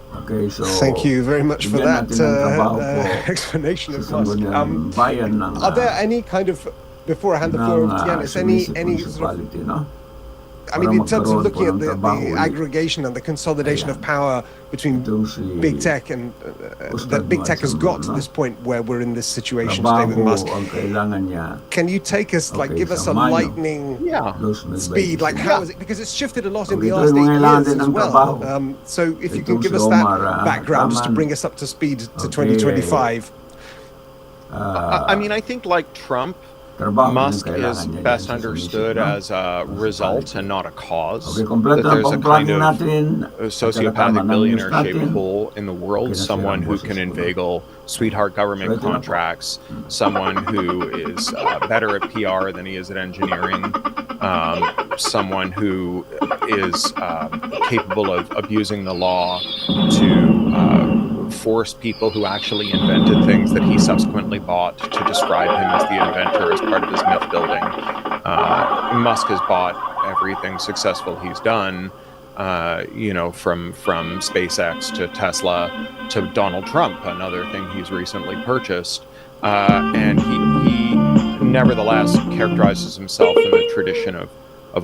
Okay, so thank you very much for that explanation of course. Are there any kind of, before I hand the floor over to Yanis, any sort of, I mean, in terms of looking at the aggregation and the consolidation of power between big tech and that big tech has got to this point where we're in this situation today with Musk. Can you take us, like, give us a lightning speed? Like, how is it? Because it's shifted a lot in the last 8 years as well. So if you can give us that background just to bring us up to speed to 2025. I mean, I think like Trump, Musk is best understood as a result and not a cause. That there's a kind of sociopathic billionaire-shaped hole in the world, someone who can inveigle sweetheart government contracts, someone who is better at PR than he is at engineering, someone who is capable of abusing the law to force people who actually invented things that he subsequently bought to describe him as the inventor as part of his myth building. Musk has bought everything successful he's done, from SpaceX to Tesla to Donald Trump, another thing he's recently purchased. And he nevertheless characterizes himself in the tradition of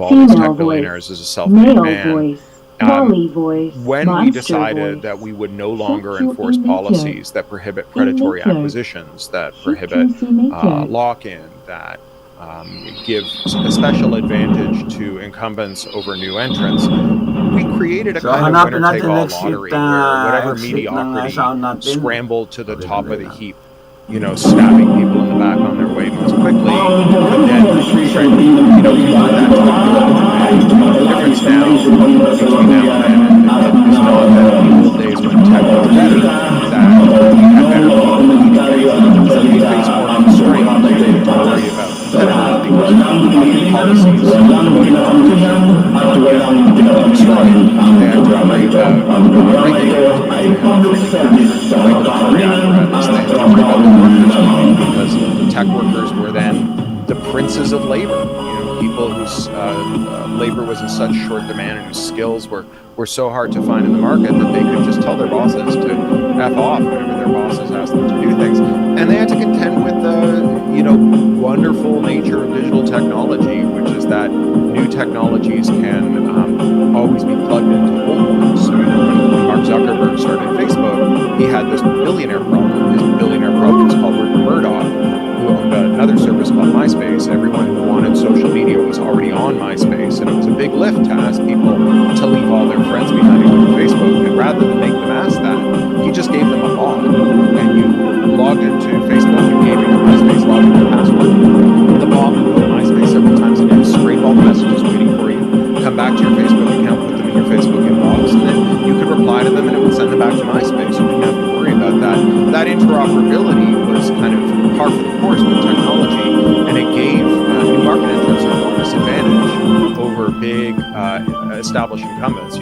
all these tech billionaires as a self-made man. When we decided that we would no longer enforce policies that prohibit predatory acquisitions, that prohibit lock-in, that give a special advantage to incumbents over new entrants, we created a kind of winner-take-all lottery where whatever mediocrity scrambled to the top of the heap, stabbing people in the back on their way most quickly, but then convert that to the difference now between now and then is not that in the old days when tech was better, that we had better people. So we face more constraints to worry about policies promoting competition get destroyed. They have to worry about regulators, regulatory apparatus. They have to worry about the workers' money, because tech workers were then the princes of labor. People whose labor was in such short demand and whose skills were so hard to find in the market that they could just tell their bosses to F off whenever their bosses asked them to do things. And they had to contend with the, wonderful nature of digital technology, which is that new technologies can always be plugged into old ones. So, when Mark Zuckerberg started Facebook, he had this billionaire problem. His billionaire problem was called Rupert Murdoch, who owned another service called MySpace. Everyone who wanted social media was already on MySpace, and it was a big lift to ask people to leave all their friends behind and go to Facebook. And rather than make them ask that, he just gave them a bot, and you logged into Facebook, you gave into MySpace login and password. The bot would go to MySpace several times a day, scrape all the messages waiting for you, come back to your Facebook account, put them in your Facebook inbox, and then you could reply to them and it would send them back to MySpace. You didn't have to worry about that. That interoperability was kind of par for the course with technology, and it gave new market entrants an enormous advantage over big established incumbents.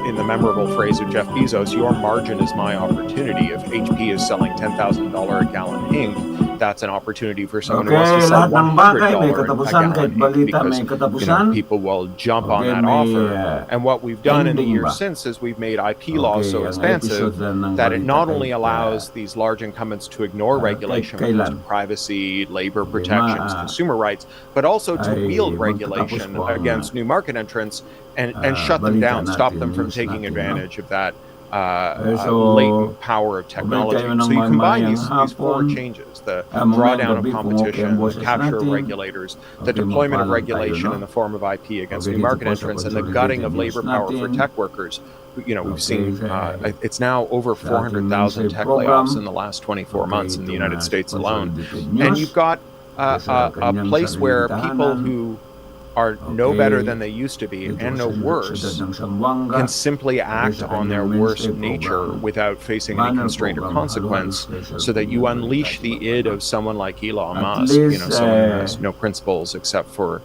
In the memorable phrase of Jeff Bezos, "Your margin is my opportunity." If HP is selling $10,000 a gallon ink, that's an opportunity for someone who wants to sell $100 a gallon ink, because people will jump on that offer. And what we've done in the years since is we've made IP laws so expansive that it not only allows these large incumbents to ignore regulation when it comes to privacy, labor protections, consumer rights, but also to wield regulation against new market entrants and shut them down, stop them from taking advantage of that latent power of technology. So you combine these four changes: the drawdown of competition, the capture of regulators, the deployment of regulation in the form of IP against new market entrants, and the gutting of labor power for tech workers. We've seen it's now over 400,000 tech layoffs in the last 24 months in the United States alone. And you've got a place where people who are no better than they used to be and no worse can simply act on their worst nature without facing any constraint or consequence, so that you unleash the id of someone like Elon Musk, someone who has no principles except for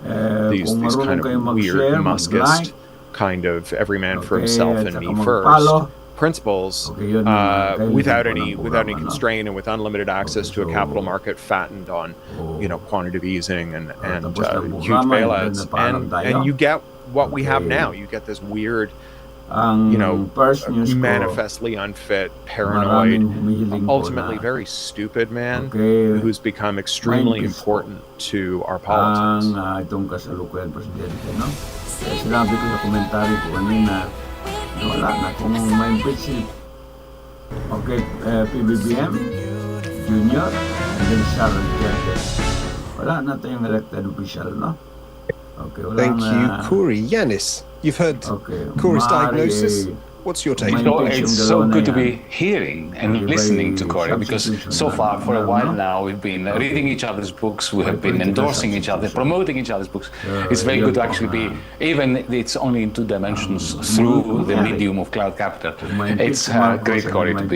these kind of weird Muskist kind of every man for himself and me first principles, without any constraint and with unlimited access to a capital market fattened on quantitative easing and huge bailouts, and you get what we have now. You get this weird manifestly unfit, paranoid, ultimately very stupid man who's become extremely important to our politics. Wala na kung ma-impeach si PBBM Junior and then Sharon Duterte. Wala na tayong elected official, no? Thank you, Corey. Yanis, you've heard Corey's diagnosis. What's your take? It's so good to be hearing and listening to Corey, because so far, for a while now, we've been reading each other's books, we have been endorsing each other, promoting each other's books. It's very good to actually be, even it's only in 2 dimensions, through the medium of cloud capital. It's great, Corey, to be